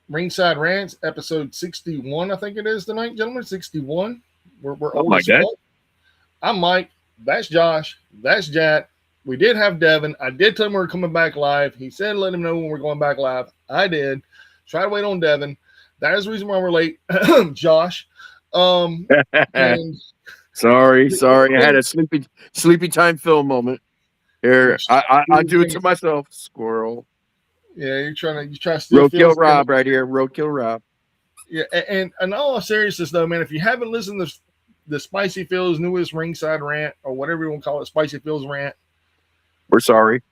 Ringside Rants, episode 61, I think it is tonight, gentlemen. 61. We're Something old like as that. fuck. I'm Mike. That's Josh. That's Jack. We did have Devin. I did tell him we were coming back live. He said let him know when we're going back live. I did. Try to wait on Devin. That is the reason why we're late. Josh. And sorry. I had a sleepy time film moment. Here, I do it to myself. Squirrel. Yeah, you try to steal Roadkill Rob right here. Roadkill Rob. Yeah, and in all seriousness though, man, if you haven't listened to the Spicy Phil's newest Ringside Rant or whatever you want to call it, Spicy Phil's rant, we're sorry.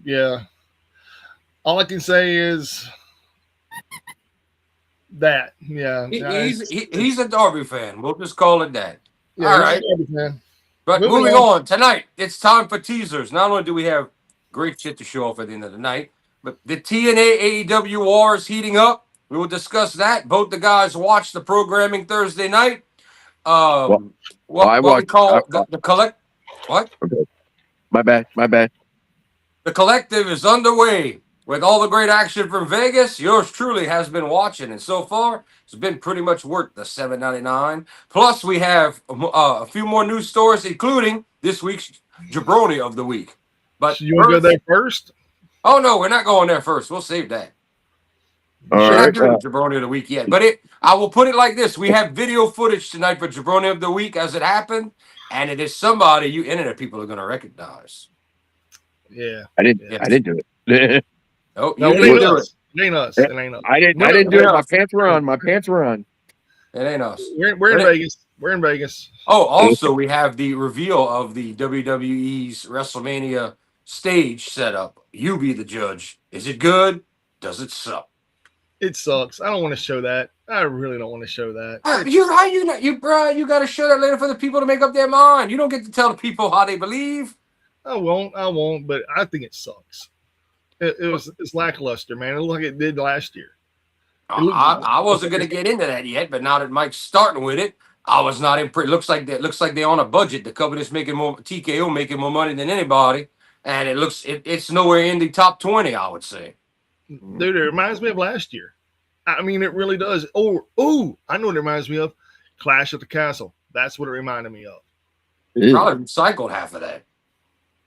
Yeah. All I can say is that. Yeah. He's a Derby fan. We'll just call it that. Yeah, all right. Man. But moving on, tonight, it's time for teasers. Not only do we have great shit to show off at the end of the night, but the TNA AEW war is heating up. We will discuss that. Both the guys watched the programming Thursday night. The collect. What? Okay. My bad. The collective is underway with all the great action from Vegas. Yours truly has been watching, and so far it's been pretty much worth the $7.99. Plus, we have a few more news stories, including this week's Jabroni of the week. But you want to go there first? Oh no, we're not going there first. We'll save that. All we're right. not doing Jabroni of the week yet. But I will put it like this: we have video footage tonight for Jabroni of the week as it happened, and it is somebody you internet people are going to recognize. Yeah, I didn't do it. Nope, no, you didn't do it. It ain't us. It ain't us. I didn't do it. My pants were on. It ain't us. We're in Vegas. We're in Vegas. Oh, also we have the reveal of the WWE's WrestleMania stage setup. You be the judge. Is it good? Does it suck? It sucks. I don't want to show that. I really don't want to show that. You got to show that later for the people to make up their mind. You don't get to tell the people how they believe. I won't. But I think it sucks. It's lackluster, man. It looked like it did last year. I wasn't going to get into that yet, but now that Mike's starting with it, I was not impressed. Looks like they're on a budget. The company's making more. TKO making more money than anybody, and it's nowhere in the top 20. I would say. Dude, it reminds me of last year. I mean, it really does. Oh, I know what it reminds me of. Clash at the Castle. That's what it reminded me of. Probably recycled half of that.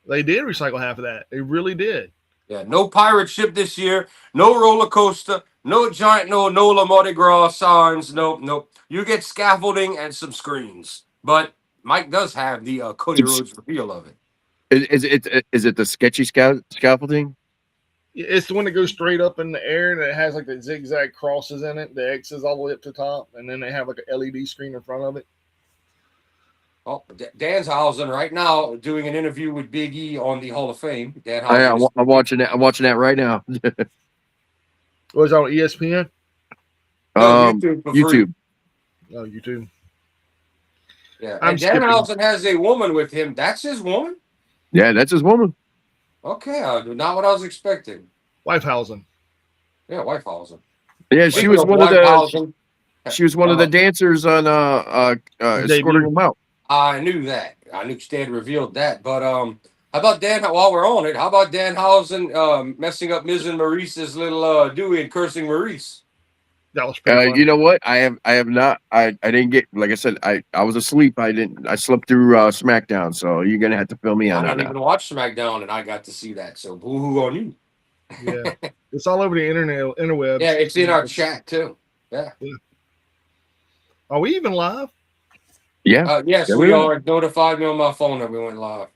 They did recycle half of that. They really did. Yeah, no pirate ship this year. No roller coaster. No giant, no Mardi Gras signs. Nope. You get scaffolding and some screens. But Mike does have the Cody Rhodes reveal of it. Is it the sketchy scaffolding? It's the one that goes straight up in the air and it has like the zigzag crosses in it, the X's all the way up to the top, and then they have like an LED screen in front of it. Oh, Danhausen right now doing an interview with Big E on the Hall of Fame. I'm watching that. I'm watching that right now. Was it on ESPN? YouTube. Oh, YouTube. Yeah, and Danhausen has a woman with him. That's his woman? Yeah, that's his woman. Okay, not what I was expecting. Wifehausen. Yeah, Wifehausen. Yeah, she was one of the. She was one of the dancers on escorting him out. I knew that. I knew Stan revealed that. But how about while we're on it, how about Danhausen messing up Miz and Maurice's little Dewey and cursing Maurice? That was pretty fun. You know what? I have not. I didn't get, like I said, I was asleep. I slept through SmackDown, so you're gonna have to fill me on that. I didn't even watch SmackDown, and I got to see that. So boo-hoo on you. Yeah, it's all over the interwebs. Yeah, it's in our chat too. Yeah. Are we even live? Yeah. Yes, we are. It notified me on my phone that we went live.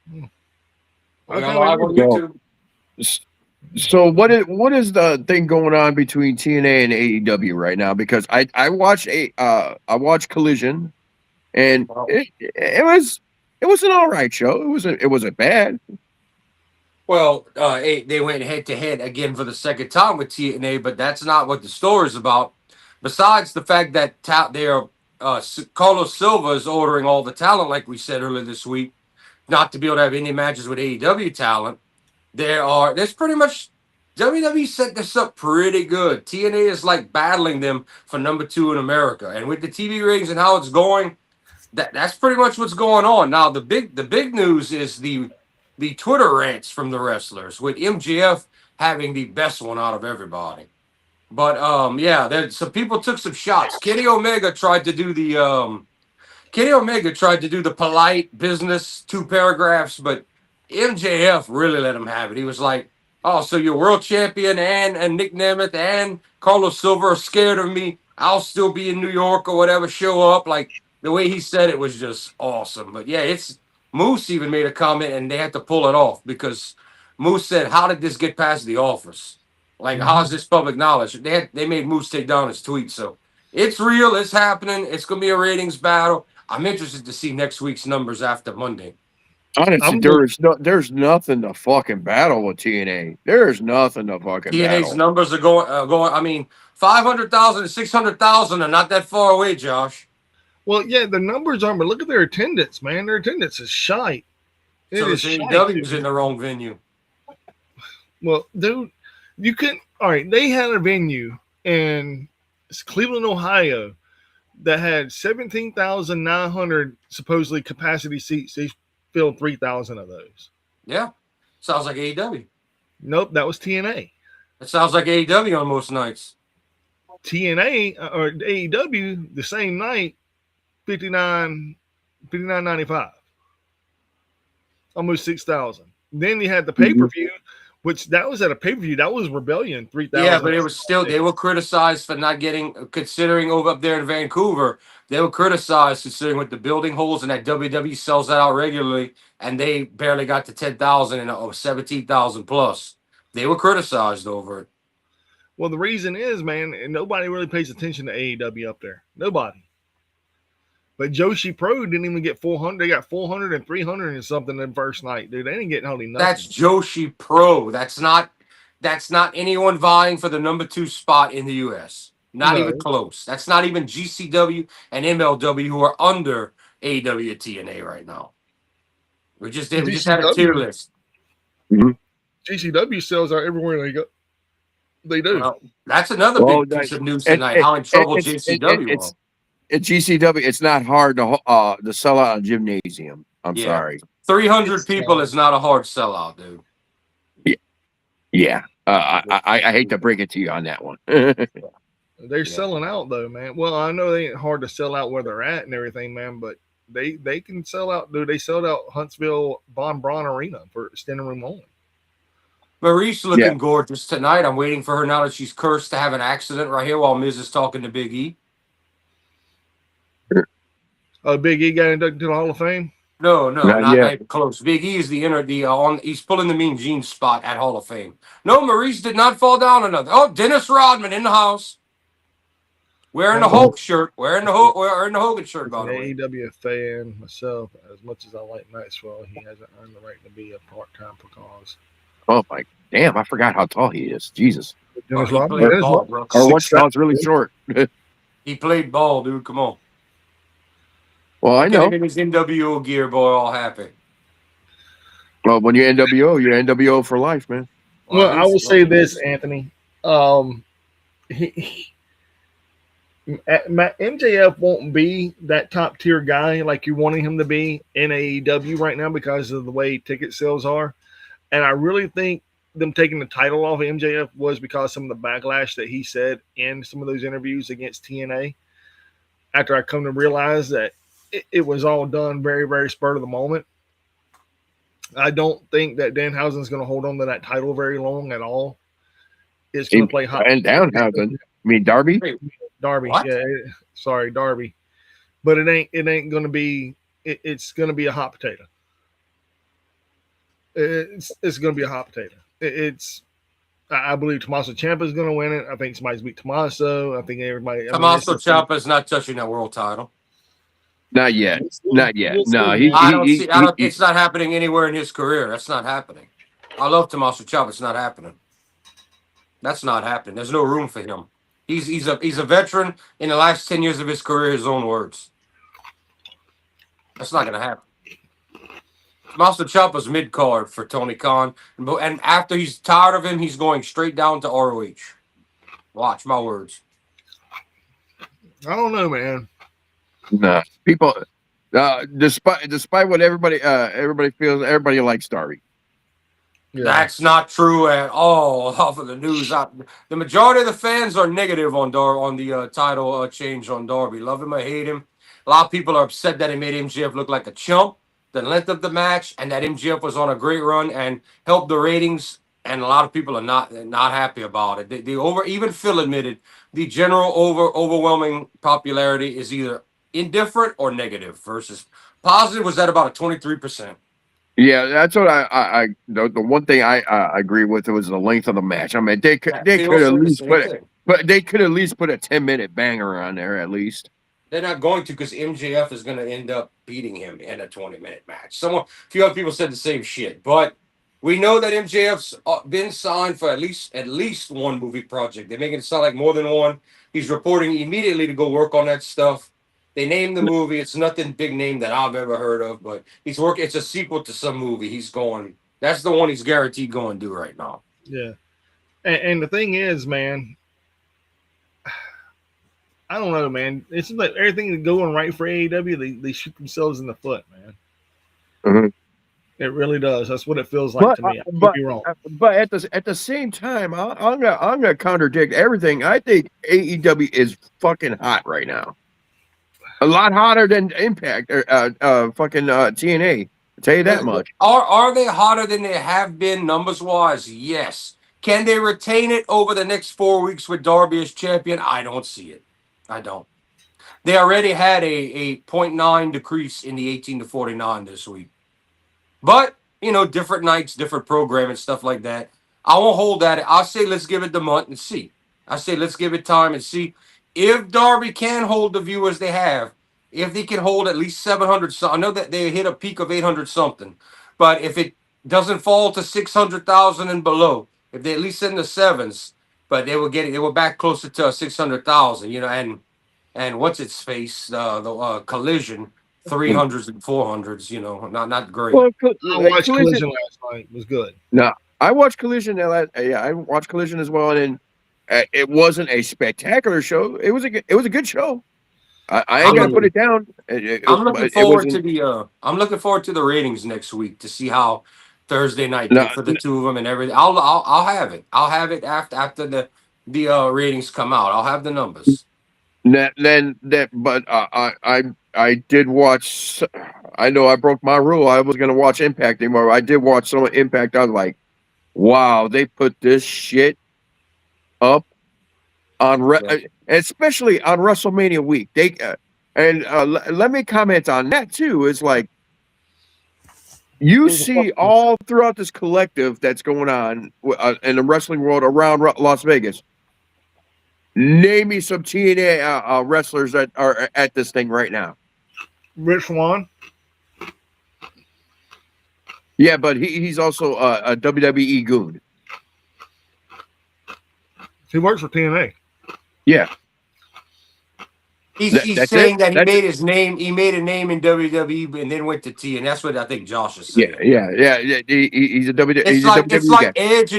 Okay, we are live on YouTube. So what is the thing going on between TNA and AEW right now? Because I watched Collision, and it was an all right show. It wasn't bad. Well, they went head to head again for the second time with TNA, but that's not what the story is about. Besides the fact that Carlos Silva is ordering all the talent, like we said earlier this week, not to be able to have any matches with AEW talent. There's pretty much WWE set this up pretty good. TNA is like battling them for number 2 in America, and with the TV ratings and how it's going, that's pretty much what's going on now. The big news is the the Twitter rants from the wrestlers, with MJF having the best one out of everybody. But yeah, some people took some shots. Kenny Omega tried to do the polite business 2 paragraphs, but MJF really let him have it. He was like, "Oh, so your world champion and Nick Nemeth and Carlos Silva are scared of me. I'll still be in New York or whatever. Show up." Like the way he said it was just awesome. But yeah, it's Moose even made a comment and they had to pull it off because Moose said, "How did this get past the office? Like, how is this public knowledge?" They made Moose take down his tweet. So it's real. It's happening. It's gonna be a ratings battle. I'm interested to see next week's numbers after Monday. Honestly, there's nothing to fucking battle with TNA. There's nothing to fucking TNA's battle. numbers are going. I mean, 500,000 and 600,000 are not that far away, Josh. Well, yeah, the numbers aren't, but look at their attendance, man. Their attendance is shite. So AEW is in the wrong venue. Well, dude, you couldn't. All right, they had a venue in Cleveland, Ohio, that had 17,900 supposedly capacity seats. They filled 3,000 of those. Yeah, sounds like AEW. Nope, that was TNA. It sounds like AEW on most nights. TNA or AEW the same night, 59.95, almost 6,000. Then you had the pay-per-view, which that was at a pay-per-view. That was Rebellion, 3,000. Yeah, but it was still, they were criticized for not considering over up there in Vancouver, they were criticized considering with the building holes and that WWE sells that out regularly, and they barely got to 10,000 and 17,000 plus. They were criticized over it. Well, the reason is, man, nobody really pays attention to AEW up there. Nobody. But Joshi Pro didn't even get 400. They got 400 and 300 and something the first night, dude. They didn't get hardly nothing. That's Joshi Pro. That's not anyone vying for the number 2 spot in the US. Not even close. That's not even GCW and MLW, who are under AEW TNA right now. We just had a tier list. Mm-hmm. GCW sells out everywhere they go. They do. Well, that's another big piece of news tonight. How in trouble GCW was. At GCW, it's not hard to sell out a gymnasium. I'm sorry. 300 people is not a hard sellout, dude. Yeah. I hate to break it to you on that one. They're selling out though, man. Well, I know they ain't hard to sell out where they're at and everything, man, but they can sell out, dude. They sold out Huntsville Von Braun Arena for standing room only. Marie's looking gorgeous tonight. I'm waiting for her now that she's cursed to have an accident right here while Miz is talking to Big E. Big E got inducted to the Hall of Fame? No, not even close. Big E is he's pulling the Mean Gene spot at Hall of Fame. No, Maurice did not fall down another. Oh, Dennis Rodman in the house. Wearing the Hulk shirt. Wearing the Hogan shirt, by the way. AEW fan myself. As much as I like Maxwell, he hasn't earned the right to be a part-time because. Oh my damn! I forgot how tall he is. Jesus. Dennis Rodman. Or what sounds really short. He played ball, dude. Come on. Well, I know. In his NWO gear, boy, all happy. Well, when you're NWO, you're NWO for life, man. Well, I will say this, Anthony. MJF won't be that top tier guy like you wanting him to be in AEW right now because of the way ticket sales are. And I really think them taking the title off of MJF was because some of the backlash that he said in some of those interviews against TNA. After I come to realize that it was all done very, very spur of the moment. I don't think that Danhausen's going to hold on to that title very long at all. It's going to play hot. And Danhausen. I mean, Darby? Darby. What? Yeah. Sorry, Darby. But it ain't going to be, it's going to be a hot potato. It's going to be a hot potato. I believe Tommaso Ciampa is going to win it. I think somebody's beat Tommaso. I think everybody. Tommaso Ciampa is not touching that world title. Not yet. Not yet. No, it's not happening anywhere in his career. That's not happening. I love Tommaso Ciampa. It's not happening. That's not happening. There's no room for him. He's a veteran in the last 10 years of his career. His own words. That's not going to happen. Tommaso Ciampa's mid card for Tony Khan, and after he's tired of him, he's going straight down to ROH. Watch my words. I don't know, man. Nah, people. Despite what everybody feels, everybody likes Darby. Yeah. That's not true at all. Off of the news, the majority of the fans are negative on the title change on Darby. Love him or hate him. A lot of people are upset that it made MJF look like a chump. The length of the match and that MJF was on a great run and helped the ratings. And a lot of people are not happy about it. Even Phil admitted the general overwhelming popularity is either indifferent or negative. Versus positive was at about a 23%. Yeah, that's what the one thing I agree with was the length of the match. I mean, they could Yeah, they they could at also the least same put it, thing. but they could at least put a 10-minute banger on there at least. They're not going to because MJF is going to end up beating him in a 20-minute match. A few other people said the same shit, but we know that MJF's been signed for at least one movie project. They're making it sound like more than one. He's reporting immediately to go work on that stuff. They named the movie. It's nothing big name that I've ever heard of, but he's working. It's a sequel to some movie. He's going. That's the one he's guaranteed going to do right now. Yeah. And the thing is, man, I don't know, man. It seems like everything is going right for AEW. They shoot themselves in the foot, man. Mm-hmm. It really does. That's what it feels like to me. I could be wrong. But at the same time, I'm gonna contradict everything. I think AEW is fucking hot right now. A lot hotter than Impact or fucking TNA. I'll tell you that much. Are they hotter than they have been numbers wise? Yes. Can they retain it over the next 4 weeks with Darby as champion? I don't see it. I don't. They already had a 0.9 decrease in the 18 to 49 this week. But, different nights, different program and stuff like that. I won't hold that. I'll say let's give it the month and see. I say let's give it time and see if Darby can hold the viewers they have. If they can hold at least 700, I know that they hit a peak of 800 something, but if it doesn't fall to 600,000 and below, if they at least in the sevens, but they were back closer to 600,000, and what's its face, the Collision, 300s and 400s, not great. Well, I watched Collision last night. It was good. No, I watched Collision. I watched Collision as well, and it wasn't a spectacular show. It was a good show. I ain't gonna put it down. I'm looking forward to the ratings next week to see how Thursday night did for the two of them and everything. I'll have it. I'll have it after the ratings come out. I'll have the numbers. But I did watch. I know I broke my rule. I was gonna watch Impact anymore. I did watch some Impact. I was like, wow, they put this shit up on especially on WrestleMania week. They let me comment on that too. Is like you see all throughout this collective that's going on in the wrestling world around Las Vegas. Name me some TNA wrestlers that are at this thing right now. Rich Swann. Yeah, but he's also a WWE goon. He works for TNA. Yeah. He's saying that he made his name. He made a name in WWE and then went to T, and that's what I think Josh is saying. Yeah. He's a WWE.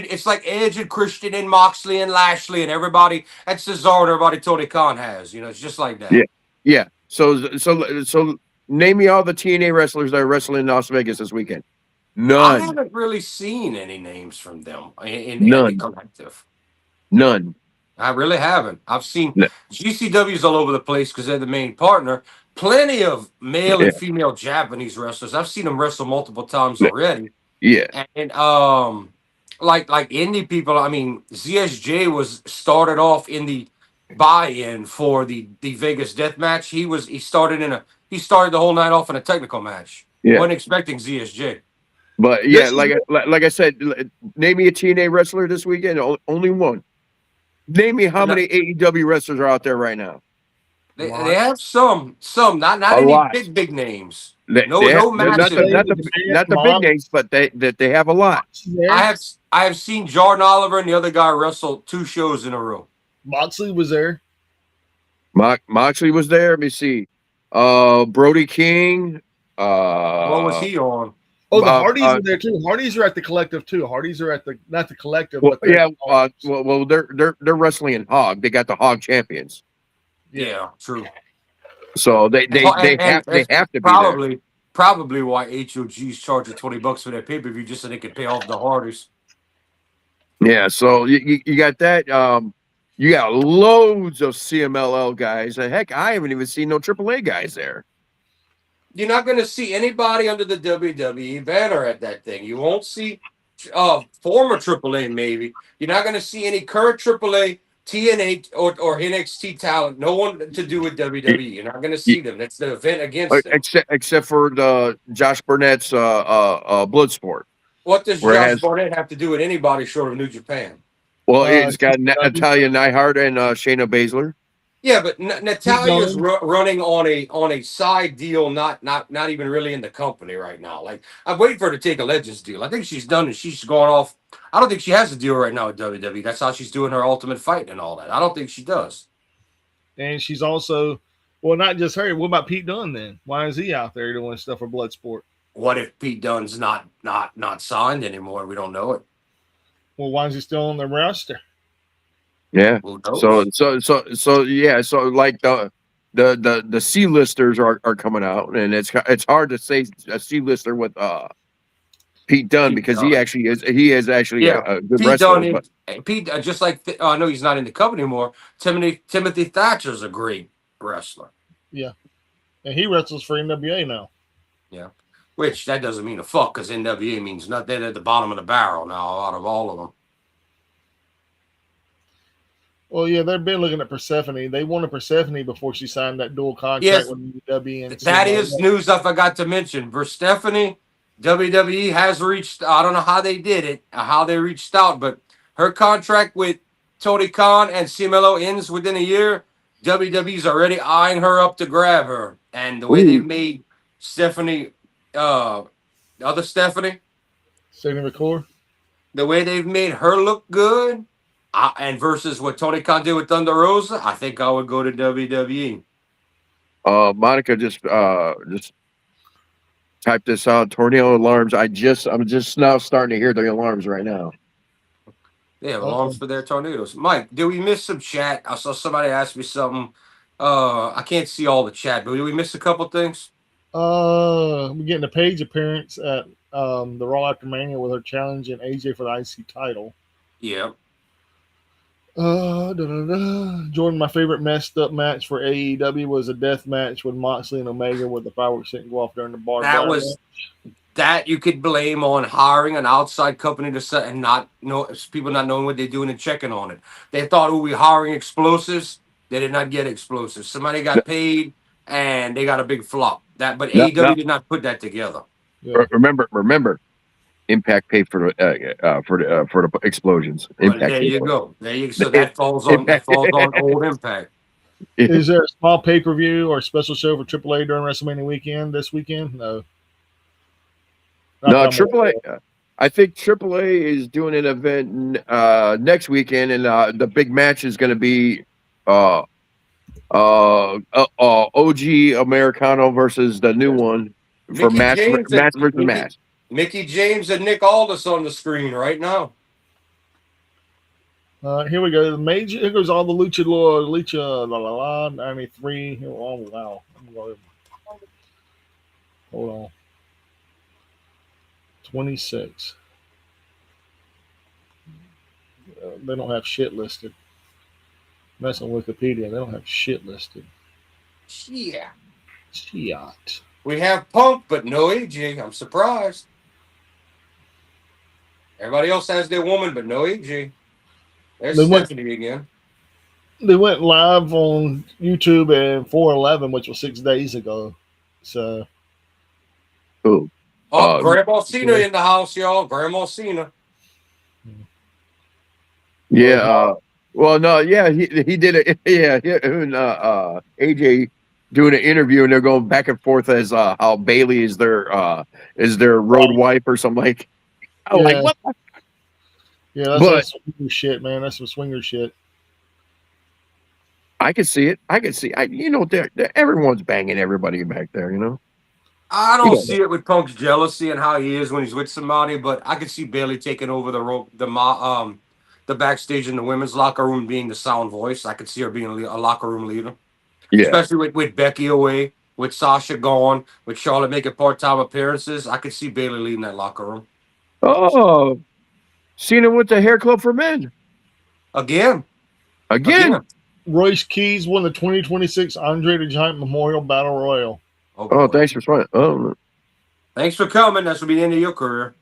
It's like Edge and Christian and Moxley and Lashley and everybody at Cesaro and everybody Tony Khan has. It's just like that. Yeah. So name me all the TNA wrestlers that are wrestling in Las Vegas this weekend. None. I haven't really seen any names from them in the collective. None. I really haven't. I've seen GCWs all over the place because they're the main partner. Plenty of male and female Japanese wrestlers. I've seen them wrestle multiple times already. Yeah. And like indie people, I mean, ZSJ was started off in the buy-in for the Vegas death match. He started the whole night off in a technical match. Yeah. Wasn't expecting ZSJ. But yeah, like I said, name me a TNA wrestler this weekend. Only one. Name me how many AEW wrestlers are out there right now. They have some, not any big names. No massive. Not the big names, but they have a lot. I have seen Jordan Oliver and the other guy wrestle 2 shows in a row. Moxley was there. Moxley was there. Let me see. Brody King. What was he on? Oh, the Hardys are there too. Hardys are at the collective too. Hardys are at not the collective. But they're wrestling in Hog. They got the Hog champions. Yeah, true. So they have to probably be probably why HOG's charging $20 for their pay-per-view just so they can pay off the Hardys. Yeah, so you got that. You got loads of CMLL guys. Heck, I haven't even seen no AAA guys there. You're not going to see anybody under the WWE banner at that thing. You won't see former AAA maybe. You're not going to see any current AAA, TNA, or NXT talent. No one to do with WWE. You're not going to see them. That's the event against them. Except for the Josh Burnett's Bloodsport. What does Where it Josh has- Barnett have to do with anybody short of New Japan? Well, it's got Natalia Neihart and Shayna Baszler. Yeah, but Natalia's running on a side deal, not even really in the company right now. Like, I'm waiting for her to take a Legends deal. I think she's done and she's going off. I don't think she has a deal right now with WWE. That's how she's doing her Ultimate Fight and all that. I don't think she does. And she's also, well, not just her. What about Pete Dunne then? Why is he out there doing stuff for Bloodsport? What if Pete Dunne's not signed anymore? We don't know it. Well, why is he still on the roster? Yeah. So yeah. So like the C listers are coming out, and it's hard to say a C lister with Pete Dunne because he is actually a good Pete wrestler. Dunne, Pete just like I know he's not in the company anymore. Timothy Thatcher's a great wrestler. Yeah, and he wrestles for NWA now. Yeah, which that doesn't mean a fuck because NWA means nothing. They're at the bottom of the barrel now out of all of them. Well, yeah, they've been looking at Persephone. They wanted Persephone before she signed that dual contract with WWE. And that is news I forgot to mention. Persephone, WWE has reached. I don't know how they did it, how they reached out, but her contract with Tony Khan and CMLL ends within a year. WWE's already eyeing her up to grab her, and the way they've made Stephanie, other Stephanie McCord, the way they've made her look good. And versus what Tony Khan did with Thunder Rosa, I think I would go to WWE. Monica just typed this out. Tornado alarms. I'm just now starting to hear the alarms right now. They have alarms for their tornadoes. Mike, did we miss some chat? I saw somebody ask me something. I can't see all the chat, but did we miss a couple things? We're getting a Paige appearance at the Raw After Mania with her challenging AJ for the IC title. Yeah. Jordan, my favorite messed up match for AEW was a death match with Moxley and Omega with the fireworks didn't go off during the bar. That you could blame on hiring an outside company to set and people not knowing what they're doing and checking on it. They thought, we hiring explosives. They did not get explosives. Somebody got paid and they got a big flop. But AEW did not put that together. Yeah. Remember. Impact paid for the explosions. Well, there you go. So that falls on old Impact. Is there a small pay-per-view or special show for AAA during WrestleMania weekend this weekend? No. No, AAA. I think AAA is doing an event next weekend, and the big match is going to be OG Americano versus the new one for match versus match. Mickey James and Nick Aldis on the screen right now. Here we go. Here goes all the Lucha 93. Oh, wow. Hold on. 26. They don't have shit listed. That's on Wikipedia. They don't have shit listed. Yeah. Shit. We have Punk, but no AJ. I'm surprised. Everybody else has their woman, but no AJ. There's Stephanie again. They went live on YouTube at 4/11, which was 6 days ago. So. Grandma Cena in the house, y'all. Grandma Cena. Yeah. Well, no. Yeah, he did it. Yeah. AJ doing an interview, and they're going back and forth as how Bailey is their road wife or something like. Like what? Yeah, that's some swinger shit, man. That's some swinger shit. I can see it. Everyone's banging everybody back there. I don't see it with Punk's jealousy and how he is when he's with somebody, but I could see Bailey taking over the backstage in the women's locker room, being the sound voice. I could see her being a locker room leader, especially with Becky away. with Sasha gone, with Charlotte making part-time appearances, I could see Bailey leaving that locker room Oh, Cena with the hair club for men again. again. Again. Royce Keys won the 2026 Andre the Giant Memorial Battle Royal. Oh Oh, boy. thanks for explaining. Oh, Thanks for coming. That's will be the end of your career.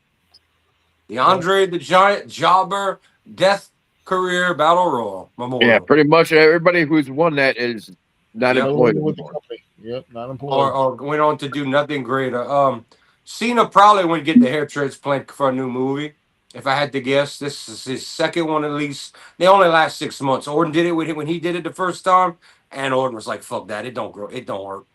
The Andre the Giant Jobber Death Career Battle Royal yeah, Memorial. pretty much everybody who's won that is not Yep. No employed longer with the anymore. company. Yep, not Or, employed. or went on to do nothing greater. Cena probably wouldn't get the hair transplant for a new movie. If I had to guess, this is his second one at least. They only last 6 months. Orton did it with him when he did it the first time, and Orton was like, "Fuck that! It don't grow. It don't work.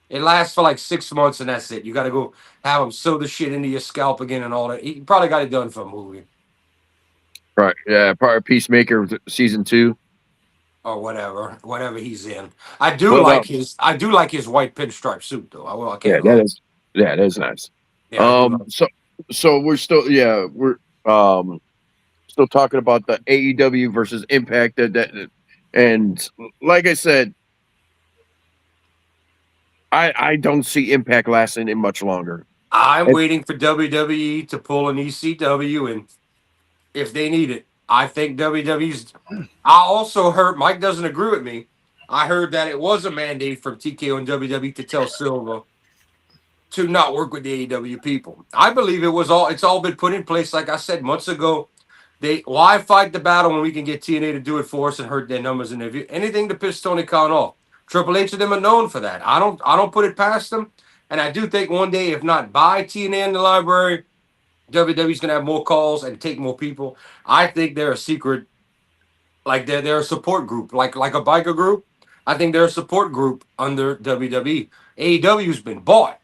It lasts for like 6 months, and that's it. You got to go have him sew the shit into your scalp again and all that. He probably got it done for a movie Right. Yeah, probably Peacemaker season 2. or whatever he's in. I do But like his white pinstripe suit though. I yeah, can't lie. that is nice. Yeah, I do like. So we're still we're still talking about the AEW versus Impact and like I said, I don't see Impact lasting in much longer. I'm And waiting for WWE to pull an ECW, and if they need it, I think WWE's. I also heard Mike doesn't agree with me. I heard that it was a mandate from TKO and WWE to tell Silva to not work with the AEW people. I believe it was all. It's all been put in place. Like I said months ago, why fight the battle when we can get TNA to do it for us and hurt their numbers and anything to piss Tony Khan off. Triple H and them are known for that. I don't put it past them, and I do think one day, if not by TNA in the library, WWE's gonna have more calls and take more people. I think they're a secret, like they're a support group, like a biker group. I think they're a support group under WWE. AEW's been bought.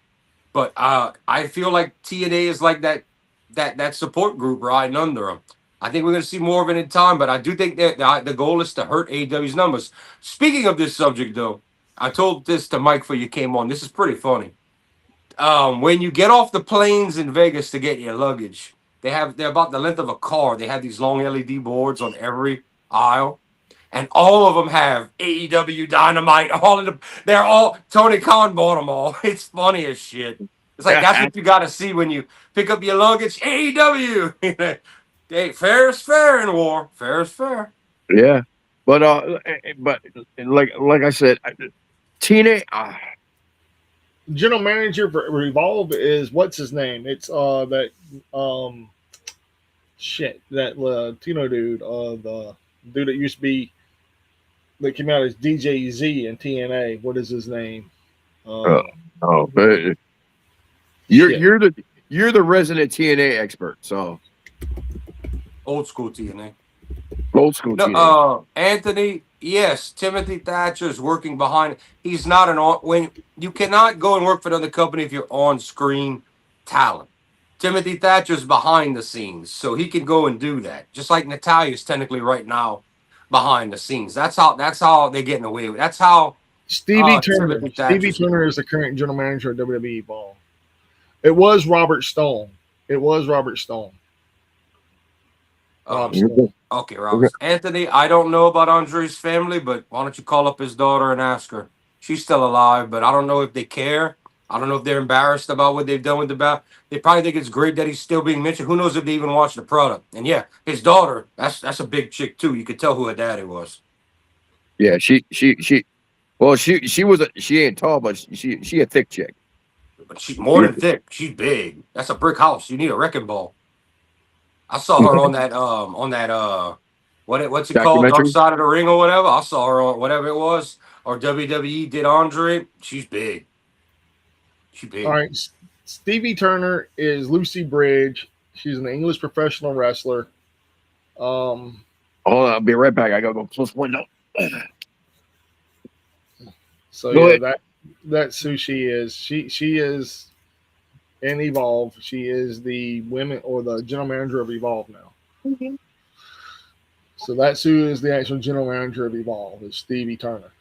But I feel like TNA is like that support group riding under them. I think we're going to see more of it in time, but I do think that the goal is to hurt AEW's numbers. Speaking of this subject, though, I told this to Mike before you came on. This is pretty funny. When you get off the planes in Vegas to get your luggage, they're about the length of a car. They have these long LED boards on every aisle, and all of them have AEW Dynamite. They're all Tony Khan bought them all. It's funny as shit. It's like that's what you got to see when you pick up your luggage. AEW. Hey, fair is fair in war. Fair is fair. yeah, but like I said, TNA. General manager for Revolve is what's his name? It's that um that Latino dude, the dude that used to be that came out as DJZ in TNA. What is his name? Oh, but Shit. you're the resident TNA expert, so Old school TNA. old school TNA. No, Anthony. Yes, Timothy Thatcher is working behind. He's not when you cannot go and work for another company if you're on screen talent. Timothy Thatcher's behind the scenes, so he can go and do that. Just like Natalia's technically right now behind the scenes. That's how they're getting away with. That's how Stevie Turner. Timothy Stevie Thatcher's getting Turner away. is the current general manager of WWE Evolve. It was Robert Stone. Robert Stone. Rob Stone. Okay, Rob. Anthony, I don't know about Andre's family, but why don't you call up his daughter and ask her? She's still alive, but I don't know if they care. I don't know if they're embarrassed about what they've done with the bat. They probably think it's great that he's still being mentioned. Who knows if they even watch the product? And yeah, his daughter, that's a big chick too. You could tell who her daddy was. Yeah, well, she ain't tall, but she a thick chick. But she's more than thick. She's big. That's a brick house. You need a wrecking ball. I saw her on that what's it called? Dark Documentary? Side of the Ring or whatever. I saw her on whatever it was. Or WWE did Andre. She's big. She's big. All right. Stevie Turner is Lucy Bridge. She's an English professional wrestler. Hold on, I'll be right back. I gotta go close window. So Go yeah, ahead. that's who she is. She is in Evolve. She is the women or the general manager of Evolve now. Mm-hmm. So that's who is the actual general manager of Evolve, is Stevie Turner.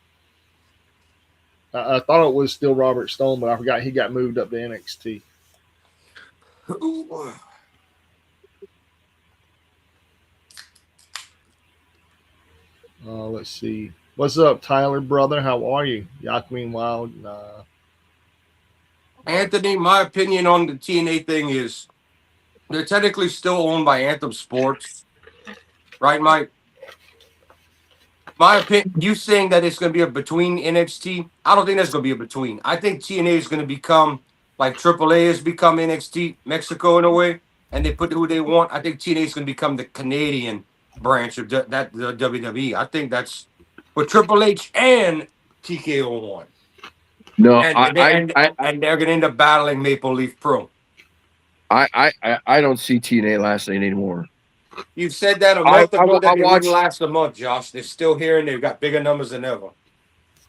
I thought it was still Robert Stone, but I forgot he got moved up to NXT. Let's see. What's up, Tyler, brother? How are you? Yaqueen Wild. Anthony, my opinion on the TNA thing is they're technically still owned by Anthem Sports, right, Mike? My opinion, you saying that it's going to be a between NXT? I don't think that's going to be a between. I think TNA is going to become like AAA has become NXT Mexico in a way, and they put who they want. I think TNA is going to become the Canadian branch of the WWE. I think that's what Triple H and TKO want, No, and they're going to end up battling Maple Leaf Pro. I don't see TNA lasting anymore. You said that a month ago that it wouldn't last a month, Josh. They're still here and they've got bigger numbers than ever.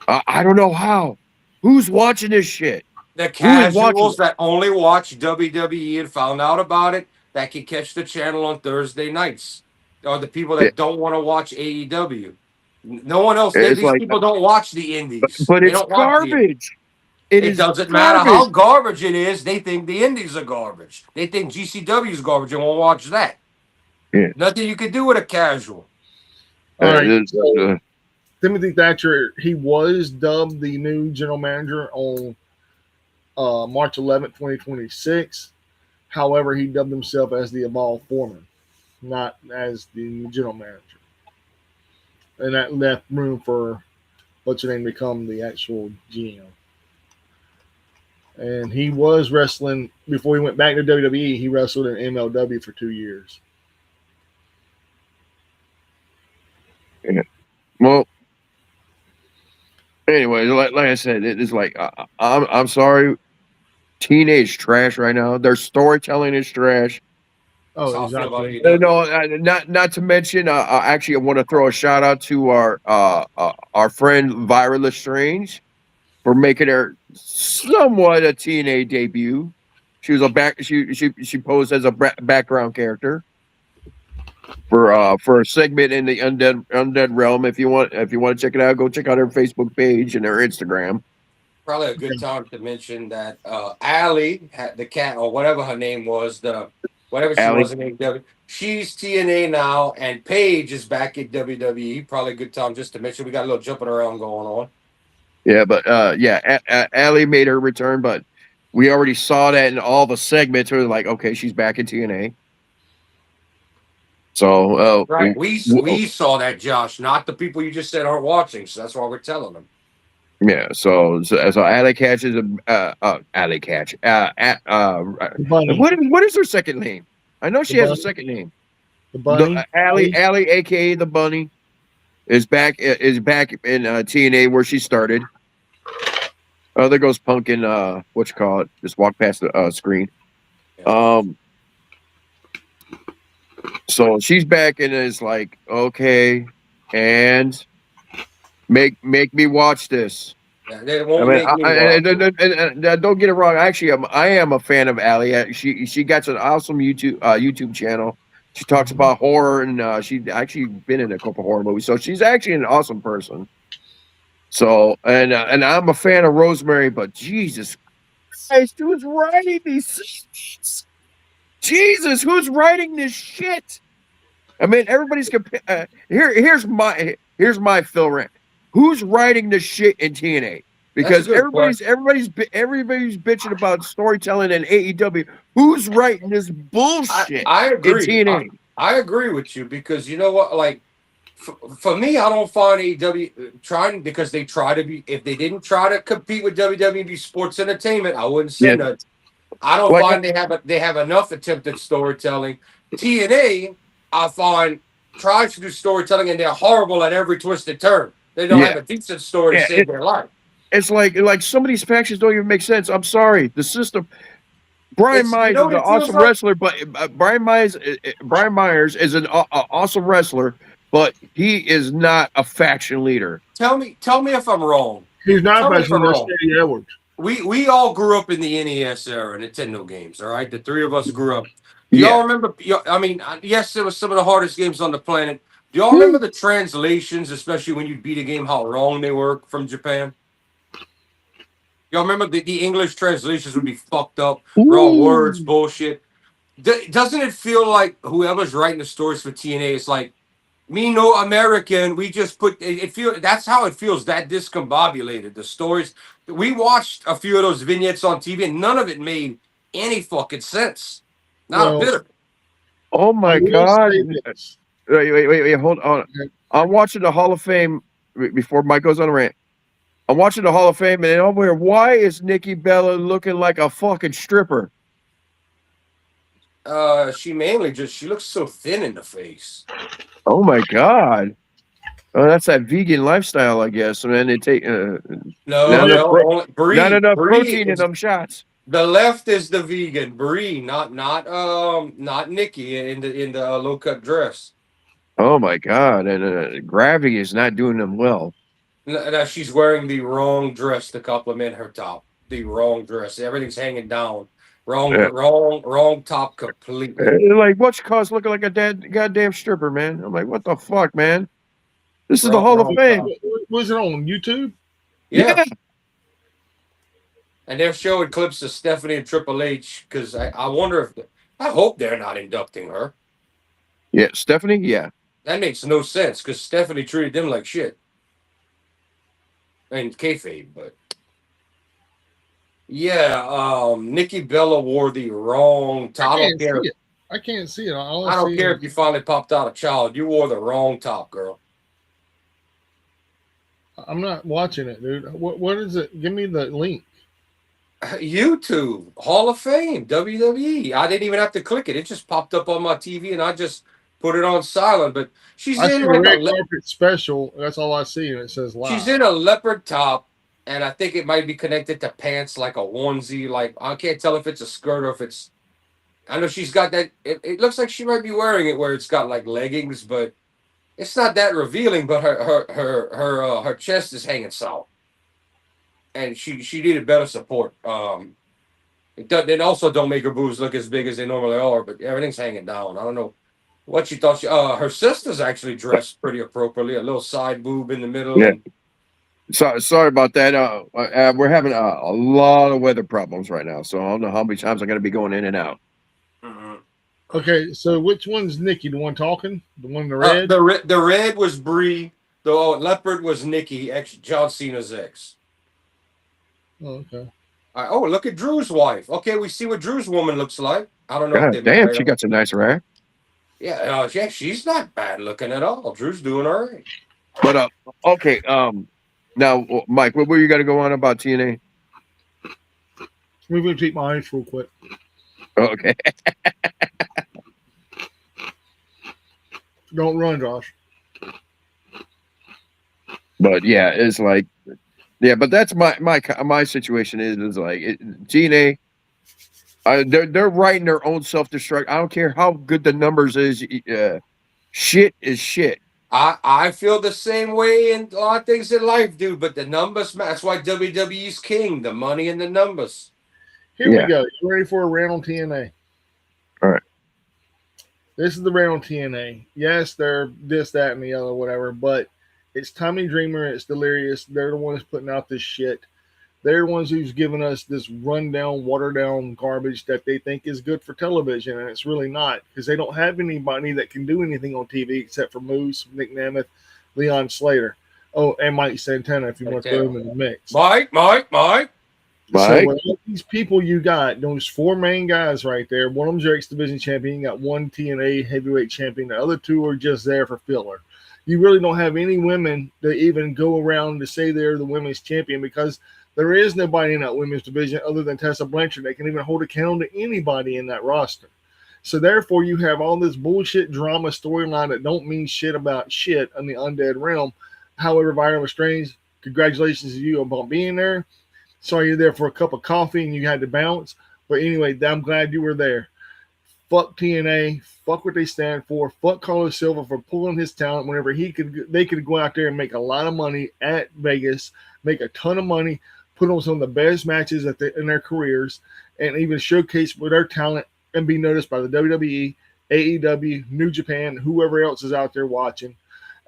I don't know how. Who's watching this shit? The casuals that only watch WWE and found out about it that can catch the channel on Thursday nights, or the people that don't want to watch AEW. No one else. These people don't watch the indies. But it's garbage. It doesn't matter how garbage it is. They think the indies are garbage. They think GCW is garbage and won't watch that. Yeah. Nothing you can do with a casual. All right. So, Timothy Thatcher, he was dubbed the new general manager on March 11th, 2026. However, he dubbed himself as the Evolve Foreman, not as the general manager. And that left room for what's your name to become the actual GM. And he was wrestling before he went back to WWE. He wrestled in MLW for 2 years. Yeah. Well, anyway, like I said, it's like I'm sorry, teenage trash right now. Their storytelling is trash. Oh, exactly. No, not to mention. Actually, I want to throw a shout out to our friend Viola Strange for making her somewhat a TNA debut. She was she posed as a background character for a segment in the undead realm. If you want to check it out, go check out her Facebook page and her Instagram. Probably a good time to mention that Allie, the cat or whatever her name was, whatever she was in AEW, she's TNA now, and Paige is back at WWE. Probably a good time just to mention. We got a little jumping around going on. Yeah, but Allie made her return, but we already saw that in all the segments. We're like, okay, she's back in TNA. So right, we saw that, Josh, not the people you just said aren't watching. So that's why we're telling them. Yeah, so Allie Catch is Allie Catch. What is her second name? I know she has a second name. The Bunny. Allie, aka the Bunny, is back in TNA where she started. Oh, there goes Pumpkin. What you call it? Just walk past the screen. Yeah. So she's back and is like, okay, and make me watch this. Yeah, they won't make me don't get it wrong. Actually, I am a fan of Allie. She got an awesome YouTube channel. She talks about horror, and she actually been in a couple horror movies. So she's actually an awesome person. So and I'm a fan of Rosemary, but Jesus Christ, who's writing these? Jesus, who's writing this shit? I mean, everybody's here's my fill rant. Who's writing this shit in TNA? Because everybody's bitching about storytelling in AEW. Who's writing this bullshit? I agree. In TNA? I agree with you because you know what? Like for me, I don't find AEW trying because they try to be. If they didn't try to compete with WWE sports entertainment, I wouldn't say nothing. I don't find they have enough attempted storytelling. TNA, I find tries to do storytelling and they're horrible at every twisted turn. They don't have a decent story to save their life. It's like some of these factions don't even make sense. I'm sorry. The system. Brian Myers is an awesome wrestler, but Brian Myers is an awesome wrestler, but he is not a faction leader. Tell me if I'm wrong. He's not a faction leader. Eddie Edwards. We all grew up in the NES era, Nintendo games. All right, the three of us grew up. Do y'all remember? I mean, yes, it was some of the hardest games on the planet. Do y'all remember the translations, especially when you beat a game, how wrong they were from Japan? Y'all remember the English translations would be fucked up, wrong words, bullshit. Doesn't it feel like whoever's writing the stories for TNA is like, Me no American. We just put it. Feel that's how it feels. That discombobulated. The stories we watched a few of those vignettes on TV, and none of it made any fucking sense. Not a Well, bit of it. Oh I my will God! say this. Wait, hold on. I'm watching the Hall of Fame before Mike goes on a rant. I'm watching the Hall of Fame, and over here, why is Nikki Bella looking like a fucking stripper? She mainly just she looks so thin in the face. Oh my God! Oh, that's that vegan lifestyle, I guess. Man, they take No, not enough no, only not Brie. enough Brie protein in is them shots. the left is the vegan. Brie, not Nikki in the low cut dress. Oh my God! And gravity is not doing them well. Now she's wearing the wrong dress to complement her top. The wrong dress. Everything's hanging down. Yeah. Wrong top completely. Like, what's cause looking like a dead goddamn stripper, man? I'm like, what the fuck, man? This is the Hall of Wrong Fame. top. Was it on YouTube? Yeah. Yeah. And they're showing clips of Stephanie and Triple H because I wonder if I hope they're not inducting her. Yeah, Stephanie. Yeah. That makes no sense because Stephanie treated them like shit. And kayfabe, but yeah, Nikki Bella wore the wrong top. I don't care. See it. I can't see it. I don't care if you finally popped out a child. You wore the wrong top, girl. I'm not watching it, dude. What is it? Give me the link. YouTube Hall of Fame WWE. I didn't even have to click it; it just popped up on my TV, and I just put it on silent. But she's I see in the like red carpet special. That's all I see, and it says live. she's in a leopard top, and I think it might be connected to pants, like a onesie. Like I can't tell if it's a skirt or if it's. I know she's got that. It looks like she might be wearing it where it's got like leggings, but it's not that revealing. But her chest is hanging solid, and she needed better support. It also don't make her boobs look as big as they normally are, but everything's hanging down. I don't know what she thought. Her sister's actually dressed pretty appropriately. A little side boob in the middle. Yeah. And, Sorry about that. We're having a lot of weather problems right now, so I don't know how many times I'm going to be going in and out. Okay, so which one's Nikki? The one talking? The one in the red? The red was Brie. The leopard was Nikki, John Cena's ex. Oh, okay. Oh, look at Drew's wife. Okay, we see what Drew's woman looks like. I don't know God if they damn, married she her. got some nice rack. Yeah, she's not bad looking at all. Drew's doing all right. But okay. Now, Mike, what were you going to go on about TNA? Let me repeat my eyes real quick. Okay. Don't run, Josh. But yeah, it's like, yeah, but that's my situation is like TNA. They're writing their own self-destruct. I don't care how good the numbers is. Shit is shit. I feel the same way in a lot of things in life, dude. But the numbers, that's why WWE's king. The money and the numbers. Here we go. You ready for a round on TNA? All right. This is the round on TNA. Yes, they're this, that, and the other, whatever. But it's Tommy Dreamer. It's Delirious. They're the ones putting out this shit. They're the ones who's giving us this rundown, watered down garbage that they think is good for television, and it's really not because they don't have anybody that can do anything on TV except for Moose, Nick Nemeth, Leon Slater. Oh, and Mike Santana if you want to throw him in the mix. Mike. So with all these people you got, those four main guys right there, one of them's your X Division champion, you got one TNA heavyweight champion, the other two are just there for filler. You really don't have any women that even go around to say they're the women's champion because there is nobody in that women's division other than Tessa Blanchard that can even hold a candle to anybody in that roster. So therefore, you have all this bullshit drama storyline that don't mean shit about shit in the undead realm. However, Viola Strange, congratulations to you about being there. Sorry you're there for a cup of coffee and you had to bounce. But anyway, I'm glad you were there. Fuck TNA. Fuck what they stand for. Fuck Carlos Silva for pulling his talent whenever they could go out there and make a lot of money at Vegas, make a ton of money, put on some of the best matches in their careers, and even showcase their talent and be noticed by the WWE, AEW, New Japan, whoever else is out there watching.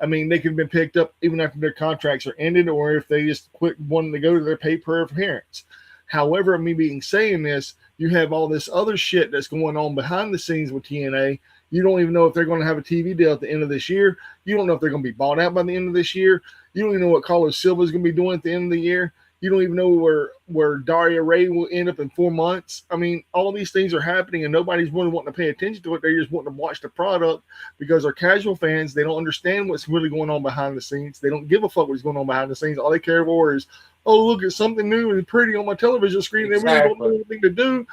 I mean, they could have been picked up even after their contracts are ended or if they just quit wanting to go to their pay-per appearance. However, me saying this, you have all this other shit that's going on behind the scenes with TNA. You don't even know if they're going to have a TV deal at the end of this year. You don't know if they're going to be bought out by the end of this year. You don't even know what Carlos Silva is going to be doing at the end of the year. You don't even know where Daria Ray will end up in 4 months. I mean, all these things are happening, and nobody's really wanting to pay attention to it. They're just wanting to watch the product because they're casual fans. They don't understand what's really going on behind the scenes. They don't give a fuck what's going on behind the scenes. All they care for is, oh, look at something new and pretty on my television screen. They really don't know anything to do.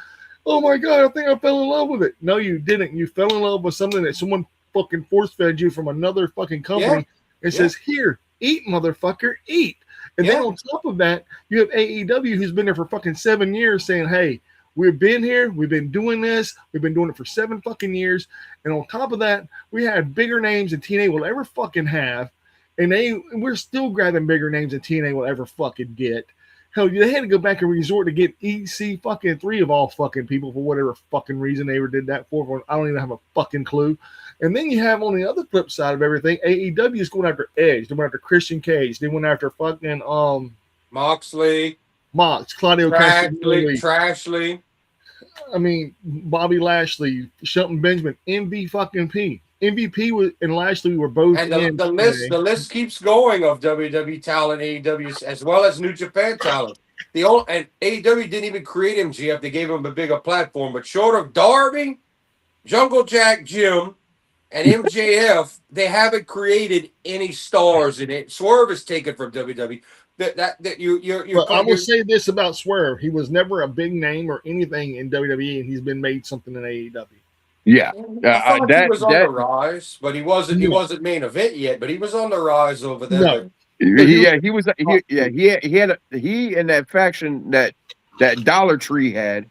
Oh my God, I think I fell in love with it. No, you didn't. You fell in love with something that someone fucking force fed you from another fucking company and says, here, eat, motherfucker, eat. And then on top of that, you have AEW, who's been there for fucking 7 years, saying, hey, we've been here, we've been doing this, we've been doing it for 7 fucking years. And on top of that, we had bigger names than TNA will ever fucking have. And we're still grabbing bigger names than TNA will ever fucking get. Hell, they had to go back and resort to get EC fucking 3 of all fucking people for whatever fucking reason they ever did that for. I don't even have a fucking clue. And then you have on the other flip side of everything, AEW is going after Edge. They went after Christian Cage. They went after fucking Moxley, Claudio Castagnoli, Trashley. I mean, Bobby Lashley, Shelton Benjamin, MVP and Lashley were both. And the list keeps going of WWE talent, AEW, as well as New Japan talent. And AEW didn't even create MJF. They gave him a bigger platform. But short of Darby, Jungle Jack Jim, and MJF, they haven't created any stars in it. Swerve is taken from WWE. I will say this about Swerve: he was never a big name or anything in WWE, and he's been made something in AEW. Yeah, he was on the rise, but he wasn't. He wasn't main event yet, but he was on the rise over there. No. He and that faction that Dollar Tree had.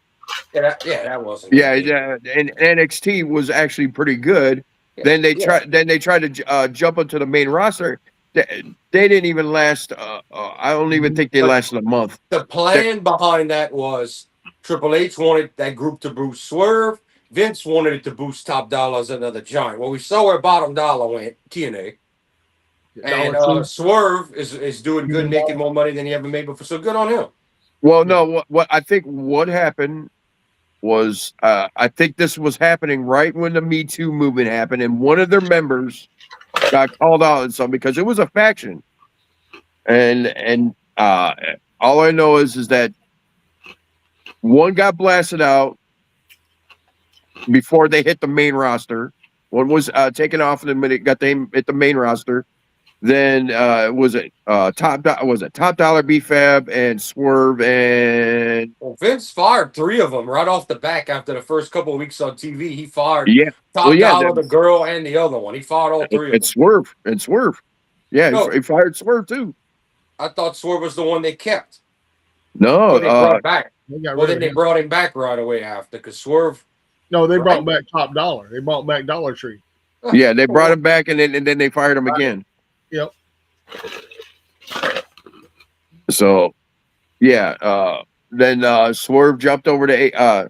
That wasn't. And NXT was actually pretty good. Then they tried to jump into the main roster. They didn't even last. I don't even think they lasted a month. The plan behind that was Triple H wanted that group to boost Swerve. Vince wanted it to boost Top Dollar as another giant. Well, we saw where Bottom Dollar went, TNA. And Swerve is doing good, making more money than he ever made before. So good on him. Well, no, what I think what happened was I think this was happening right when the Me Too movement happened, and one of their members got called out and something because it was a faction. And all I know is that one got blasted out before they hit the main roster. One was taken off the minute got them hit the main roster. Then Top Dollar, B-Fab, and Swerve, and Vince fired 3 of them right off the back after the first couple of weeks on TV. He fired Top Dollar, the girl, and the other one. He fired all 3 of them. Swerve. Yeah, he fired Swerve too. I thought Swerve was the one they kept. No, they brought back. They brought him back right away after because Swerve. No, they brought back Top Dollar. They brought back Dollar Tree. Yeah, they brought him back, and then they fired him again. Yep. So, then Swerve jumped over to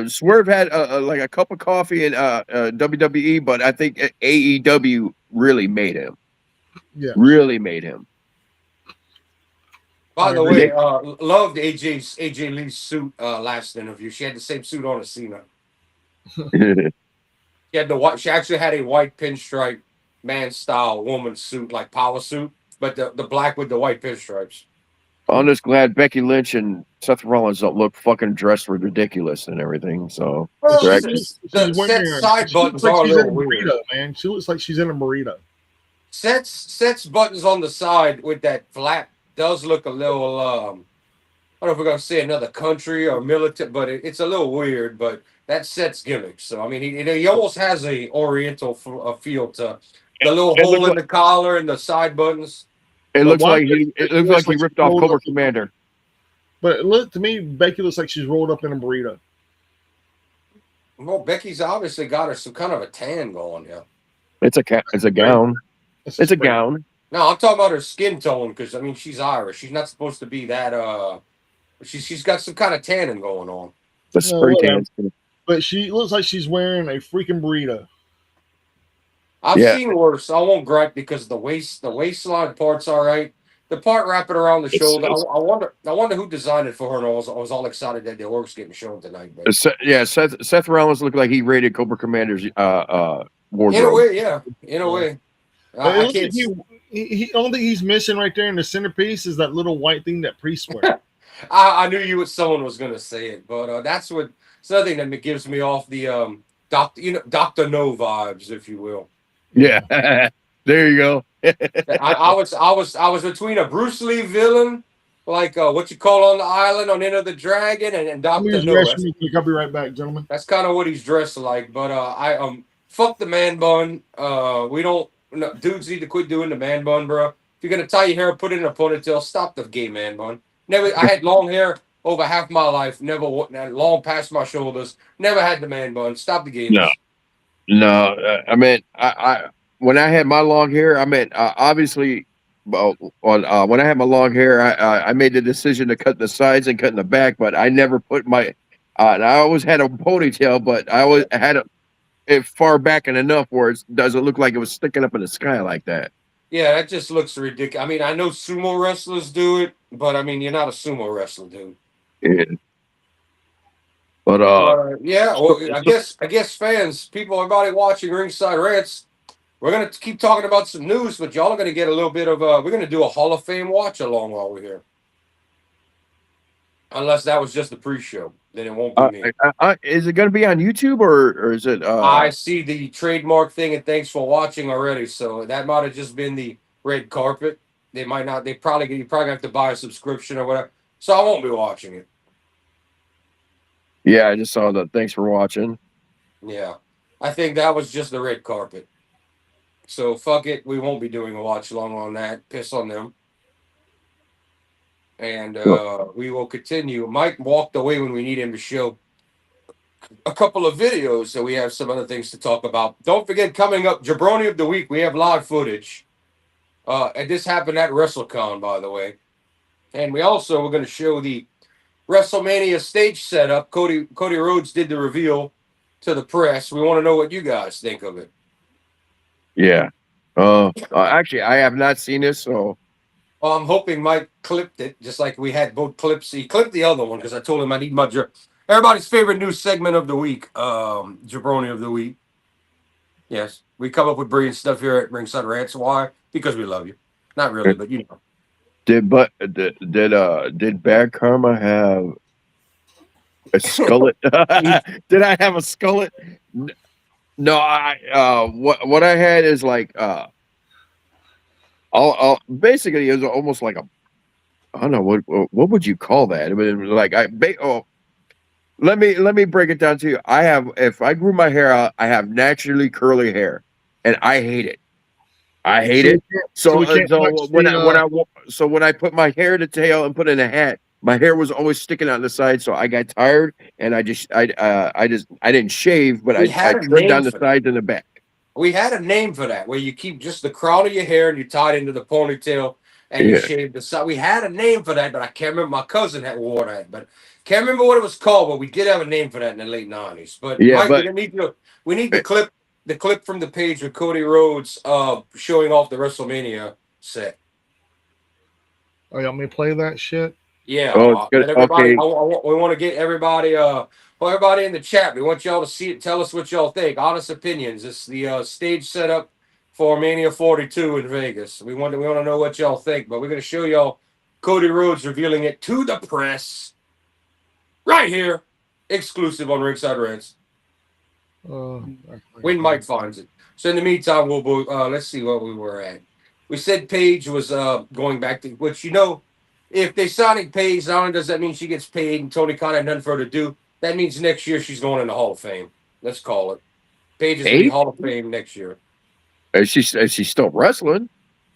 Swerve had like a cup of coffee in WWE, but I think AEW really made him. Yeah, really made him. By the way, loved AJ Lee's suit last interview. She had the same suit on as Cena. She actually had a white pinstripe man style woman suit, like power suit, but the black with the white pinstripes. I'm just glad Becky Lynch and Seth Rollins don't look fucking dressed ridiculous and everything. So the side buttons are a little weird, man. She looks like she's in a burrito. Seth's buttons on the side with that flap does look a little. I don't know if we're gonna say another country or military, but it's a little weird. But that's Seth's gimmick. So I mean, he almost has a Oriental feel to the little hole in the collar and the side buttons. It looks like he ripped off Cobra Commander. But to me, Becky looks like she's rolled up in a burrito. Well, Becky's obviously got her some kind of a tan going. Yeah, it's a gown. It's a gown. No, I'm talking about her skin tone because I mean she's Irish. She's not supposed to be that. She's got some kind of tanning going on. The spray tan. But she looks like she's wearing a freaking burrito. I've seen worse. I won't gripe because the waistline part's all right. the part wrapping around the It's, shoulder. it's, I wonder who designed it for her. And I was all excited that their work's getting shown tonight. But yeah, Seth Rollins looked like he raided Cobra Commander's in a wardrobe. way, yeah, in a way, It I looks like can't. he only thing he's missing right there in the centerpiece is that little white thing that priests wear. I knew someone was going to say it, but that's what it's another thing that gives me off the Doctor No vibes, if you will. Yeah, there you go. I was between a Bruce Lee villain, like what you call on the island on Enter the Dragon, and Let me Doctor use No. restroom real quick. I'll be right back, gentlemen. That's kind of what he's dressed like. But I fuck the man bun. We don't no, dudes need to quit doing the man bun, bro. If you're gonna tie your hair, put it in a ponytail. Stop the gay man bun. Never. I had long hair over half my life. Never long past my shoulders. Never had the man bun. Stop the No, gayness. no. I mean, I when I had my long hair, I mean, obviously, well, when I had my long hair, I made the decision to cut the sides and cut in the back, but I never put my. And I always had a ponytail, but I always had it far back and enough where it doesn't look like it was sticking up in the sky like that. Yeah, that just looks ridiculous. I mean, I know sumo wrestlers do it, but I mean, you're not a sumo wrestler, dude. Yeah. But Yeah, so, well, I guess fans, people, everybody watching Ringside Rants, we're gonna keep talking about some news, but y'all are gonna get a little bit of we're gonna do a Hall of Fame watch along while we're here. Unless that was just the pre-show, then it won't be me. is it going to be on YouTube or is it? I see the trademark thing, and thanks for watching already. So that might have just been the red carpet. They might not. They probably you probably have to buy a subscription or whatever. So I won't be watching it. Yeah, I just saw that. Thanks for watching. Yeah, I think that was just the red carpet. So fuck it. We won't be doing a watch along on that. Piss on them. And we will continue. Mike walked away when we need him to show a couple of videos, so we have some other things to talk about. Don't forget, coming up, Jabroni of the Week, we have live footage. And this happened at WrestleCon, by the way. And we're going to show the WrestleMania stage setup. Cody Rhodes did the reveal to the press. We want to know what you guys think of it. Yeah. Actually, I have not seen this, so. I'm hoping Mike clipped it, just like we had both clips. He clipped the other one because I told him I need my everybody's favorite news segment of the week, Jabroni of the Week. Yes, we come up with brilliant stuff here at Ringside Rants. Why? Because we love you. Not really, but you know. Did Bad Karma have a skullet? Did I have a skullet? No, what I had is like I'll basically it was almost like I don't know what would you call that? I mean, like let me break it down to you. If I grew my hair out, I have naturally curly hair, and I hate it. I hate it. So when I put my hair to tail and put in a hat, my hair was always sticking out the side. So I got tired, and I didn't shave, but I trimmed down the sides and the back. We had a name for that, where you keep just the crown of your hair and you tie it into the ponytail and you shave the side. We had a name for that, but I can't remember. My cousin had wore that, but can't remember what it was called. But we did have a name for that in the late '90s. But yeah, Mike, we need the clip from the page with Cody Rhodes showing off the WrestleMania set. Oh, you want me to play that shit? Yeah. Okay. We want to get everybody everybody in the chat. We want y'all to see it. Tell us what y'all think. Honest opinions. It's the stage setup for Mania 42 in Vegas. We want to know what y'all think, but we're going to show y'all Cody Rhodes revealing it to the press right here, exclusive on Ringside Rants. When Mike finds it. So in the meantime, we'll let's see what we were at. We said Paige was going back to which if they signing Paige, not only does that mean she gets paid and Tony Khan had nothing for her to do, that means next year she's going in the Hall of Fame. Let's call it. Paige is in the Hall of Fame next year. Is she still wrestling?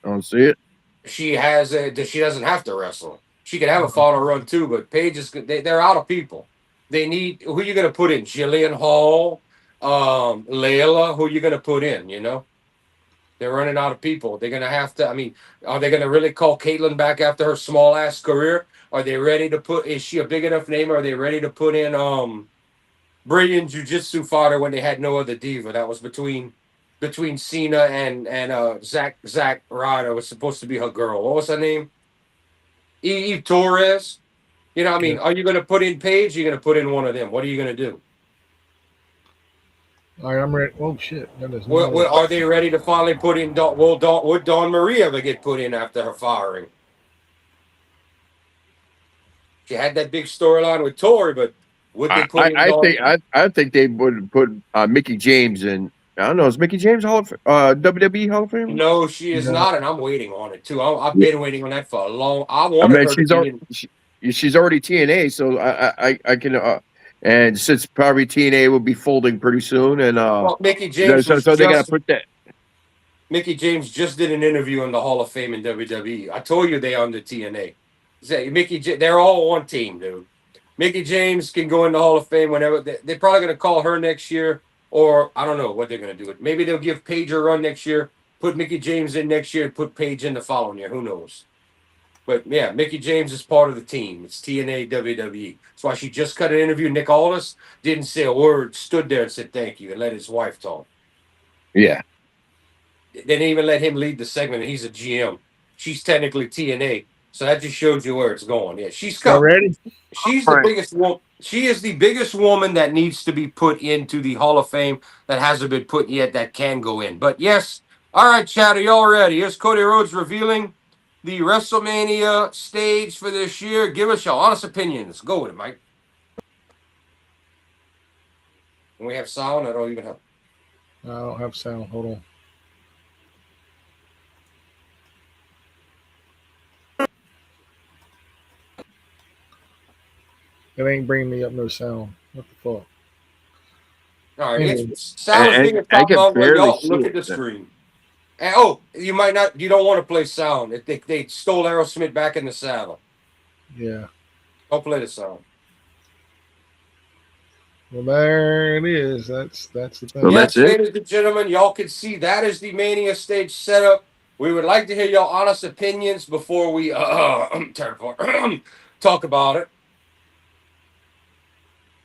I don't see it. She doesn't have to wrestle. She can have a final run too, but Paige they're out of people. They need who are you going to put in? Jillian Hall, Layla. Who are you going to put in? You know, they're running out of people. They're going to have to. I mean, are they going to really call Caitlyn back after her small ass career? Are they ready to put? Is she a big enough name? Are they ready to put in brilliant jiu-jitsu fighter when they had no other diva? That was between Cena and Zack Ryder was supposed to be her girl. What was her name? Eve Torres. You know, what I mean, Yeah. are you going to put in Paige? You're going to put in one of them. What are you going to do? All right, I'm ready. Oh shit! That is not. Well, are they ready to finally put in? Would Dawn Marie ever get put in after her firing? She had that big storyline with Tori, but would they put in Dawn? I think they would put Mickey James in. I don't know. Is Mickey James WWE Hall of Fame? No, she is No. not, and I'm waiting on it too. I've Yeah. been waiting on that for a long. I I wanted mean, her to be in. she's already TNA, so I can and since probably TNA will be folding pretty soon, and Well, Mickey James was so they gotta just put that. Mickey James just did an interview in the Hall of Fame in WWE. I told you they under TNA. Say they're all one team, dude. Mickey James can go in the Hall of Fame whenever. They're probably going to call her next year, or I don't know what they're going to do. Maybe they'll give Paige a run next year, put Mickey James in next year, and put Paige in the following year. Who knows? But yeah, Mickey James is part of the team. It's TNA WWE. That's why she just cut an interview. Nick Aldis didn't say a word, stood there and said thank you, and let his wife talk. Yeah, They didn't even let him lead the segment, and he's a GM. She's technically TNA, so that just shows you where it's going. Yeah, she's Y'all coming. ready? She's All the right. biggest one. She is the biggest woman that needs to be put into the Hall of Fame that hasn't been put yet that can go in. But yes, all right, chat, are y'all ready? Here's Cody Rhodes revealing the WrestleMania stage for this year. Give us your honest opinions. Go with it, Mike. And we have sound. I don't even have. I don't have sound. Hold on. It ain't bringing me up no sound. What the fuck? All right, Anyway. it's sound is being I top can on when barely y'all see look it. at the screen. And, oh, you might not. You don't want to play sound. They stole Aerosmith back in the saddle. Yeah. Don't play the sound. Well, there it is. That's the So thing. Yes, that's it. ladies and gentlemen, y'all can see that is the Mania stage setup. We would like to hear your honest opinions before we talk about it.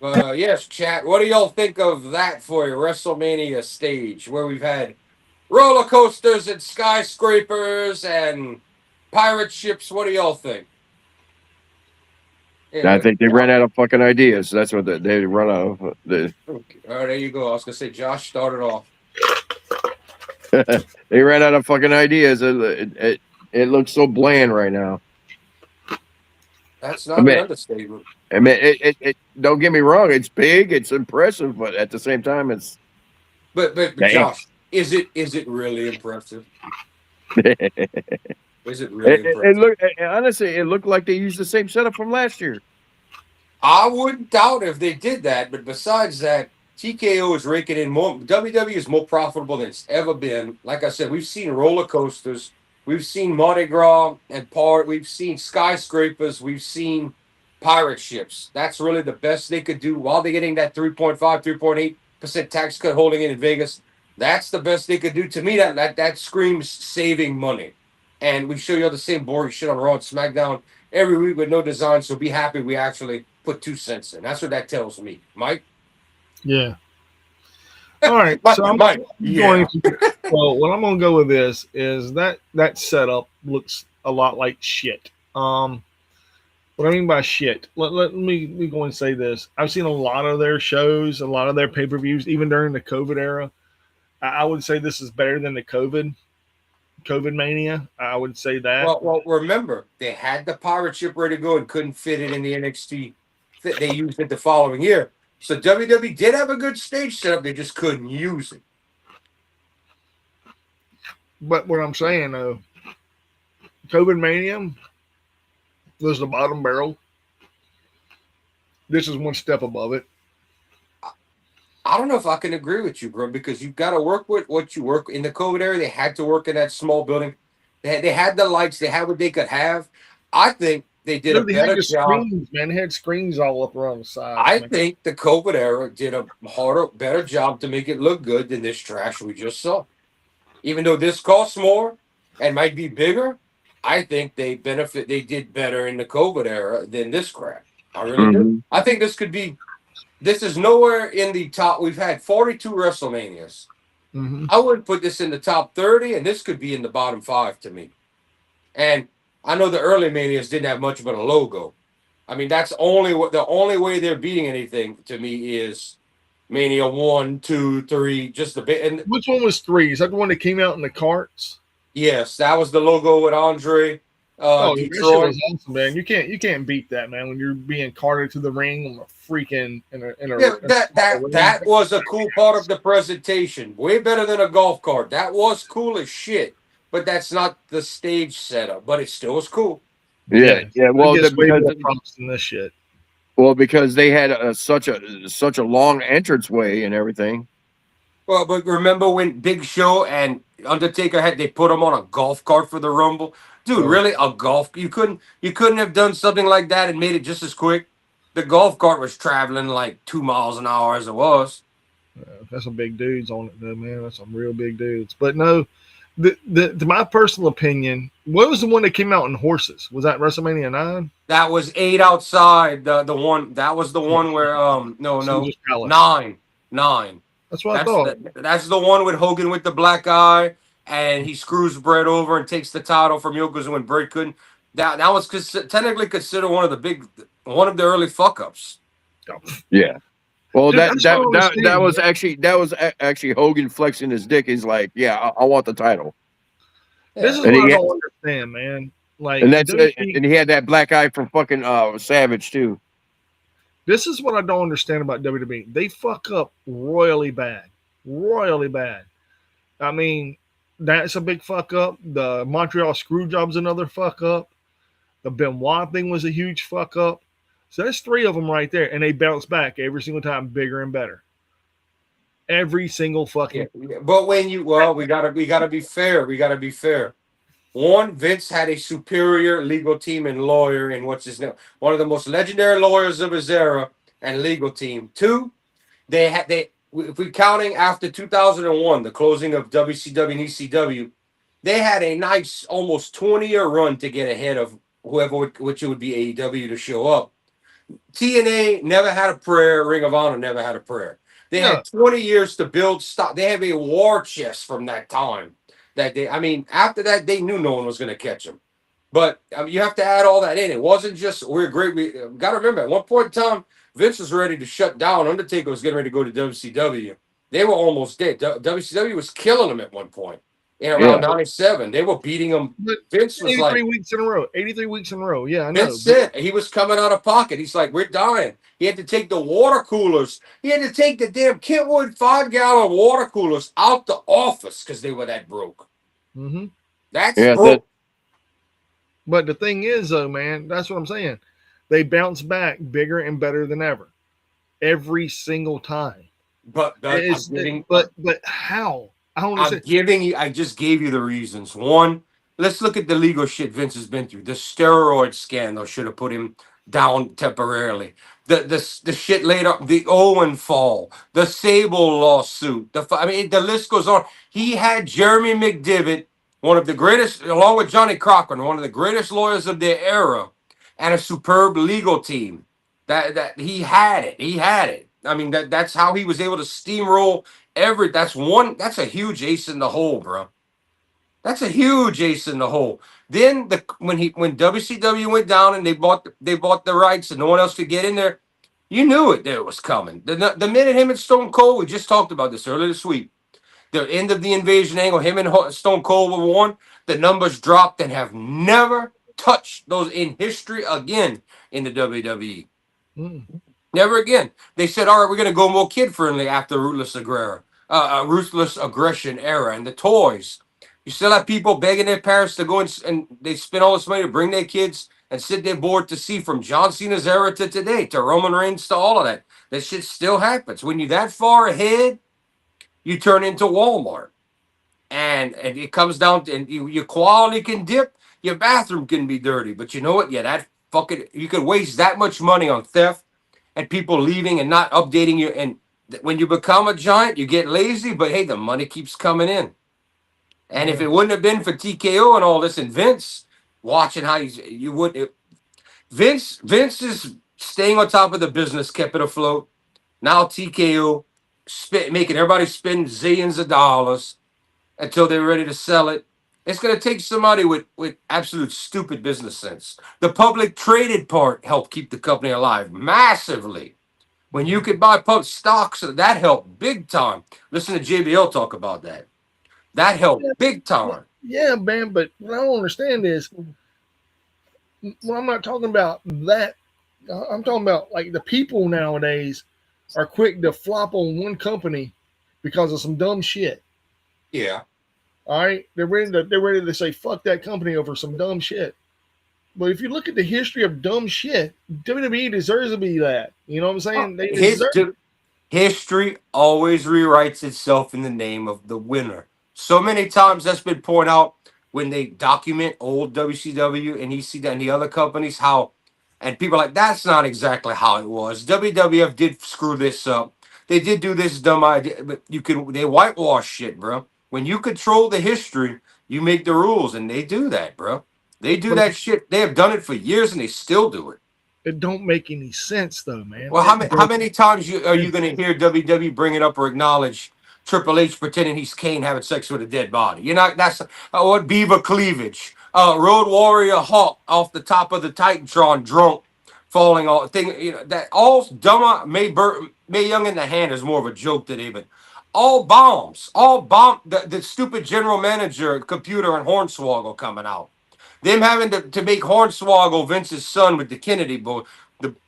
Yes, chat. What do y'all think of that for a WrestleMania stage where we've had roller coasters and skyscrapers and pirate ships? What do y'all think? I Anyway, think they ran out of fucking ideas. That's what they run out of. okay. All right, there you go. I was gonna say Josh started off. They ran out of fucking ideas. It looks so bland right now. That's I not an mean, understatement. don't get me wrong. It's big. It's impressive, but at the same time, it's But damn. Josh, is it really impressive? Is it really It impressive? honestly, it looked like they used the same setup from last year. I wouldn't doubt if they did that, but besides that, TKO is raking in more. WWE is more profitable than it's ever been. Like I said, we've seen roller coasters, we've seen Mardi Gras and we've seen skyscrapers, we've seen pirate ships. That's really the best they could do while they're getting that 3.5, 3.8% tax cut holding in Vegas. That's the best they could do. To me, that screams saving money. And we show you all the same boring shit on Raw and SmackDown every week with no design. So be happy we actually put 2 cents in. That's what that tells me, Mike. Yeah. All right. Mike, So I'm Mike, going yeah. to. Well, what I'm going to go with this is that setup looks a lot like shit. What I mean by shit, let me go and say this. I've seen a lot of their shows, a lot of their pay per views, even during the COVID era. I would say this is better than the COVID mania. I would say that. Well, remember they had the pirate ship ready to go and couldn't fit it in the NXT. They used it the following year. So WWE did have a good stage setup. They just couldn't use it. But what I'm saying though, COVID mania was the bottom barrel. This is one step above it. I don't know if I can agree with you, bro, because you've got to work with what you work in the COVID era. They had to work in that small building. They had the lights. They had what they could have. I think they did a Dude, they had better the job. screens, man. They had screens all up around the sides. I Man. think the COVID era did a better job to make it look good than this trash we just saw. Even though this costs more and might be bigger, I think they did better in the COVID era than this crap. I really do. Mhm. I think this could be. This is nowhere in the top. We've had 42 WrestleManias. Mm-hmm. I wouldn't put this in the top 30, and this could be in the bottom 5 to me. And I know the early Manias didn't have much of a logo. I mean, that's only what the only way they're beating anything to me is Mania 1, 2, 3, just a bit. And Which one was 3? Is that the one that came out in the carts? yes, that was the logo with Andre Oh, that shit Detroit. was awesome, man. You can't beat that, man. When you're being carted to the ring on a freaking in a Yeah, a ring. that was a cool part of the presentation. Way better than a golf cart. That was cool as shit. But that's not the stage setup. But it still was cool. Yeah, yeah. It Well, gets way because more props than this shit. they had such a long entrance way and everything. Well, but remember when Big Show and Undertaker had they put him on a golf cart for the Rumble? Dude, Oh, really? A golf you couldn't have done something like that and made it just as quick? The golf cart was traveling like 2 miles an hour as it was. that's some big dudes on it, though, man. That's some real big dudes. But no, to my personal opinion, what was the one that came out in horses? Was that WrestleMania 9? That was 8 outside. The one that was the one where no Caesar's Palace. 9. That's what I thought. That's the one with Hogan with the black eye and he screws Bret over and takes the title from Yokozuna when Bret couldn't. That was technically considered one of the early fuck ups. Yeah. Well, Dude, that was actually Hogan flexing his dick. He's like, yeah, I want the title. This is And what I he don't understand, man. Like, And and he had that black eye from fucking Savage too. this is what I don't understand about WWE. They fuck up royally bad. Royally bad. I mean, that's a big fuck up. The Montreal Screwjob's another fuck up. The Benoit thing was a huge fuck up. So there's 3 of them right there, and they bounce back every single time, bigger and better. Every single fucking. Yeah. But when we gotta be fair. We gotta be fair. One, Vince had a superior legal team and lawyer in what's his name, one of the most legendary lawyers of his era and legal team. Two, if we're counting after 2001, the closing of WCW and ECW, they had a nice almost 20-year run to get ahead of which it would be AEW to show up. TNA never had a prayer. Ring of Honor never had a prayer. They had 20 years to build stock. They have a war chest from that time. After that, they knew no one was going to catch them. But you have to add all that in. It wasn't just we're great. We got to remember at one point in time, Vince was ready to shut down. Undertaker was getting ready to go to WCW. They were almost dead. WCW was killing them at one point. In around 97, they were beating them. But Vince was 83 weeks in a row. 83 weeks in a row. Yeah, I know. Vince said he was coming out of pocket. He's like, we're dying. He had to take the water coolers. He had to take the damn Kentwood 5-gallon water coolers out the office because they were that broke. Mm-hmm. That's broke. But the thing is, though, man, that's what I'm saying. They bounce back bigger and better than ever, every single time. But how? I don't understand. I just gave you the reasons. One, let's look at the legal shit Vince has been through. The steroid scandal should have put him down temporarily. The shit later, the Owen fall, the Sable lawsuit. The list goes on. He had Jeremy McDivitt, one of the greatest, along with Johnny Cochran, one of the greatest lawyers of their era, and a superb legal team. That he had it. He had it. I mean, that's how he was able to steamroll that's a huge ace in the hole, bro. That's a huge ace in the hole. Then when WCW went down and they bought the rights and no one else could get in there, you knew it was coming. The minute him and Stone Cold, we just talked about this earlier this week. The end of the invasion angle, him and Stone Cold were one. The numbers dropped and have never touched those in history again in the WWE. Never again. They said, all right, we're going to go more kid-friendly after Ruthless Aggression era and the toys. You still have people begging their parents to go and they spend all this money to bring their kids and sit there bored to see from John Cena's era to today, to Roman Reigns, to all of that. That shit still happens. When you're that far ahead, you turn into Walmart. And it comes down to, and your quality can dip, your bathroom can be dirty. But you know what? Yeah, you could waste that much money on theft and people leaving and not updating you. And when you become a giant, you get lazy, but hey, the money keeps coming in. And if it wouldn't have been for TKO and all this, and Vince watching how Vince is staying on top of the business, kept it afloat. Now TKO making everybody spend zillions of dollars until they're ready to sell it. It's going to take somebody with absolute stupid business sense. The public traded part helped keep the company alive massively. When you could buy pub stocks, that helped big time. Listen to JBL talk about that. That Yeah, helped big time. yeah, man. But what I don't understand is, well, I'm not talking about that. I'm talking about like the people nowadays are quick to flop on one company because of some dumb shit. Yeah. All right, they're ready to say fuck that company over some dumb shit. But if you look at the history of dumb shit, WWE deserves to be that. You know what I'm saying? They deserve. History always rewrites itself in the name of the winner. So many times that's been pointed out when they document old WCW and ECW and the other companies how, and people are like, that's not exactly how it was. WWF did screw this up. They did do this dumb idea, but they whitewash shit, bro. When you control the history, you make the rules, and they do that, bro. They do But that shit. They have done it for years, and they still do it. it don't make any sense though, man. Well, how many times are you going to hear WWE bring it up or acknowledge Triple H pretending he's Kane having sex with a dead body? You're not. That's what Beaver cleavage, Road Warrior Hawk off the top of the Titantron drunk, falling off thing. You know that all dumb. May Young in the hand is more of a joke today, but all bombs, all bomb. The stupid general manager, computer, and Hornswoggle coming out. Them having to make Hornswoggle Vince's son with the Kennedy boy.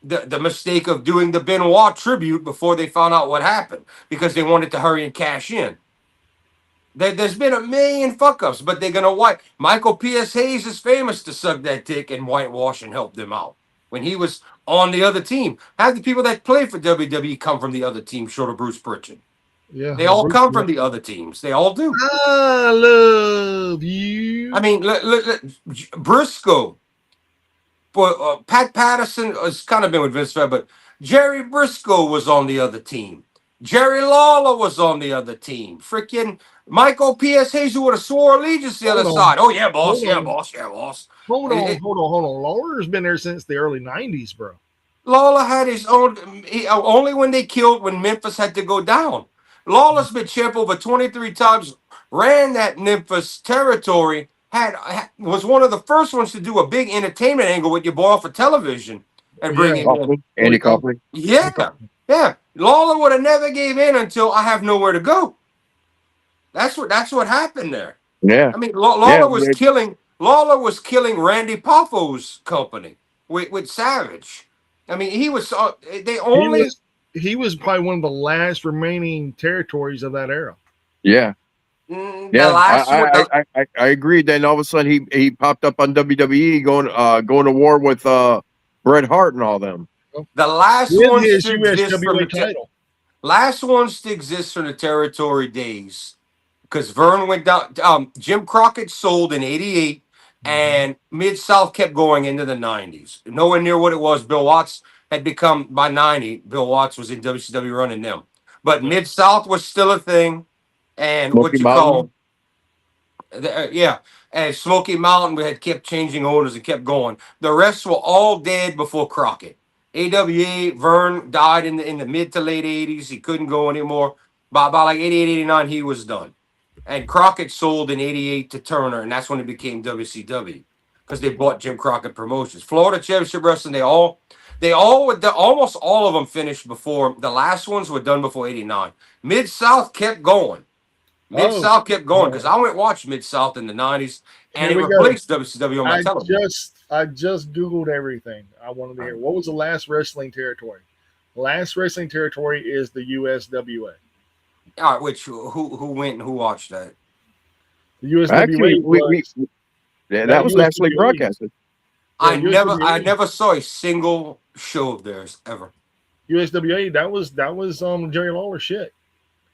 The mistake of doing the Benoit tribute before they found out what happened because they wanted to hurry and cash in. There's been a million fuck ups, but they're gonna wipe. Michael P.S. Hayes is famous to suck that dick and whitewash and help them out when he was on the other team. Half the people that play for WWE come from the other team, short of Bruce Pritchard. Yeah, They all come from the other teams. They all do. I love you. I mean, look, Briscoe. But Pat Patterson has kind of been with Vince, but Jerry Briscoe was on the other team. Jerry Lawler was on the other team. Freaking Michael P.S. Hayes, who would have swore allegiance to the other side. Oh, yeah, boss. Hold Yeah, on. boss. Yeah, boss. Hold on. Lawler's been there since the early '90s, bro. Lawler had his own. Only when they killed when Memphis had to go down. Lawler's been champ over 23 times. Ran that Memphis territory. Was one of the first ones to do a big entertainment angle with your boy for television and bring him in. Andy Kaufman. Yeah. Lawler would have never gave in until I have nowhere to go. That's what happened there. Yeah. I mean, Lawler was killing Randy Poffo's company with Savage. I mean, he was he was probably one of the last remaining territories of that era. Yeah. The Yeah, last one. I agree. Then all of a sudden he popped up on WWE going to war with Bret Hart and all them. The last With ones his to exist from USWA title. last ones to exist from the territory days, because Vern went down. Jim Crockett sold in '88, and Mid South kept going into the '90s. Nowhere near what it was. Bill Watts had become by '90. Bill Watts was in WCW running them, but Mid South was still a thing. And Smoky what you Mountain. call, yeah, and Smoky Mountain we had kept changing owners and kept going. The rest were all dead before Crockett. AWA Vern died in the mid to late '80s. He couldn't go anymore. By like '88, '89, he was done. And Crockett sold in '88 to Turner, and that's when it became WCW because they bought Jim Crockett Promotions. Florida Championship Wrestling, almost all of them finished before the last ones were done before '89. Mid South kept going. Mid South kept going because I went watch Mid South in the '90s, and it replaced WCW on my television. I just Googled everything I wanted to hear. What was the last wrestling territory? The last wrestling territory is the USWA. All right, which who went and who watched that? The USWA. Actually, that was nationally broadcasted. I never saw a single show of theirs ever. USWA. That was Jerry Lawler shit.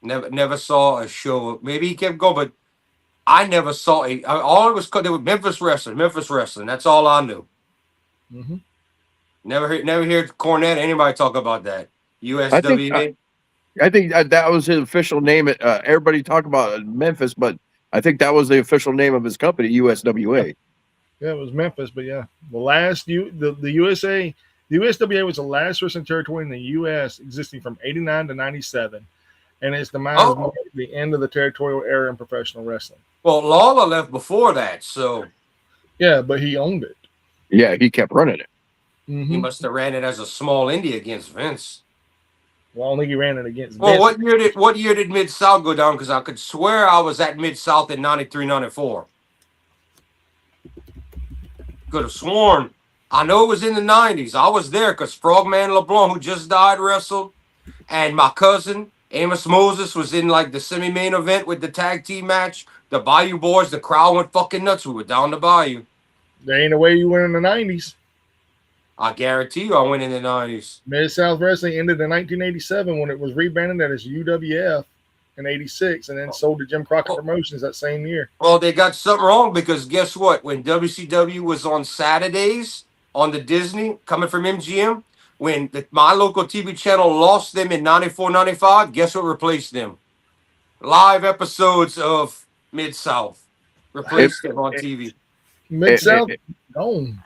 Never saw a show. Maybe he kept going, but I never saw all it was called. They were Memphis Wrestling. That's all I knew. Mm-hmm. Never hear Cornette. Anybody talk about that? USWA. I think that was his official name. Everybody talk about Memphis, but I think that was the official name of his company, USWA. Yeah, it was Memphis, but yeah, the USWA was the last wrestling territory in the U.S. existing from '89 to '97. and it's the match Oh, marked the end of the territorial era in professional wrestling. well, Lawler left before that, so Yeah, but he owned it. Yeah, he kept running it. he Mm-hmm. must have ran it as a small indie against Vince. Well, I don't think he ran it against Well, Vince. what year did Mid South go down? Because I could swear I was at Mid South in 93, 94. Could have sworn. I know it was in the 90s. I was there because Frogman LeBlanc, who just died, wrestled. And my cousin, Amos Moses, was in like the semi-main event with the tag team match. The Bayou Boys, the crowd went fucking nuts. We were down the Bayou. There ain't a way you win in the 90s. I guarantee you I went in the 90s. Mid South Wrestling ended in 1987 when it was rebranded as UWF in 86 and then sold to Jim Crockett Promotions that same year. Well, they got something wrong because guess what? When WCW was on Saturdays on the Disney, coming from MGM, when my local TV channel lost them in 94, 95, guess what replaced them? Live episodes of Mid-South replaced them on TV. Mid South gone.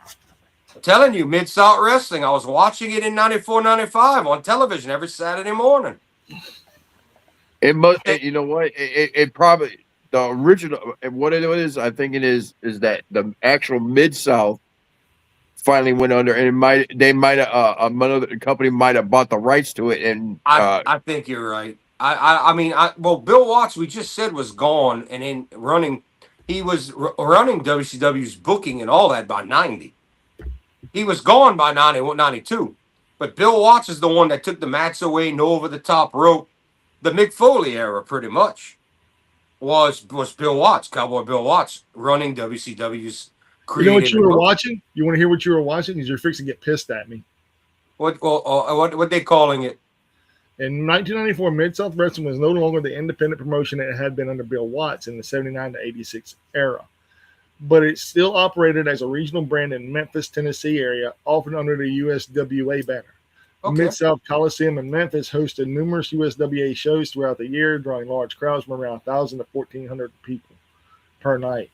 I'm telling you, Mid-South Wrestling. I was watching it in 94, 95 on television every Saturday morning. It must. You know what? It probably the original. What it is, I think it is that the actual Mid South finally went under, and they might have another company might have bought the rights to it, and I think you're right. I mean, well, Bill Watts, we just said was gone and in running. He was running WCW's booking and all that by 90. He was gone by 91, 92. But Bill Watts is the one that took the mats away, no over the top rope. The Mick Foley era, pretty much, was Bill Watts, Cowboy Bill Watts, running WCW's. You know what you were watching? You want to hear what you were watching? Because you're fixing to get pissed at me. What they calling it? In 1994, Mid South Wrestling was no longer the independent promotion it had been under Bill Watts in the 79 to 86 era, but it still operated as a regional brand in Memphis, Tennessee area, often under the USWA banner. Okay. Mid South Coliseum in Memphis hosted numerous USWA shows throughout the year, drawing large crowds from around 1,000 to 1,400 people per night.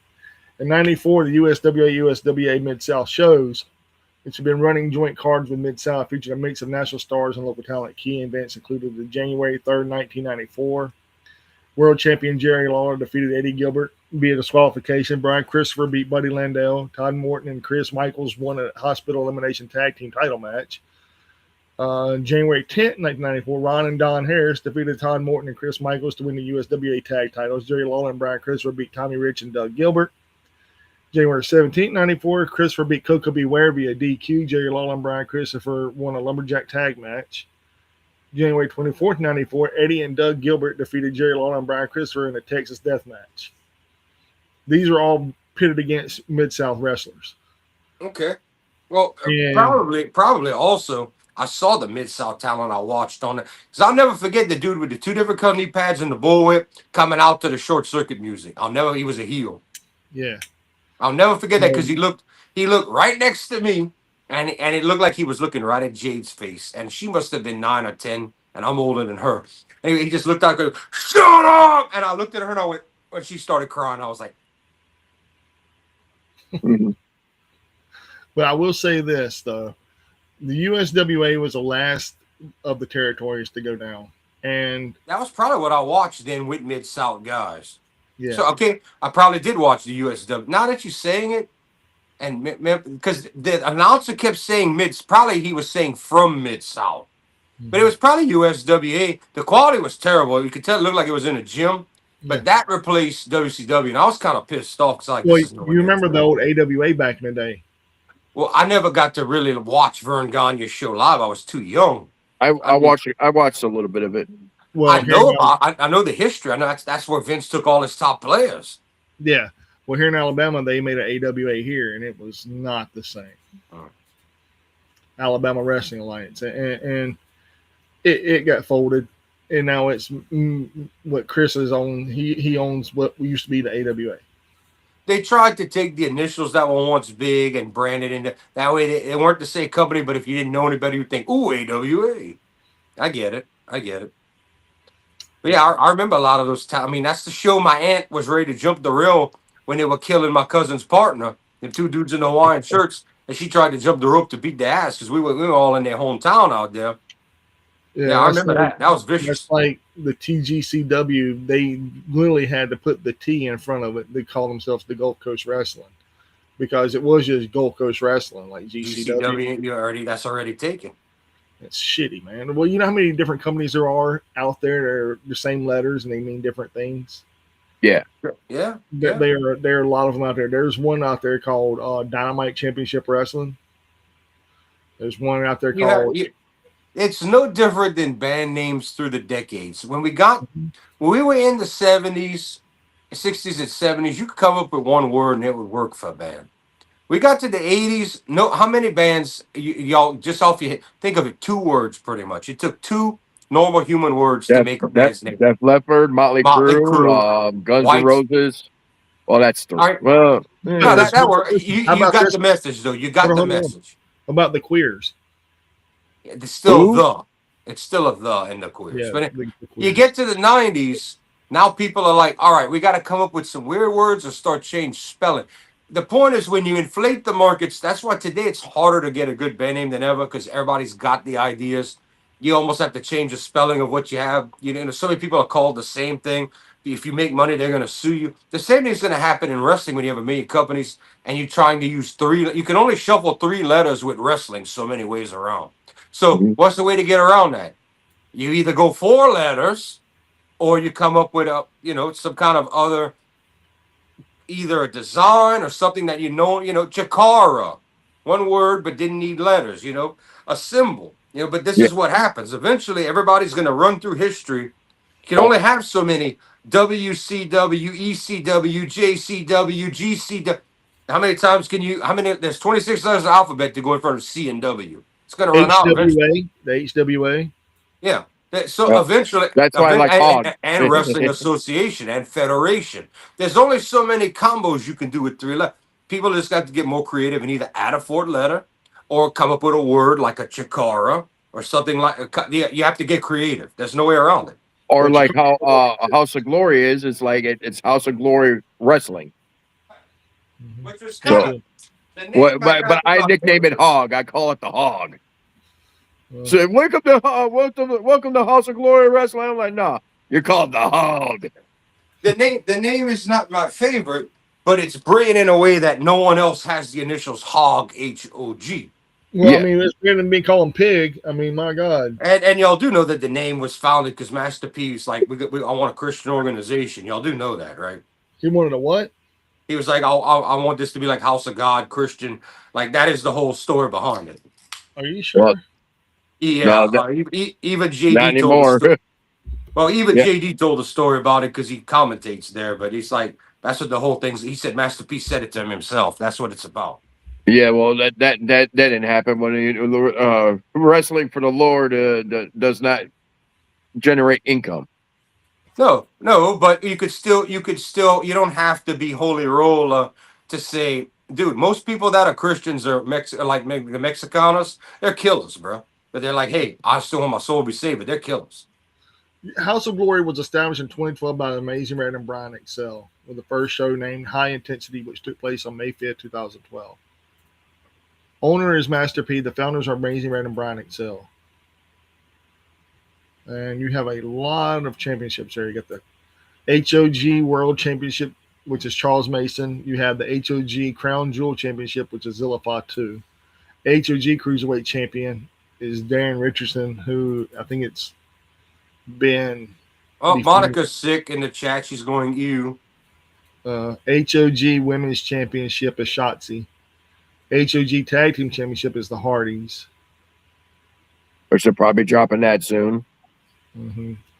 In 94, the USWA Mid South shows, which have been running joint cards with Mid South, featured a mix of national stars and local talent. Key events included the January 3rd, 1994 World Champion Jerry Lawler defeated Eddie Gilbert via disqualification. Brian Christopher beat Buddy Landell. Todd Morton and Chris Michaels won a hospital elimination tag team title match. January 10th, 1994, Ron and Don Harris defeated Todd Morton and Chris Michaels to win the USWA tag titles. Jerry Lawler and Brian Christopher beat Tommy Rich and Doug Gilbert. January 17th, 94, Christopher beat Coco Beware via DQ. Jerry Lawler and Brian Christopher won a lumberjack tag match. January 24th, 94, Eddie and Doug Gilbert defeated Jerry Lawler and Brian Christopher in a Texas death match. These are all pitted against Mid-South wrestlers. Okay. Well, probably also, I saw the Mid-South talent I watched on it. Because I'll never forget the dude with the two different cut knee pads and the bullwhip coming out to the short circuit music. He was a heel. Yeah. I'll never forget that because he looked right next to me, and it looked like he was looking right at Jade's face, and she must have been 9 or 10, and I'm older than her. And he just looked out, and goes, "Shut up!" And I looked at her, and I went, when she started crying, I was like, But I will say this though, the USWA was the last of the territories to go down, and that was probably what I watched then with Mid-South guys. yeah. So okay, I probably did watch the USW. Now that you're saying it, and because the announcer kept saying probably he was saying from Mid-South, but it was probably USWA. The quality was terrible. You could tell it looked like it was in a gym, but that replaced WCW, and I was kind of pissed off because you remember the old AWA back in the day. Well, I never got to really watch Vern Gagne's show live. I was too young. I watched a little bit of it. Well, I know the history. I know that's where Vince took all his top players. Yeah. Well, here in Alabama, they made an AWA here, and it was not the same. Alabama Wrestling Alliance, and it got folded, and now it's what Chris is on. He owns what used to be the AWA. They tried to take the initials that were once big and brand it into that way. They weren't the same company, but if you didn't know anybody, you'd think, "Ooh, AWA." I get it. But yeah, I remember a lot of those times. I mean, that's the show my aunt was ready to jump the rail when they were killing my cousin's partner, the two dudes in the Hawaiian shirts, and she tried to jump the rope to beat the ass because we were all in their hometown out there. Yeah, I that's remember like that. That was that's vicious. like the TGCW. They literally had to put the T in front of it. They call themselves the Gulf Coast Wrestling because it was just Gulf Coast Wrestling, like GCW. GCW, that's already taken. It's shitty, man. Well, you know how many different companies there are out there that are the same letters and they mean different things. Yeah. Yeah, There, yeah. there are a lot of them out there. There's one out there called Dynamite Championship Wrestling. There's one out there You have called. you, it's no different than band names through the decades. When we were in the 70s, 60s, and 70s, you could come up with one word and it would work for a band. We got to the 80s. No, how many bands y'all just off your head? Think of it, two words pretty much. It took two normal human words to make a band's name. Def Leppard, Motley Motley Crue, Crue, Guns N' White. Roses. Well, that's All three. right. Well, No, Listen, that worked. listen, how You about got this? the message though. You Hold got on, the hold on. message. How about the queers? It's still who? the. It's still a the in the queers. Yeah, But the you queers. get to the 90s, now people are like, all right, we got to come up with some weird words or start change spelling. The point is when you inflate the markets, that's why today it's harder to get a good band name than ever because everybody's got the ideas. You almost have to change the spelling of what you have. You know, so many people are called the same thing. If you make money, they're going to sue you. The same thing's going to happen in wrestling when you have a million companies and you're trying to use three. You can only shuffle three letters with wrestling so many ways around. So Mhm. what's the way to get around that? You either go four letters or you come up with some kind of other, either a design or something that Chikara, one word but didn't need letters, a symbol, but this Yeah. is what happens. Eventually everybody's going to run through history. You can only have so many WCW, ECW, JCW, GCW. How many times there's 26 letters of the alphabet to go in front of C and W. It's going to run out eventually. HWA, the HWA. Yeah. So Yep. eventually, That's why I like Hog. and Wrestling Association and Federation. There's only so many combos you can do with three letters. People just got to get more creative and either add a fourth letter or come up with a word like a chikara or something like. You have to get creative. There's no way around it. Or Well, like how House of Glory is. It's like it's House of Glory Wrestling. Which was Me kind So, of too. the name I got but I about nickname it Hog. I call it the Hog. Uh, So welcome to House of Glory Wrestling. I'm like, nah, you're called the Hog. the name is not my favorite, but it's brilliant in a way that no one else has the initials Hog, HOG. well, I Yeah. mean, it's better than me calling pig. I mean, my God. And y'all do know that the name was founded because Master P was like, I want a Christian organization. Y'all do know that, right? He wanted a what? He was like, I want this to be like House of God, Christian. Like that is the whole story behind it. Are you Well, sure? Yeah, no, even not JD told the anymore. story. Well, even Yeah. JD told the story about it because he commentates there. But he's like, that's what the whole thing's. He said Master P said it to him himself. That's what it's about. Yeah, well, that didn't happen when wrestling for the Lord does not generate income. No, but you don't have to be holy roller to say, dude, most people that are Christians are like maybe the Mexicanos, they're killers, bro. But they're like, hey, I still want my soul to be saved, but they're killers. House of Glory was established in 2012 by the Amazing Red and Brian Excel, with the first show named High Intensity, which took place on May 5th, 2012. Owner is Master P. The founders are Amazing Red and Brian Excel. And you have a lot of championships there. You got the HOG World Championship, which is Charles Mason. You have the HOG Crown Jewel Championship, which is Zilla Fatu. HOG Cruiserweight Champion is Darren Richardson, who I think it's been Oh, defeated. Monica's sick in the chat. She's going, you. HOG Women's Championship is Shotzi. HOG Tag Team Championship is the Hardys. Which they're probably dropping that soon.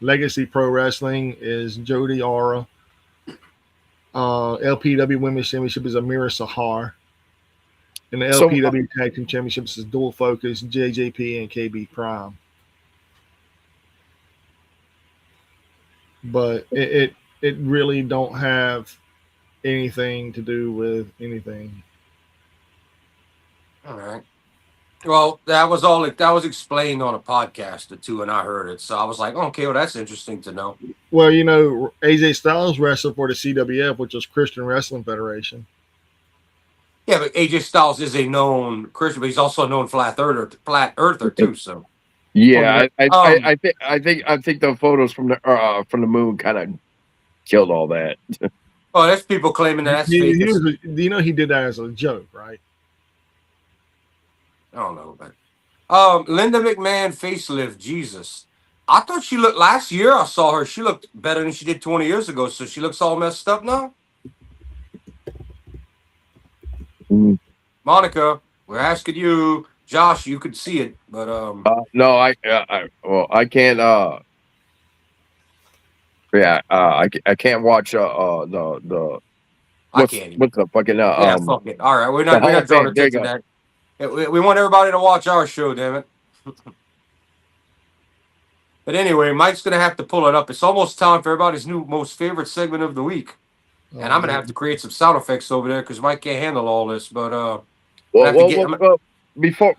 Legacy Pro Wrestling is Jody Aura. LPW Women's Championship is Amira Sahar. And the LPW Tag Team Championships is Dual Focus, JJP, and KB Prime. But it really don't have anything to do with anything. All right. Well, that was explained on a podcast or two, and I heard it. So I was like, okay, well, that's interesting to know. Well, AJ Styles wrestled for the CWF, which is Christian Wrestling Federation. Yeah, but AJ Styles is a known Christian, but he's also a known flat earther too. So Yeah, I think the photos from the moon kind of killed all that. Oh, there's people claiming that that's fake. You know he did that as a joke, right? I don't know, but Linda McMahon facelift. Jesus, I thought she looked last year. I saw her. She looked better than she did 20 years ago. So she looks all messed up now. Mm. Monica, we're asking you. Josh, you could see it, but No, I can't. Yeah, I can't watch the I can't even. what's the fucking Yeah, fuck it. All right, we're the Hall not of drawing Fame. There you attention to go. that. Yeah, we want everybody to watch our show, damn it. But anyway, Mike's gonna have to pull it up. It's almost time for everybody's new most favorite segment of the week, and I'm gonna have to create some sound effects over there because Mike can't handle all this. But I'm gonna have to get. Before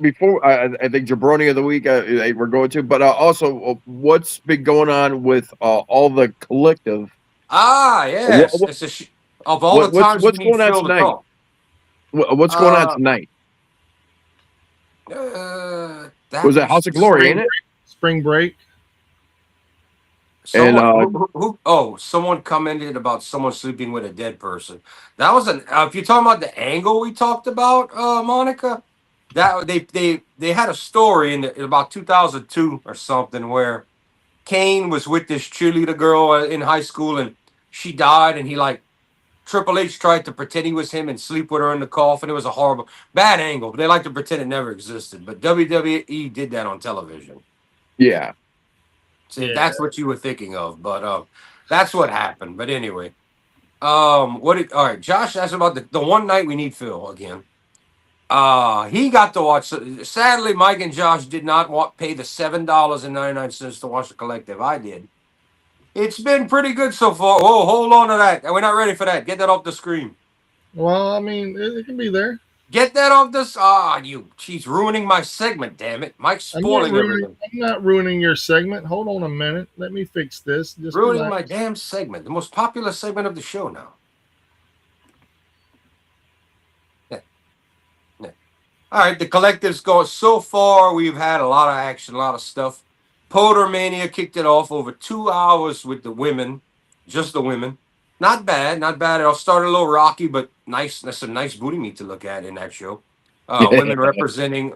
I think Jabroni of the week we're going to, but also what's been going on with all the collective? Yes, What, it's of all the times we what's need going on Phil to tonight? talk. What's going on tonight? Was it House of Glory, ain't it? Spring break. Someone And someone commented about someone sleeping with a dead person. That was an if you're talking about the angle we talked about, Monica, that they had a story in about 2002 or something where Kane was with this cheerleader girl in high school and she died and he like Triple H tried to pretend he was him and sleep with her in the coffin. It was a horrible bad angle. They like to pretend it never existed, but WWE did that on television. yeah. So if that's what you were thinking of, but that's what happened. But anyway, all right, Josh asked about the one night we need Phil again. He got to watch. Sadly, Mike and Josh did not pay the $7.99 to watch the collective. I did. It's been pretty good so far. Oh, hold on to that. We're not ready for that. Get that off the screen. Well, I mean, it can be there. Get that off this. She's ruining my segment. Damn it, Mike's spoiling everything. I'm not ruining your segment. Hold on a minute. Let me fix this. Just ruining relax. my damn segment. The most popular segment of the show now. All right, the collective's going so far. We've had a lot of action, a lot of stuff. Poder Mania kicked it off over 2 hours with the women, just the women. Not bad, not bad. It started a little rocky, but nice. That's some nice booty meat to look at in that show. Women representing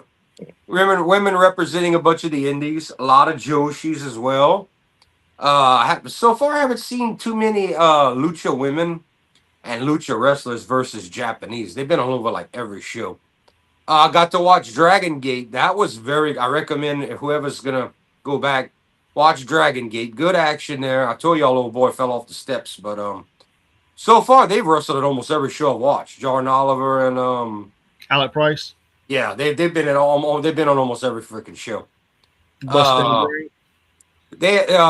a bunch of the indies. A lot of Joshis as well. So far, I haven't seen too many lucha women and lucha wrestlers versus Japanese. They've been all over like every show. I got to watch Dragon Gate. That was I recommend if whoever's going to go back, watch Dragon Gate. Good action there. I told y'all, little boy fell off the steps. But so far, they've wrestled at almost every show I've watched. Jordan Oliver and Alec Price. Yeah, they've been on almost every freaking show.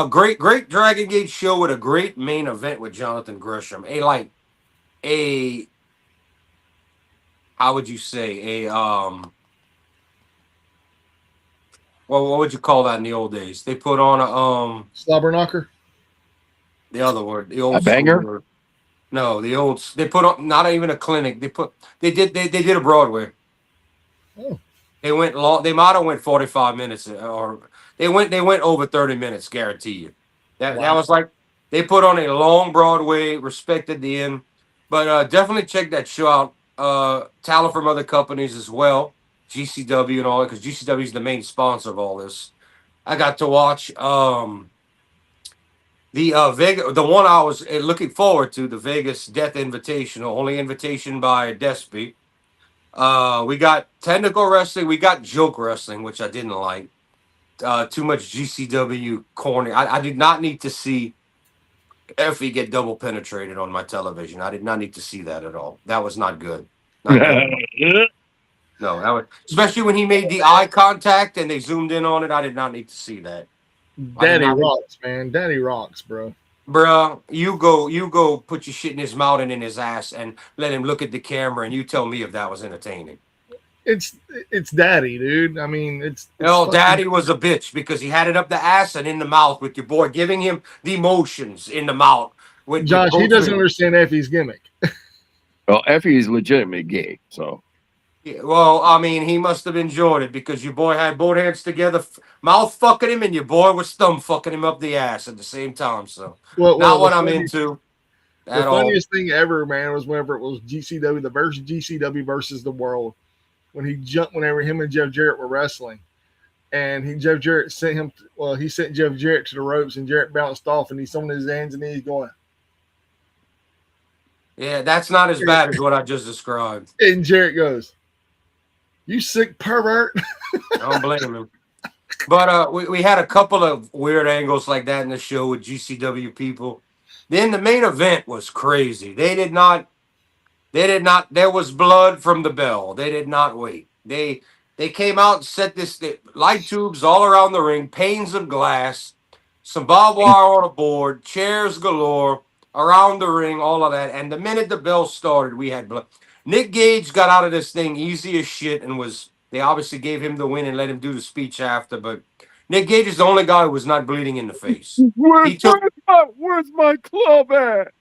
Great Dragon Gate show with a great main event with Jonathan Gresham. How would you say what would you call that in the old days? They put on a slobber knocker. The other word, the old a banger. Word. No, they put on not even a clinic. They did a Broadway. Oh. They went long. They might have went 45 minutes, or they went over 30 minutes. Guarantee you. That was like they put on a long Broadway. Respected the end, but definitely check that show out. Talent from other companies as well, GCW and all that, because GCW is the main sponsor of all this. I got to watch the one I was looking forward to, the Vegas Death Invitational, only invitation by Despy. We got technical wrestling, we got joke wrestling, which I didn't like. Too much GCW corny. I did not need to see Effie get double penetrated on my television. I did not need to see that at all. That was not good. Not good. No, that was especially when he made the eye contact and they zoomed in on it. I did not need to see that. Daddy rocks, man. Daddy rocks, bro. Bruh, you go put your shit in his mouth and in his ass and let him look at the camera and you tell me if that was entertaining. It's Daddy, dude. I mean, it's Daddy was a bitch because he had it up the ass and in the mouth with your boy, giving him the emotions in the mouth. Josh, he doesn't understand Effie's gimmick. Well, Effie is legitimately gay, so Yeah, well, I mean, he must have enjoyed it because your boy had both hands together, mouth fucking him, and your boy was thumb fucking him up the ass at the same time. So, Well, not what I'm into the at all. funniest thing ever, man, was whenever it was GCW, the versus GCW versus the World, when he jumped whenever him and Jeff Jarrett were wrestling, and Jeff Jarrett sent him. Well, he sent Jeff Jarrett to the ropes, and Jarrett bounced off, and he's on his hands and knees going. Yeah, that's not as bad as what I just described. And Jarrett goes, "You sick pervert." I don't blame him. But we had a couple of weird angles like that in the show with GCW people. Then the main event was crazy. They did not. There was blood from the bell. They did not wait. They came out and set this light tubes all around the ring, panes of glass, some barbed wire on a board, chairs galore around the ring, all of that. And the minute the bell started, we had blood. Nick Gage got out of this thing easy as shit and was. They obviously gave him the win and let him do the speech after, but Nick Gage is the only guy who was not bleeding in the face. He took Where's my club at?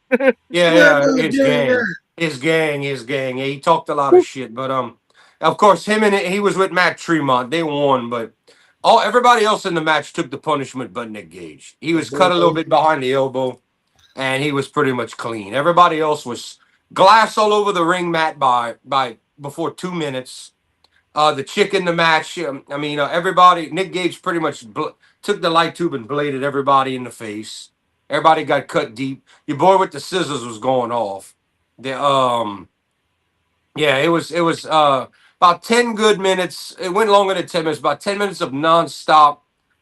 yeah, his gang. His gang. Yeah, he talked a lot of shit, but of course, he was with Matt Tremont. They won, but everybody else in the match took the punishment, but Nick Gage. He was cut a little bit behind the elbow, and he was pretty much clean. Everybody else was glass all over the ring mat by before 2 minutes. The chick in the match. Everybody. Nick Gage pretty much took the light tube and bladed everybody in the face. Everybody got cut deep. Your boy with the scissors was going off. The Yeah, it was about 10 good minutes. It went longer than 10 minutes. About 10 minutes of nonstop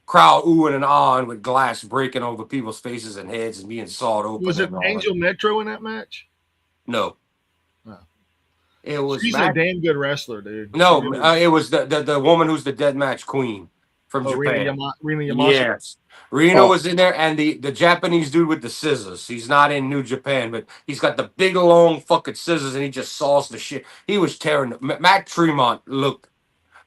crowd oohing and ahhing with glass breaking over people's faces and heads and being sawed open Was it and all Angel that. Metro in that match? No, No. it was She's a damn good wrestler, dude. No, it was the woman who's the dead match queen from Japan. Rina Yamashita. Yes. Reno was in there, and the Japanese dude with the scissors. He's not in New Japan, but he's got the big long fucking scissors, and he just saws the shit. He was tearing. Matt Tremont looked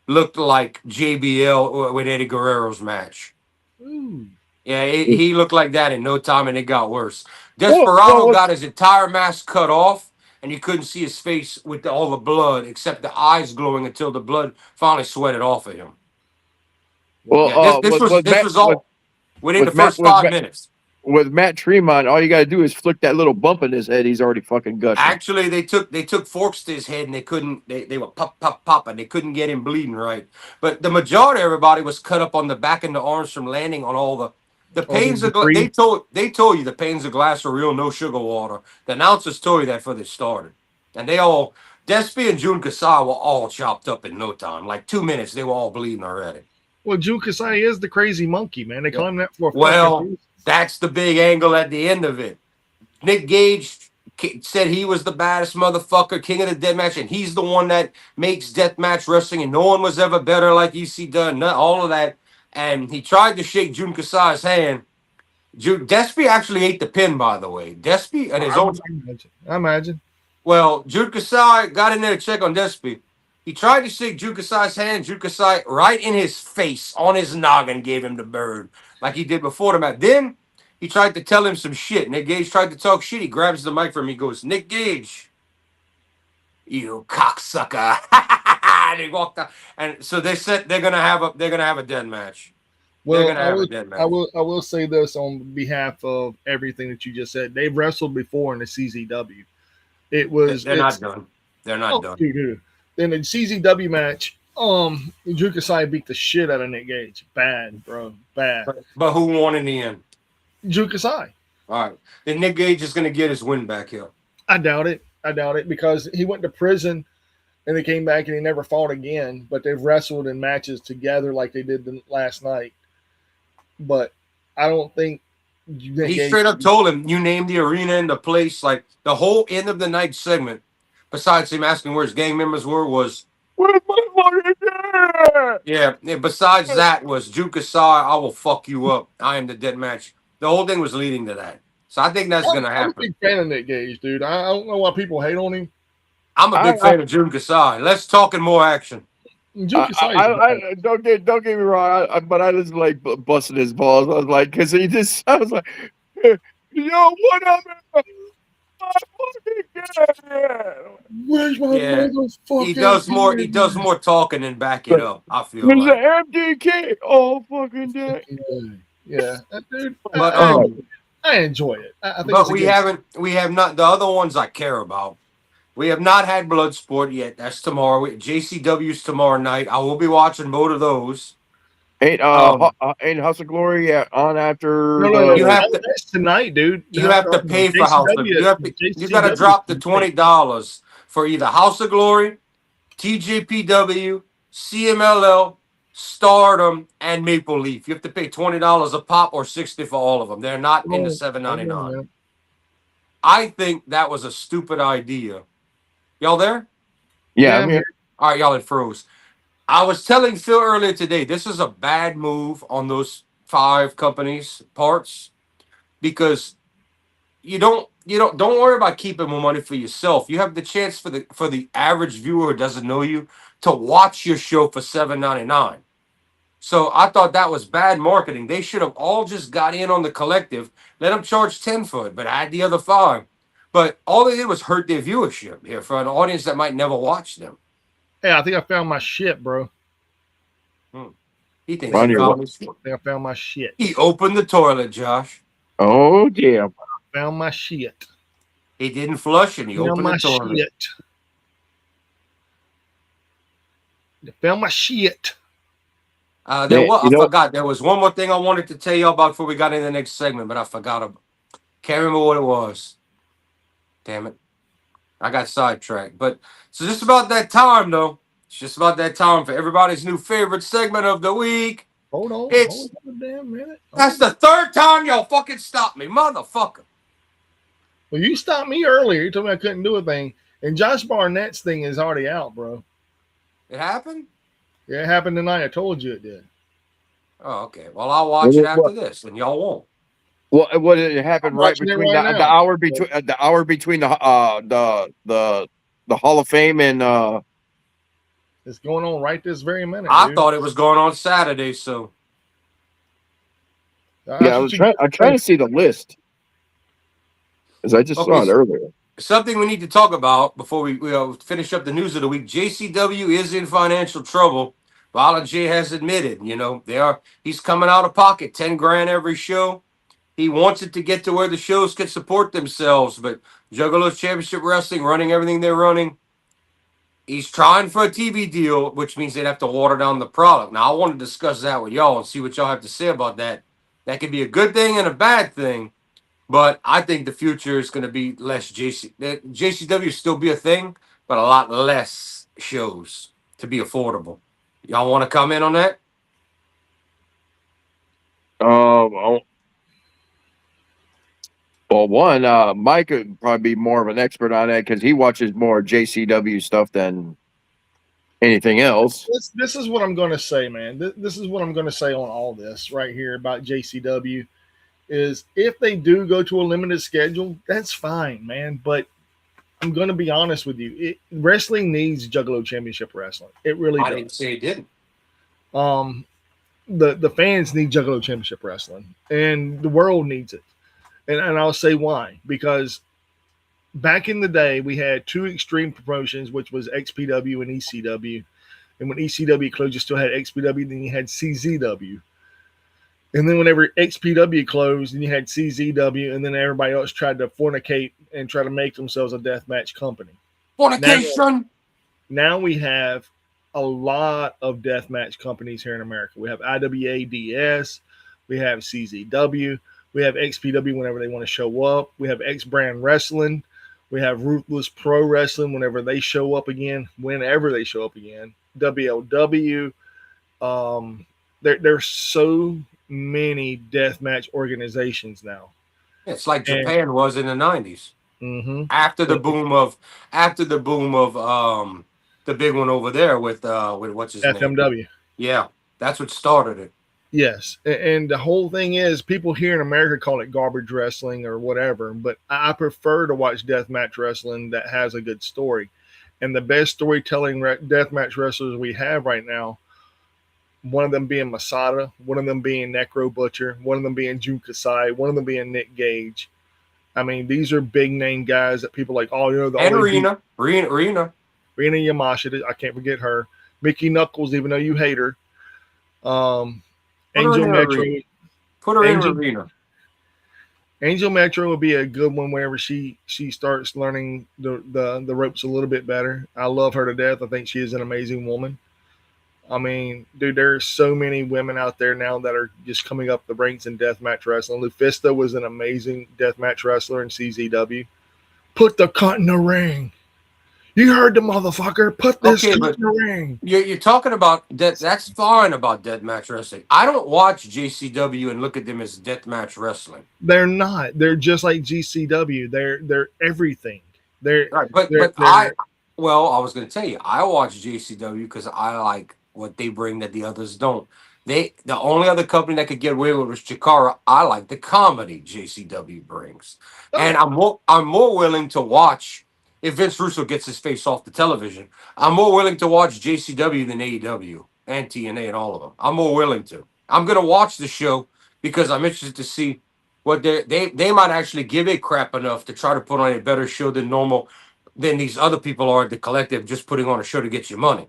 like JBL with Eddie Guerrero's match. Ooh. Yeah, he looked like that in no time, and it got worse. Desperado got his entire mask cut off, and you couldn't see his face with all the blood, except the eyes glowing until the blood finally sweated off of him. Well, Yeah, this was all within the first 5 minutes. With Matt Tremont, all you got to do is flick that little bump in his head. He's already fucking gushing. Actually, they took forks to his head, and they were pop, and they couldn't get him bleeding right. But the majority of everybody was cut up on the back and the arms from landing on all the panes of glass. They told you the panes of glass are real, no sugar water. The announcers told you that before they started, and Despy and Jun Kasai were all chopped up in no time. Like 2 minutes, they were all bleeding already. Well, Jun Kasai is the crazy monkey, man. They call him that for that's the big angle at the end of it. Nick Gage said he was the baddest motherfucker, king of the deathmatch, and he's the one that makes deathmatch wrestling, and no one was ever better like EC done, all of that. And he tried to shake Jun Kasai's hand. Despy actually ate the pin, by the way. Despy and his own. I imagine. Well, Jun Kasai got in there to check on Despy. He tried to shake Jun Kasai's hand. Jun Kasai, right in his face, on his noggin, gave him the bird, like he did before the match. Then he tried to tell him some shit. Nick Gage tried to talk shit. He grabs the mic from him. He goes, "Nick Gage, you cocksucker." And he walked out. And so they said they're gonna have a dead match. Well, I will say this on behalf of everything that you just said. They've wrestled before in the CZW. They're not done. They're not done. Dude. In the CZW match, Jun Kasai beat the shit out of Nick Gage. Bad, bro. Bad. But who won in the end? Jun Kasai. All right. Then Nick Gage is going to get his win back here. I doubt it because he went to prison and they came back and he never fought again. But they've wrestled in matches together like they did last night. But I don't think he straight up told him, "You named the arena and the place." Like the whole end of the night segment, besides him asking where his gang members were, was "Where's my money?" Yeah. Besides that, was Jun Kasai, "I will fuck you up. I am the dead match." The whole thing was leading to that. So I think that's going to happen. I'm a big fan of Nick Gage, dude. I don't know why people hate on him. I'm a big fan of Jun Kasai. Let's talk in more action. Don't get me wrong, but I just like busting his balls. I was like, because I was like, "Yo, what up, man? Where Here's my Yeah. motherfucking He does more. He kid. does more talking than back it up. I feel There's like. an MDK all fucking day. Yeah, dude. But I enjoy it. I think but it's a good. we have not the other ones I care about. We have not had Bloodsport yet. That's tomorrow. JCW's tomorrow night. I will be watching both of those. Ain't Um, ain't Hustle Glory on after No. you have to That's tonight, dude. you have to pay for House of you got to drop the $20 for either House of Glory, TJPW, CMLL, Stardom, and Maple Leaf. You have to pay $20 a pop or 60 for all of them. They're not in the $7.99. I think that was a stupid idea. Y'all there? Yeah, I'm here. All right, y'all, it froze. I was telling Phil earlier today, this is a bad move on those 5 companies' parts because don't worry about keeping more money for yourself. You have the chance for the average viewer who doesn't know you to watch your show for $7.99. So I thought that was bad marketing. They should have all just got in on the collective, let them charge 10 for it, but add the other 5. But all they did was hurt their viewership here for an audience that might never watch them. Hey, I think I found my shit, bro. He thinks he found his shit. I think I found my shit. He opened the toilet, Josh. Oh damn! Found my shit. He didn't flush and he opened the toilet. Shit. I found my shit. I forgot. There was one more thing I wanted to tell you about before we got into the next segment, but I forgot. Can't remember what it was. Damn it. I got sidetracked. But so just about that time, though. It's just about that time for everybody's new favorite segment of the week. Hold on a damn minute. That's the 3rd time y'all fucking stopped me, motherfucker. Well, you stopped me earlier. You told me I couldn't do a thing. And Josh Barnett's thing is already out, bro. It happened? Yeah, it happened tonight. I told you it did. Oh, okay. Well, I'll watch it after this, and y'all won't. Well, what it happened right between the hour between the Hall of Fame and it's going on right this very minute. I thought it was going on Saturday, so yeah, I'm trying to see the list because I just saw it earlier. Something we need to talk about before we finish up the news of the week. JCW is in financial trouble. Violent J has admitted, he's coming out of pocket, 10 grand every show. He wants it to get to where the shows can support themselves, but Juggalos Championship Wrestling running everything they're running. He's trying for a TV deal, which means they'd have to water down the product. Now, I want to discuss that with y'all and see what y'all have to say about that. That could be a good thing and a bad thing, but I think the future is going to be less JCW still be a thing, but a lot less shows to be affordable. Y'all want to comment on that? Well, Mike would probably be more of an expert on that because he watches more JCW stuff than anything else. This is what I'm going to say, man. This is what I'm going to say on all this right here about JCW is if they do go to a limited schedule, that's fine, man. But I'm going to be honest with you. Wrestling needs Juggalo Championship Wrestling. It really does. I didn't say it didn't. The fans need Juggalo Championship Wrestling, and the world needs it. And I'll say why. Because back in the day, we had 2 extreme promotions, which was XPW and ECW. And when ECW closed, you still had XPW, then you had CZW. And then whenever XPW closed, then you had CZW, and then everybody else tried to fornicate and try to make themselves a deathmatch company. Fornication! Now we have a lot of deathmatch companies here in America. We have IWA DS, we have CZW, we have XPW whenever they want to show up. We have X Brand Wrestling. We have Ruthless Pro Wrestling whenever they show up again, whenever they show up again. WLW. There's so many deathmatch organizations now. It's like Japan was in the 90s. Mm-hmm. After the boom of the big one over there with what's his FMW. Name? Yeah, that's what started it. Yes, and the whole thing is people here in America call it garbage wrestling or whatever, but I prefer to watch deathmatch wrestling that has a good story. And the best storytelling deathmatch wrestlers we have right now, one of them being Masada, one of them being Necro Butcher, one of them being Jun Kasai, one of them being Nick Gage. I mean, these are big name guys that people like, the and Rena. Rina Yamashita, I can't forget her. Mickey Knuckles, even though you hate her. Um, Put her in Angel the Metro. arena. Put her in Angel arena. Angel Metro would be a good one whenever she starts learning the ropes a little bit better. I love her to death. I think she is an amazing woman. I mean, dude, there are so many women out there now that are just coming up the ranks in deathmatch wrestling. Lufisto was an amazing deathmatch wrestler in CZW. Put the cunt in the ring. You heard the motherfucker. Put this Okay, cunt but in the ring. you're talking about that. That's fine about deathmatch wrestling. I don't watch JCW and look at them as deathmatch wrestling. They're not. They're just like GCW. They're everything. They're Right, but they're but I they're well, I was going to tell you, I watch JCW because I like what they bring that the others don't. The only other company that could get away with was Chikara. I like the comedy JCW brings, and oh I'm more willing to watch if Vince Russo gets his face off the television. I'm more willing to watch JCW than AEW and TNA and all of them. I'm more willing to. I'm going to watch the show because I'm interested to see what they might actually give a crap enough to try to put on a better show than normal than these other people are at the collective just putting on a show to get you money.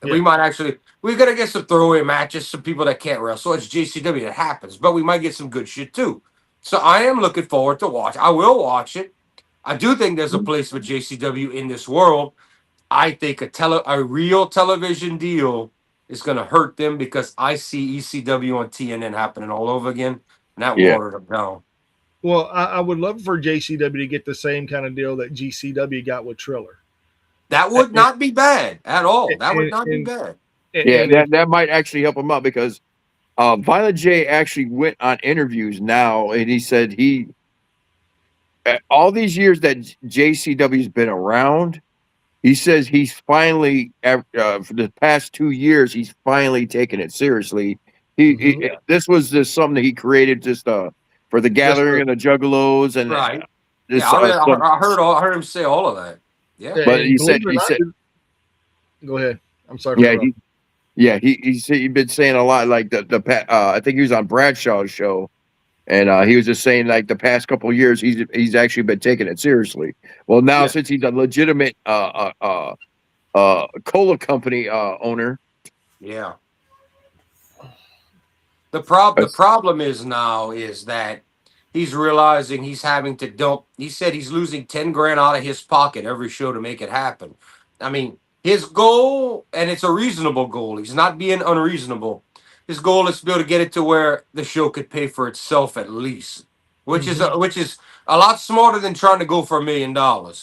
And we yeah. might actually we're gonna get some throwaway matches, some people that can't wrestle. It's JCW, that happens, but we might get some good shit too. So I am looking forward to watch. I will watch it. I do think there's a place for JCW in this world. I think a real television deal is gonna hurt them because I see ECW on TNN happening all over again, and that Yeah. watered them down. Well, I would love for JCW to get the same kind of deal that GCW got with Triller. That And would not be bad at all. That would and not be and, bad. Yeah, and if that might actually help him out because Violent J actually went on interviews now, and he said all these years that JCW's been around, he says he's finally for the past 2 years he's finally taken it seriously. Mhm. This was just something that he created just for the Just gathering for and the juggalos and Right. Yeah, this I heard him say all of that. Yeah. but and he believe said it or not, go ahead. I'm sorry for yeah interrupting. he'd been saying a lot like I think he was on Bradshaw's show. And he was just saying, like the past couple of years, he's actually been taking it seriously. Well, now Yeah. since he's a legitimate cola company owner, Yeah. The that's- problem is now is that he's realizing he's having to dump. He said he's losing 10 grand out of his pocket every show to make it happen. I mean, his goal, and it's a reasonable goal. He's not being unreasonable. His goal is to be able to get it to where the show could pay for itself at least, Mhm. which is a lot smarter than trying to go for $1 million.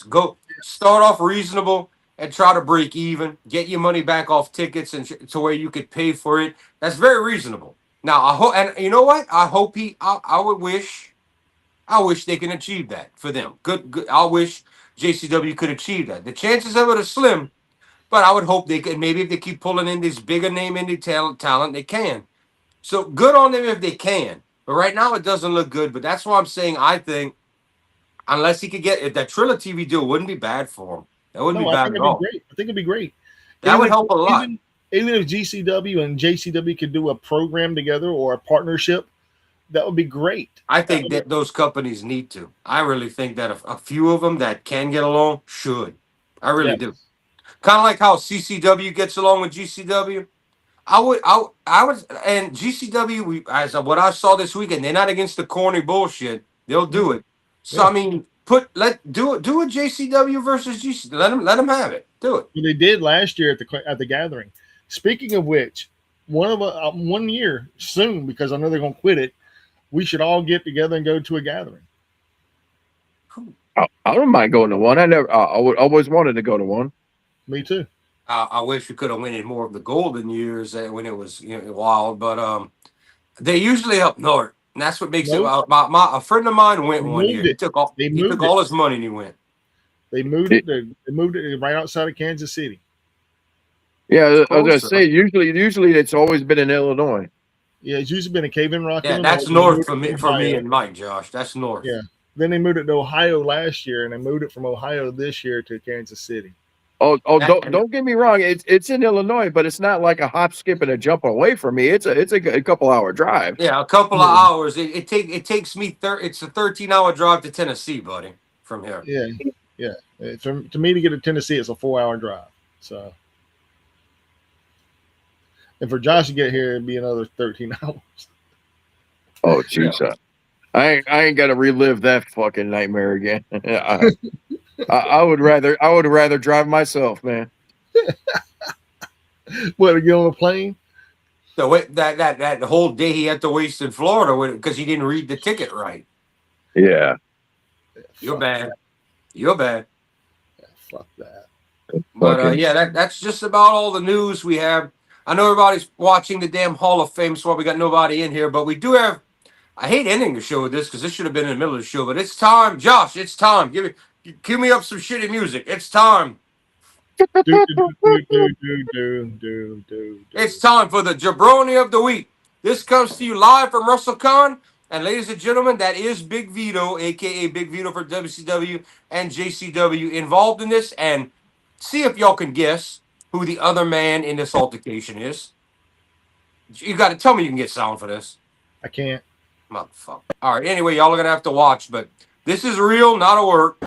Go start off reasonable and try to break even, get your money back off tickets and to where you could pay for it. That's very reasonable. Now I hope, and you know what? I hope I would wish. I wish they can achieve that for them. Good. I wish JCW could achieve that. The chances of it are slim, but I would hope they could. Maybe if they keep pulling in this bigger name indie talent, they can. So good on them if they can. But right now it doesn't look good. But that's why I'm saying I think unless he could get if that Triller TV deal wouldn't be bad for him. That wouldn't No, be I bad think at it'd be all. great. I think it'd be great. That Even would if help a lot. even if GCW and JCW could do a program together or a partnership, that would be great. I think that those companies need to. I really think that a few of them that can get along should. I really Yeah. do. Kind of like how CCW gets along with GCW. I would, and GCW. We as of what I saw this weekend, they're not against the corny bullshit. They'll do Mhm. it. So Yeah. I mean, do a JCW versus GC. Let them have it. Do it. Well, they did last year at the gathering. Speaking of which, one year soon because I know they're going to quit it. We should all get together and go to a gathering. I don't mind going to one. I never, I would always wanted to go to one. Me too. I wish we could have went in more of the golden years when it was wild, but they usually up north, and that's what makes it. No, A friend of mine went they one year. moved it. They He took moved it. all his money and he went. They moved It- it. They moved it right outside of Kansas City. It's yeah, I was gonna closer. say usually it's always been in Illinois. Yeah, it's usually been in Cave in Rock, Yeah, Illinois. that's Then they north moved for it me, to Ohio. and Mike, Josh. That's north. Yeah. Then they moved it to Ohio last year, and they moved it from Ohio this year to Kansas City. Oh, That, don't get me wrong. It's in Illinois, but it's not like a hop, skip, and a jump away from me. It's a couple hour drive. yeah, a couple of Yeah, hours. It takes me It's a 13-hour drive to Tennessee, buddy, from here. yeah, yeah. To me, to get to Tennessee, it's a 4 hour drive. So, and for Josh to get here, it'd be another 13 hours. Oh, Yeah. jeez. I ain't got to relive that fucking nightmare again. I would rather drive myself, man. What, to get on a plane? So that whole day he had to waste in Florida because he didn't read the ticket right. Yeah. You're Fuck bad. that. You're bad. Yeah, fuck that. But Fucking yeah, that's just about all the news we have. I know everybody's watching the damn Hall of Fame, so we got nobody in here, but we do have. I hate ending the show with this because this should have been in the middle of the show, but it's time, Josh. It's time. Give me up some shitty music. It's time. Do, do, do, do, do, do, do. It's time for the Jabroni of the Week. This comes to you live from WrestleCon. And ladies and gentlemen, that is Big Vito, aka Big Vito for WCW and JCW, involved in this. And see if y'all can guess who the other man in this altercation is. You got to tell me you can get sound for this. I can't. Motherfucker. All right. Anyway, y'all are going to have to watch, but this is real, not a work.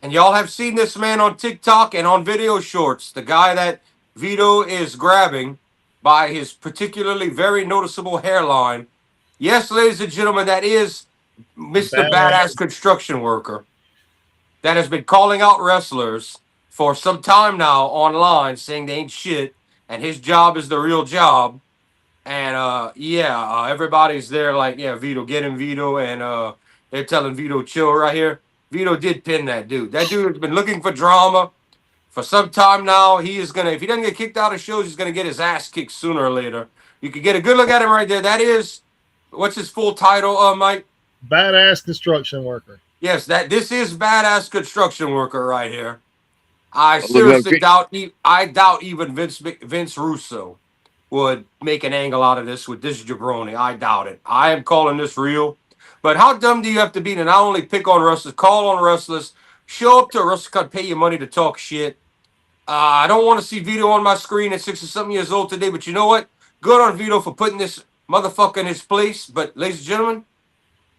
And y'all have seen this man on TikTok and on video shorts. The guy that Vito is grabbing by his particularly very noticeable hairline. Yes, ladies and gentlemen, that is Mr. Badass Construction Worker that has been calling out wrestlers for some time now online saying they ain't shit and his job is the real job. And everybody's there like, yeah, Vito, get him, Vito. And they're telling Vito, chill right here. Vito did pin that dude. That dude has been looking for drama for some time now. He is going to, if he doesn't get kicked out of shows, he's going to get his ass kicked sooner or later. You can get a good look at him right there. That is, what's his full title, Mike? Badass construction worker. Yes, this is Badass Construction Worker right here. I seriously doubt even Vince Russo would make an angle out of this with this jabroni. I doubt it. I am calling this real. But how dumb do you have to be to not only pick on wrestlers, call on wrestlers, show up to a wrestler, pay you money to talk shit? I don't want to see Vito on my screen at 60-something years old today, but you know what? Good on Vito for putting this motherfucker in his place. But ladies and gentlemen,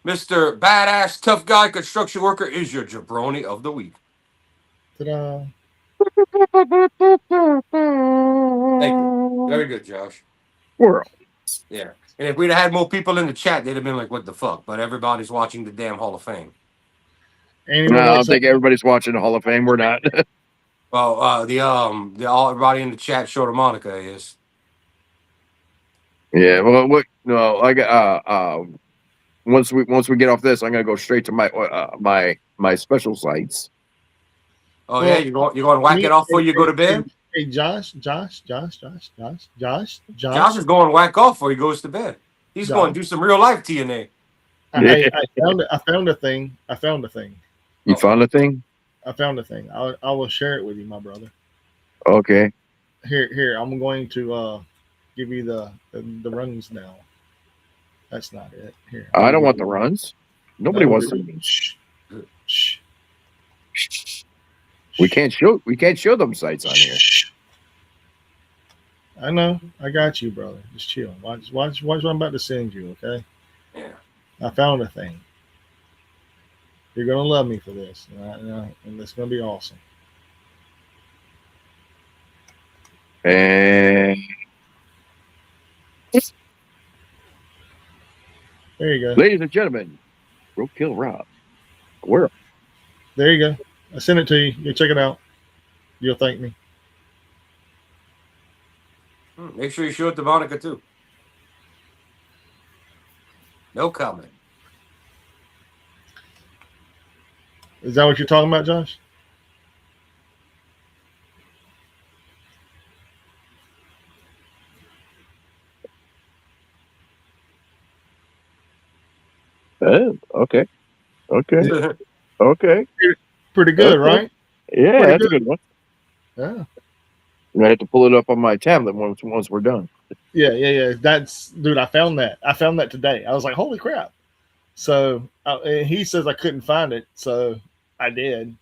Mr. Badass Tough Guy Construction Worker is your jabroni of the week. Ta-da. Thank you. Very good, Josh. world. Yeah. And if we'd have had more people in the chat, they'd have been like, what the fuck? But everybody's watching the damn Hall of Fame. Anyone No, I don't else? think everybody's watching the Hall of Fame. We're not. Well, everybody in the chat, short of Monica, is. Yeah. Well, no, I got once we get off this, I'm gonna go straight to my special sites. Oh yeah, you're going to whack it off before you go to bed. Hey, Josh is going to whack off before he goes to bed. He's going to do some real life TNA. I found a thing. You found a thing? I found a thing. I will share it with you, my brother. Okay. Here. I'm going to give you the runs now. That's not it. Here. I don't want the runs. Nobody wants the runs. Shh. We can't show them sites on here. I know. I got you, brother. Just chill. Watch what I'm about to send you, okay? Yeah. I found a thing. You're gonna love me for this, and it's gonna be awesome. And there you go, ladies and gentlemen, Roadkill Rob. Where? There you go. I sent it to you. You check it out. You'll thank me. Make sure you show it to Monica too. No comment. Is that what you're talking about, Josh? Oh, okay. Okay. Pretty good, right? Yeah, Pretty that's good. a good one. Yeah. I have to pull it up on my tablet once we're done. Yeah. That's, dude, I found that today. I was like, holy crap. So he says I couldn't find it, so I did.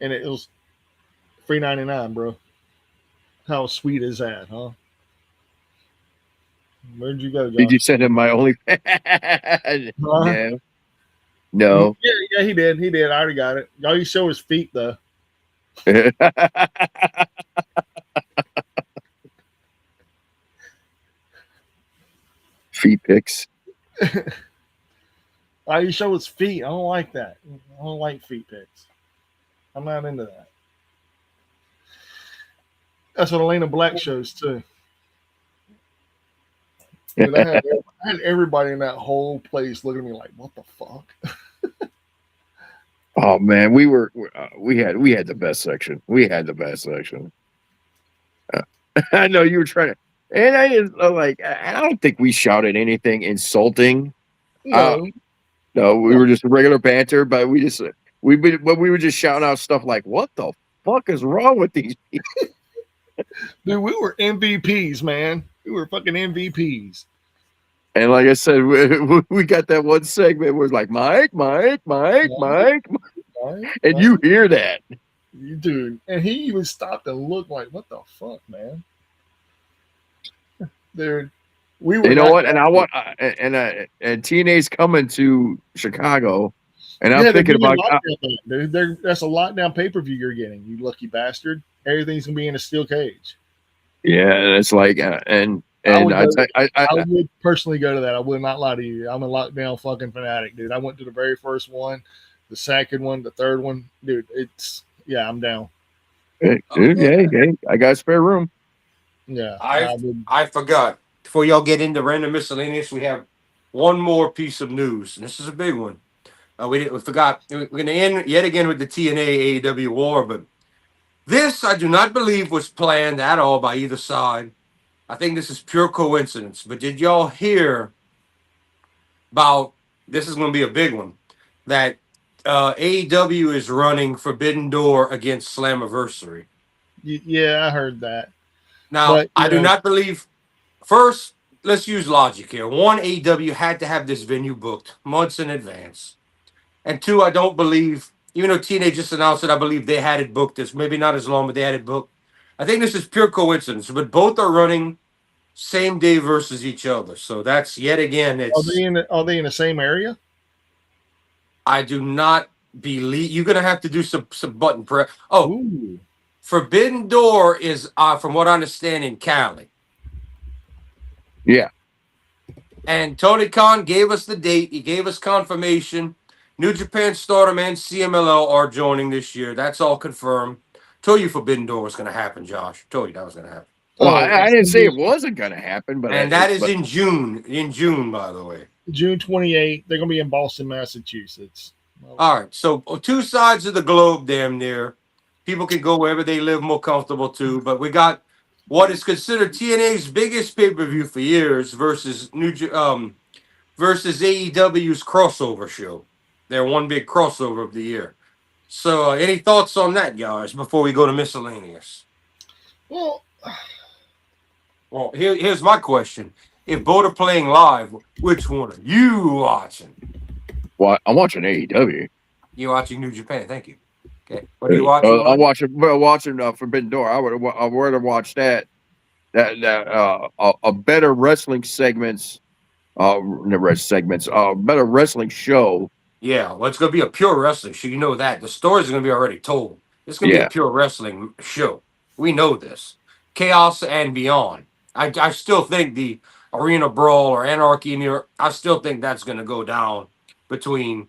And it was $3.99, bro. How sweet is that, huh? Where'd you go, Josh? Did you send him my only? No. Yeah, he did. I already got it. All you show his feet, though. Feet pics. Why you show his feet? I don't like that. I don't like feet pics. I'm not into that. That's what Elena Black shows too. Dude, I had everybody in that whole place looking at me like, "What the fuck?" Oh man, we had the best section. We had the best section. I know you were trying to, and I just like I don't think we shouted anything insulting. Uh, No, no, we no, were just regular banter, but we were just shouting out stuff like, "What the fuck is wrong with these people?" dude, we were MVPs, man. We were fucking MVPs. And like I said, we got that one segment where it's like Mike, Mike, Mike, Mike, Right? and you hear that. You dude, and he even stopped and looked like, "What the fuck, man?" Dude, we were. You know Not what? And I want and TNA's coming to Chicago, and I'm Yeah, they're thinking doing about lockdown. Dude. That's a lockdown pay per view you're getting. You lucky bastard. Everything's gonna be in a steel cage. yeah, it's like I and would go. I I would personally go to that. I would not lie to you. I'm a lockdown fucking fanatic, dude. I went to the very first one, the second one, the third one, dude. It's yeah, I'm down. hey, I got spare room. Yeah, I forgot. Before y'all get into random miscellaneous, we have one more piece of news, and this is a big one. We forgot. We're going to end yet again with the TNA AEW war, but this I do not believe was planned at all by either side. I think this is pure coincidence. But did y'all hear about this? Is going to be a big one that AEW is running Forbidden Door against Slammiversary. yeah, I heard that. Now, But I do not believe. First, let's use logic here. One, AEW had to have this venue booked months in advance. And two, I don't believe, even though TNA just announced it, I believe they had it booked. This maybe not as long, but they had it booked. I think this is pure coincidence. But both are running same day versus each other. So that's yet again, it's are they in the same area? I do not believe you're gonna have to do some button press. Oh, Ooh. Forbidden Door is from what I understand in Cali. Yeah. And Tony Khan gave us the date. He gave us confirmation. New Japan Stardom and CMLL are joining this year. That's all confirmed. Told you Forbidden Door was going to happen, Josh. Told you that was going to happen. Well, Oh, I didn't say it wasn't going to happen, but And that is in June. In June, by the way. June 28th. They're gonna be in Boston, Massachusetts. All right. So two sides of the globe, damn near. People can go wherever they live more comfortable too. But we got what is considered TNA's biggest pay-per-view for years versus versus AEW's crossover show. Their one big crossover of the year. So, any thoughts on that, guys, before we go to miscellaneous? Well, Here's my question. If both are playing live, which one are you watching? well, I'm watching AEW. You're watching New Japan. Thank you. Okay. What are you watching? I'm watching Forbidden Door. I would have watched that a better wrestling segments, better wrestling show. Yeah, well, it's going to be a pure wrestling show. You know that. The stories are going to be already told. It's going to be a pure wrestling show. We know this. Chaos and beyond. I still think the Arena Brawl or Anarchy in Europe, I still think that's going to go down between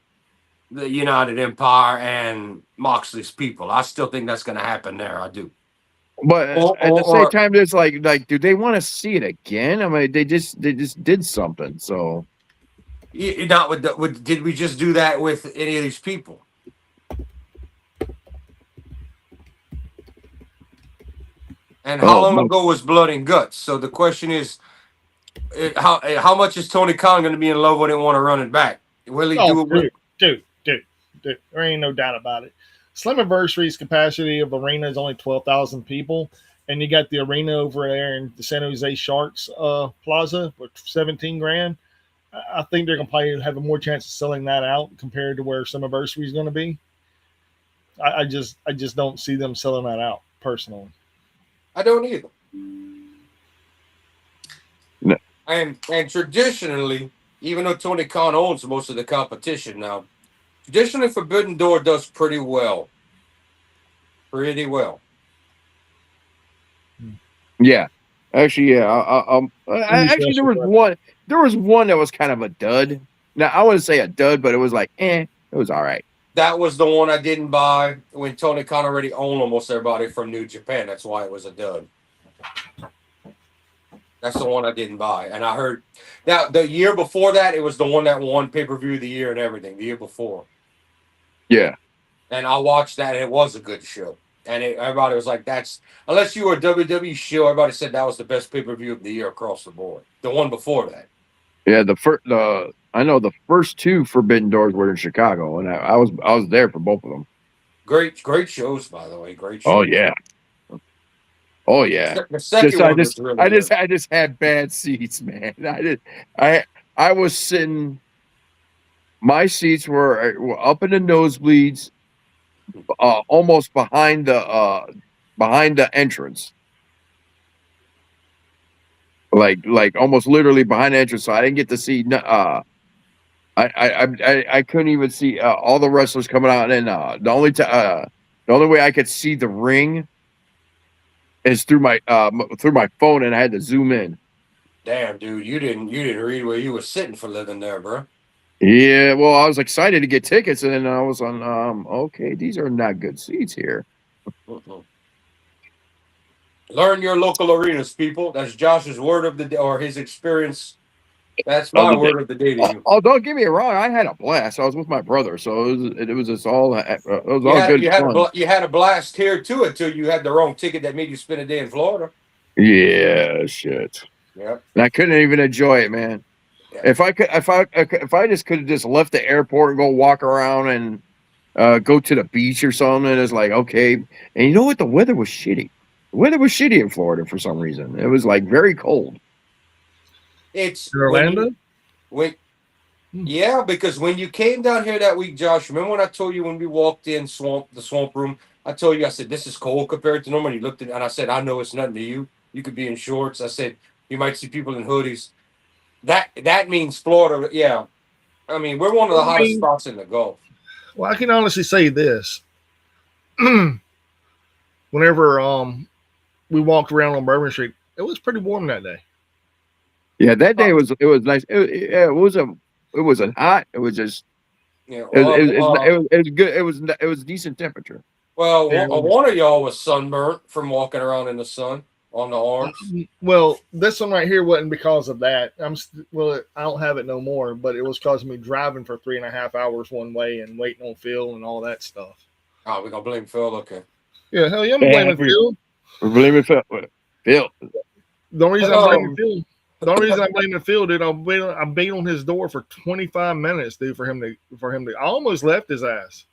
the United Empire and Moxley's people. I still think that's going to happen there. I do. But at the same time, there's like, do they want to see it again? I mean, they just did something. So, not with did we just do that with any of these people? And how long ago was Blood and Guts? So the question is, how much is Tony Khan going to be in love when they want to run it back? Will he do it? Dude, there ain't no doubt about it. Slammiversary's capacity of arena is only 12,000 people, and you got the arena over there in the San Jose Sharks Plaza for 17 grand. I think they're going to probably have a more chance of selling that out compared to where Slammiversary is going to be. I just don't see them selling that out personally. I don't either. No. And traditionally, even though Tony Khan owns most of the competition now, traditionally Forbidden Door does pretty well. pretty well. Yeah, actually, yeah. Actually, there was Interesting. one. There was one that was kind of a dud. Now I wouldn't say a dud, but it was like, it was all right. That was the one I didn't buy when Tony Khan already owned almost everybody from New Japan. That's why it was a dud. That's the one I didn't buy. And I heard now the year before that, it was the one that won pay per view of the year and everything. The year before, Yeah, and I watched that, and it was a good show. And everybody was like, "That's unless you were a WWE show." Everybody said that was the best pay per view of the year across the board. The one before that. yeah. I know the first two Forbidden Doors were in Chicago, and I was there for both of them. Great shows, by the way. Great shows. Oh yeah, oh yeah. The second one was really good. I just had bad seats, man. I was sitting. My seats were up in the nosebleeds, almost behind the entrance, like almost literally behind the entrance. So I didn't get to see. I couldn't even see all the wrestlers coming out, and the only way I could see the ring is through my phone, and I had to zoom in. Damn, dude, you didn't read where you were sitting for living there, bro. Yeah, well, I was excited to get tickets, and then I was on. Okay, these are not good seats here. Mm-mm. Learn your local arenas, people. That's Josh's word of the day, or his experience. That's my word of the day to you. Oh, don't get me wrong. I had a blast. I was with my brother, so it was just all You had a blast here too until you had the wrong ticket that made you spend a day in Florida. Yeah, shit. Yep. And I couldn't even enjoy it, man. Yeah. If I just could have just left the airport and go walk around and go to the beach or something, it's like okay. And you know what? The weather was shitty. The weather was shitty in Florida for some reason. It was like very cold. It's Orlando? Yeah, because when you came down here that week, Josh, remember when I told you when we walked in the swamp room, I told you I said this is cold compared to normal. And you looked at and I said, I know it's nothing to you. You could be in shorts. I said you might see people in hoodies. That means Florida. Yeah, I mean we're one of the hottest spots in the Gulf. Well, I can honestly say this. Whenever we walked around on Bourbon Street, it was pretty warm that day. Yeah, that day was nice. It wasn't hot. It was just Yeah, it was good. It was decent temperature. well, one of y'all was sunburnt from walking around in the sun on the arms. Well, this one right here wasn't because of that. I don't have it no more, but it was causing me driving for 3.5 hours one way and waiting on Phil and all that stuff. Oh, we're gonna blame Phil. Okay. Yeah, hell yeah, I'm blaming Phil. We're blaming Phil. Phil. The only reason I'm blaming Phil. The only reason I'm blaming Phil, dude, I beat on his door for 25 minutes, dude, for him to. I almost left his ass.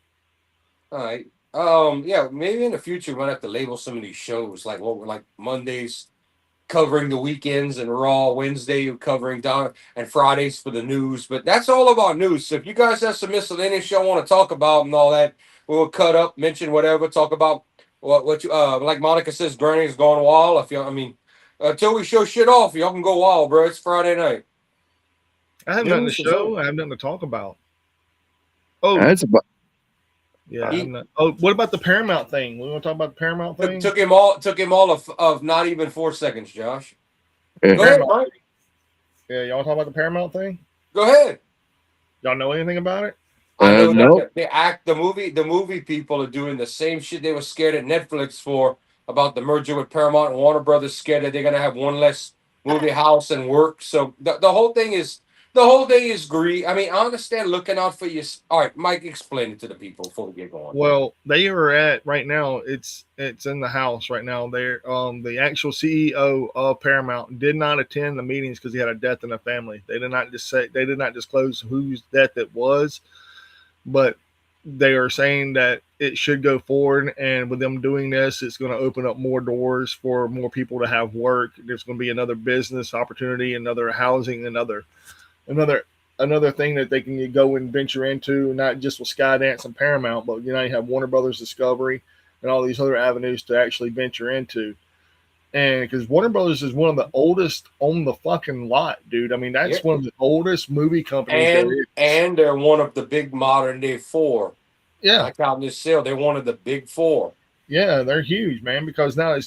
All right. Yeah, maybe in the future we're gonna have to label some of these shows like Mondays covering the weekends and Raw, Wednesday covering down and Fridays for the news. But that's all about news. So if you guys have some miscellaneous show want to talk about and all that, we'll cut up, mention whatever, talk about what you like Monica says, Gurney's going wild. Until we show shit off, y'all can go wild, bro. It's Friday night. I have nothing to show. I have nothing to talk about. Oh, that's about. Yeah. What about the Paramount thing? We want to talk about the Paramount thing? Took him all of not even 4 seconds, Josh. Yeah. Go ahead, Mike. Yeah, y'all want to talk about the Paramount thing? Go ahead. Y'all know anything about it? I know that the movie people are doing the same shit they were scared at Netflix for about the merger with Paramount and Warner Brothers, scared that they're gonna have one less movie house and work. So the whole thing is greed. I mean, I understand looking out for you. All right, Mike, explain it to the people before we get going. Well, they are at right now. It's in the house right now. They're the actual CEO of Paramount did not attend the meetings because he had a death in the family. They did not disclose whose death it was, but they are saying that it should go forward, and with them doing this, it's going to open up more doors for more people to have work. There's going to be another business opportunity, another housing, another thing that they can go and venture into, not just with Skydance and Paramount, but you have Warner Brothers Discovery and all these other avenues to actually venture into. And because Warner Brothers is one of the oldest on the fucking lot, dude. I mean, that's one of the oldest movie companies. And they're one of the big modern day four. Yeah. Like out in this sale, they're one of the big four. Yeah, they're huge, man. Because now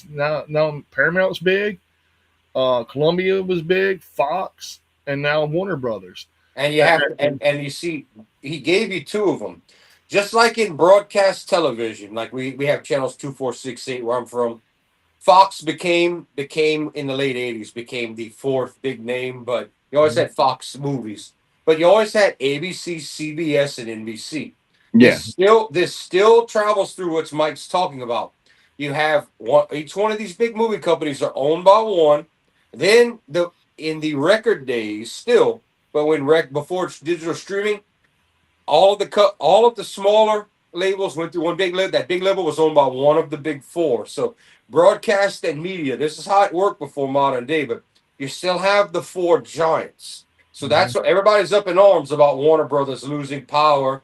Paramount's big, Columbia was big, Fox, and now Warner Brothers. And you have to, and you see, he gave you two of them, just like in broadcast television. Like we have channels 2, 4, 6, 8 where I'm from. Fox became in the late '80s became the fourth big name, but you always had Fox movies, but you always had ABC, CBS, and NBC. Yeah, This still travels through what Mike's talking about. You have each one of these big movie companies are owned by one. Then in the record days still, but before digital streaming, all of the smaller labels went through one big label. That big label was owned by one of the big four. So broadcast and media. This is how it worked before modern day, but you still have the four giants. So that's what everybody's up in arms about Warner Brothers losing power.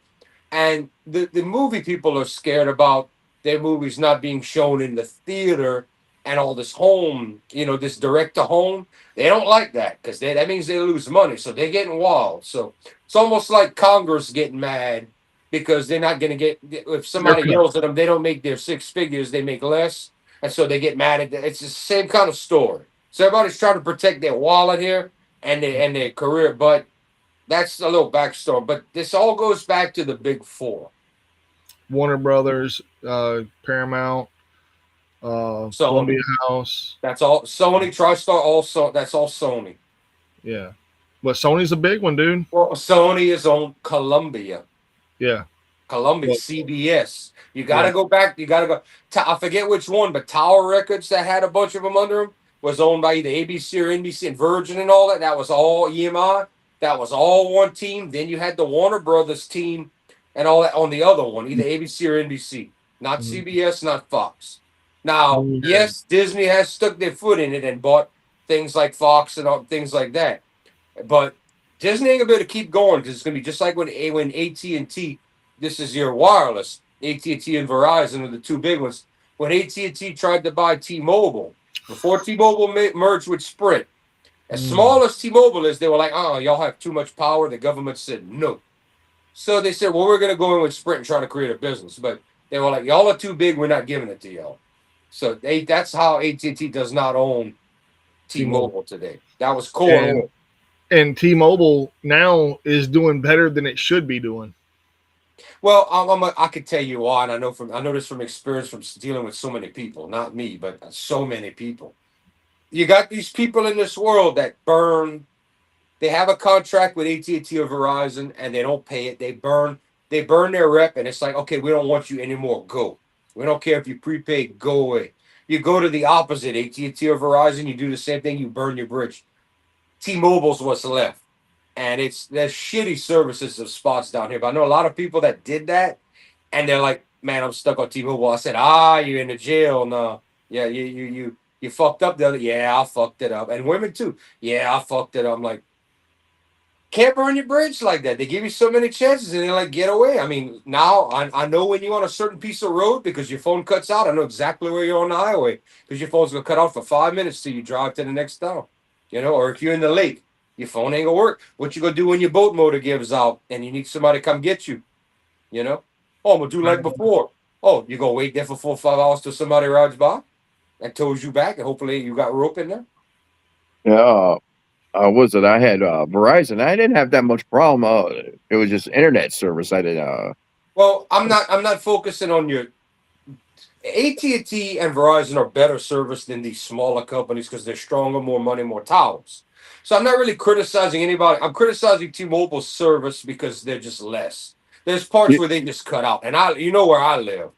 And the movie people are scared about their movies not being shown in the theater and all this this direct to home. They don't like that because that means they lose money. So they're getting wild. So it's almost like Congress getting mad because they're not going to get, if somebody yells at them, they don't make their six figures, they make less. And so they get mad at It's the same kind of story. So everybody's trying to protect their wallet here and their career. But that's a little backstory. But this all goes back to the big four. Warner Brothers, Paramount, Columbia Sony. House. That's all. Sony, TriStar, also. That's all Sony. Yeah. But Sony's a big one, dude. Well, Sony is on Columbia. Yeah. Columbia, Well, CBS. You got to yeah. go back. You got to go. I forget which one, but Tower Records that had a bunch of them under them was owned by either ABC or NBC and Virgin and all that. That was all EMI. That was all one team. Then you had the Warner Brothers team and all that on the other one, either ABC or NBC. Not Mhm. CBS, not Fox. Now, Yeah. yes, Disney has stuck their foot in it and bought things like Fox and all, things like that. But Disney ain't gonna be able to keep going because it's gonna be just like when AT&T. This is your wireless. AT&T and Verizon are the two big ones. When AT&T tried to buy T-Mobile, before T-Mobile merged with Sprint, as small as T-Mobile is, they were like, "Oh, y'all have too much power." The government said no. So they said, "Well, we're gonna go in with Sprint and try to create a business." But they were like, "Y'all are too big. We're not giving it to y'all." So that's how AT&T does not own T-Mobile. T-Mobile today. That was core. And T-Mobile now is doing better than it should be doing. Well, I could tell you why, and I know this from experience from dealing with so many people, not me, but so many people. You got these people in this world that burn. They have a contract with AT&T or Verizon, and they don't pay it. They burn their rep, and it's like, okay, we don't want you anymore. Go. We don't care if you prepaid. Go away. You go to the opposite, AT&T or Verizon. You do the same thing. You burn your bridge. T-Mobile's what's left. And there's shitty services of spots down here. But I know a lot of people that did that, and they're like, "Man, I'm stuck on T-Mobile." I said, "You're in the jail now. Yeah, you fucked up the other. Yeah, I fucked it up. And women too. Yeah, I fucked it up." I'm like, can't burn your bridge like that. They give you so many chances, and they're like, "Get away." I mean, now I know when you're on a certain piece of road because your phone cuts out. I know exactly where you're on the highway because your phone's gonna cut out for 5 minutes till you drive to the next town. Or if you're in the lake, your phone ain't gonna work. What you gonna do when your boat motor gives out and you need somebody to come get you? You know? Oh, I'm gonna do like before. Oh, you gonna wait there for 4 or 5 hours till somebody rides by and tows you back, and hopefully you got rope in there. yeah. Was it? I had Verizon. I didn't have that much problem. It was just internet service. I didn't. Well, I'm not focusing on your AT&T and Verizon are better service than these smaller companies because they're stronger, more money, more towers. So I'm not really criticizing anybody. I'm criticizing T-Mobile's service because they're just less. There's parts where they just cut out, and you know where I live,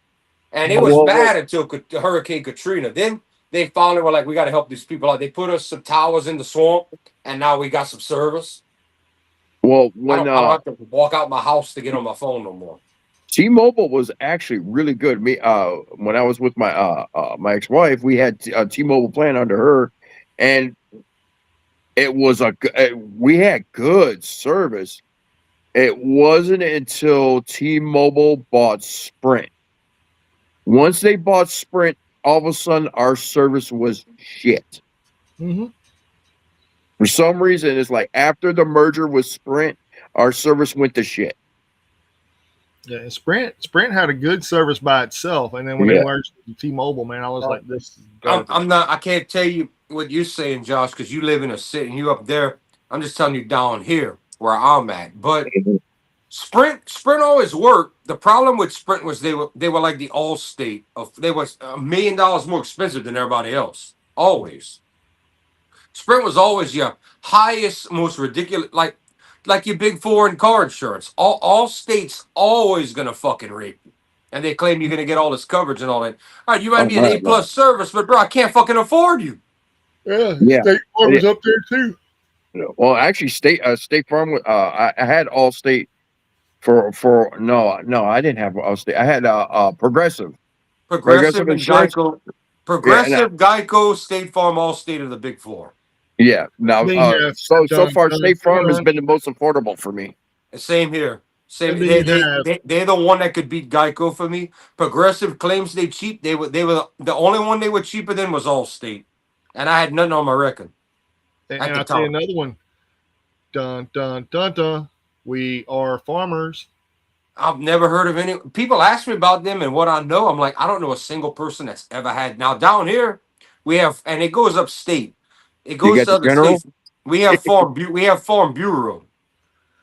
and it was Well, bad until Hurricane Katrina. Then they finally were like, "We got to help these people out." They put us some towers in the swamp, and now we got some service. I when don't have to walk out my house to get on my phone no more. T-Mobile was actually really good. When I was with my ex-wife, we had a T-Mobile plan under her, and it was we had good service. It wasn't until T-Mobile bought Sprint. Once they bought Sprint, all of a sudden our service was shit. Mm-hmm. For some reason, it's like after the merger with Sprint, our service went to shit. Yeah, Sprint had a good service by itself, and then when they Yeah. merged with T-Mobile, man, I was like, this is I'm, garbage. I'm not. I can't tell you what you're saying, Josh, because you live in a city and you up there. I'm just telling you down here where I'm at. But Sprint always worked. The problem with Sprint was they were like the Allstate of they was $1 million more expensive than everybody else. Always. Sprint was always your highest, most ridiculous, like your big foreign car insurance. All states always gonna fucking rape you, and they claim you're gonna get all this coverage and all that. All right, you might Oh, be an right, A plus service, but bro, I can't fucking afford you. Yeah, yeah. State Farm Yeah. was up there too. Well, actually, State Farm. I had Allstate for no, I didn't have Allstate. I had Progressive Progressive and Insurance. Geico, Yeah, and Progressive, Geico, State Farm, all state of the big four. yeah. Now, Then you have so dun, far, dun, State Farm has dun, been the most affordable for me. And same here. Same. and then you have They're the one that could beat Geico for me. Progressive claims they cheap. They were the only one they were cheaper than was Allstate, and I had nothing on my record at and the I'll tell you time. another one. Dun dun dun dun. We are farmers. I've never heard of any people ask me about them and what I know. I'm like, I don't know a single person that's ever had. Now down here, we have, and it goes upstate. It You goes got to the other General. states. We have Farm Bureau,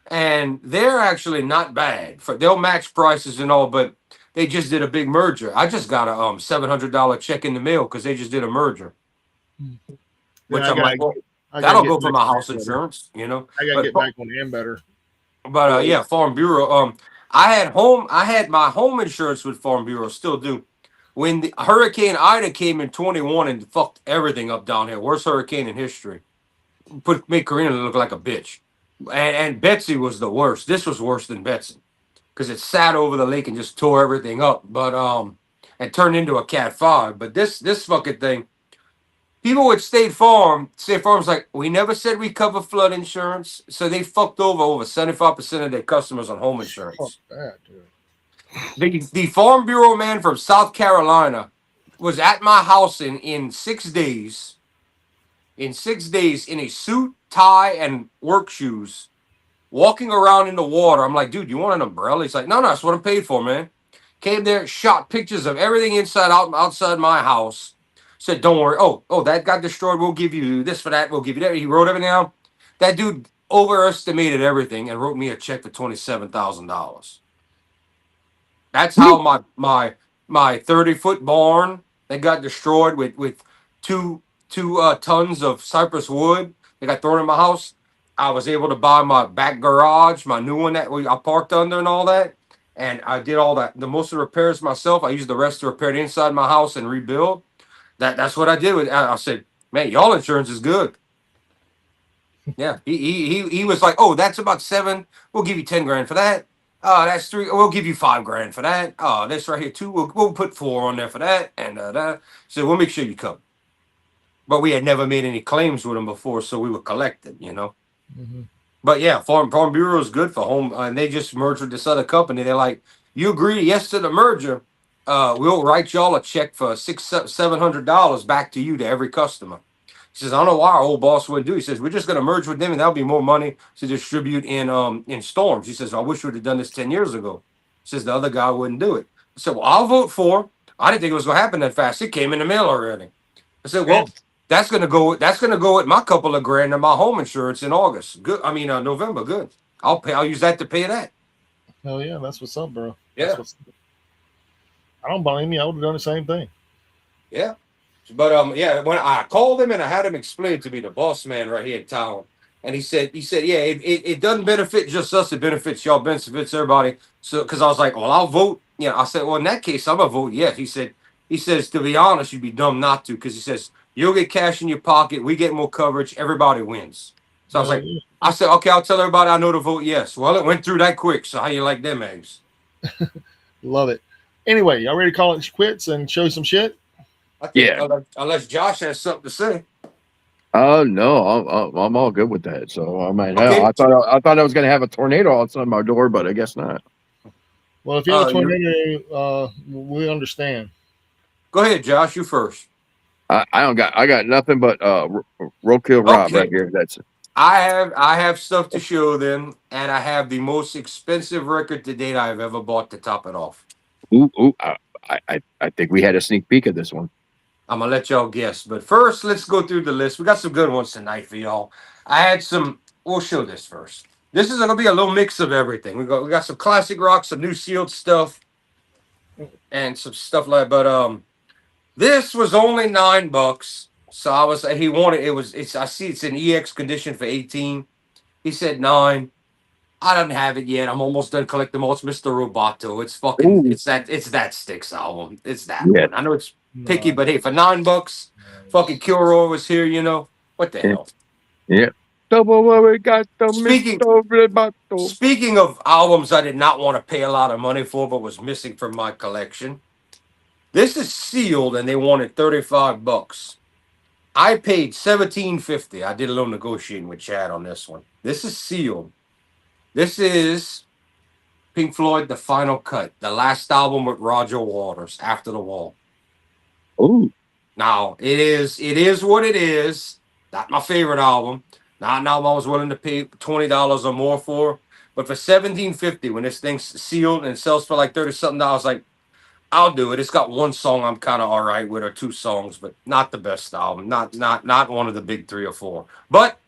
and they're actually not bad. They'll match prices and all, but they just did a big merger. I just got a $700 check in the mail because they just did a merger. Yeah, Which I'm like, well, I gotta that'll get go for back my on house Am better. insurance, you know. I gotta But get back on Am better. yeah, Farm Bureau. I had my home insurance with Farm Bureau, still do. When the Hurricane Ida came in 21 and fucked everything up down here, worst hurricane in history. Made Karina look like a bitch, and Betsy was the worst. This was worse than Betsy because it sat over the lake and just tore everything up. But and turned into a Cat 5. But this fucking thing. People with State Farm's like, we never said we cover flood insurance. So they fucked over 75% of their customers on home Fuck insurance. that, dude. The Farm Bureau man from South Carolina was at my house in 6 days. In 6 days, in a suit, tie, and work shoes, walking around in the water. I'm like, dude, you want an umbrella? He's like, no, that's what I'm paid for, man. Came there, shot pictures of everything outside my house. Said, don't worry. Oh, that got destroyed. We'll give you this for that. We'll give you that. He wrote everything down. That dude overestimated everything and wrote me a check for $27,000. That's how my 30-foot barn that got destroyed with two tons of cypress wood that got thrown in my house. I was able to buy my back garage, my new one I parked under and all that. And I did all that. The most of the repairs myself. I used the rest to repair the inside my house and rebuild. That's what I did. I said, man, y'all insurance is good. Yeah, he was like, oh, that's about 7. We'll give you 10 grand for that. That's 3. We'll give you 5 grand for that. This right here 2. We'll put 4 on there for that. And that. So we'll make sure you come. But we had never made any claims with them before, so we were collecting, you know. Mm-hmm. But yeah, Farm Bureau is good for home, and they just merged with this other company. They're like, you agree yes to the merger? We'll write y'all a check for $700 back to you to every customer. He says, I don't know why our old boss wouldn't do. He says, we're just going to merge with them, and that'll be more money to distribute in storms. He says, I wish we would have done this 10 years ago. He says the other guy wouldn't do it. I said, well, I'll vote for. I didn't think it was going to happen that fast. It came in the mail already. I said, well, that's going to go. That's going to go with my couple of grand in my home insurance in August. Good. I mean, November. Good. I'll use that to pay that. Hell yeah, that's what's up, bro. Yeah. I don't blame you. I would have done the same thing. Yeah. But yeah, when I called him and I had him explain to me, the boss man right here in town, and he said, yeah, it doesn't benefit just us, it benefits y'all, benefits everybody. So because I was like, well, I'll vote. Yeah, I said, well, in that case, I'm gonna vote yes. He says, to be honest, you'd be dumb not to, because he says, you'll get cash in your pocket, we get more coverage, everybody wins. So I was like, I said, okay, I'll tell everybody I know to vote yes. Well, it went through that quick. So how you like them eggs? Love it. Anyway, y'all ready to call it quits and show some shit? I think, Yeah. Unless Josh has something to say. No, I'm all good with that. So I mean, Okay. hell, I thought I was gonna have a tornado outside my door, but I guess not. Well, if you have a tornado, we understand. Go ahead, Josh. You first. I got nothing but roadkill Rob right here. That's it. I have stuff to show them, and I have the most expensive record to date I've ever bought to top it off. Ooh, ooh, I think we had a sneak peek of this one. I'm gonna let y'all guess, but first let's go through the list. We got some good ones tonight for y'all. I had some. We'll show this first. This is gonna be a little mix of everything. We got some classic rock, some new sealed stuff, and some stuff like. But this was only $9. So I was. He wanted it was. It's. I see it's in EX condition for 18. He said 9. I don't have it yet. I'm almost done collecting them all. It's Mr. Roboto. It's fucking. Ooh, It's that Sticks album. It's that yeah, one. I know it's picky, Nice. but hey, for $9, fucking Kilroy was here. What the yeah, hell? yeah. Double what we got the Speaking Mr. Roboto. speaking of albums, I did not want to pay a lot of money for, but was missing from my collection. This is sealed, and they wanted $35. I paid 17.50. I did a little negotiating with Chad on this one. This is sealed. This is Pink Floyd, The Final Cut, the last album with Roger Waters, After the Wall. Ooh, Now, it is what it is. Not my favorite album. Not an album I was willing to pay $20 or more for. But for 17.50, when this thing's sealed and sells for like 30 something dollars, like I'll do it. It's got one song I'm kind of all right with, or two songs, but not the best album. Not one of the big three or four. But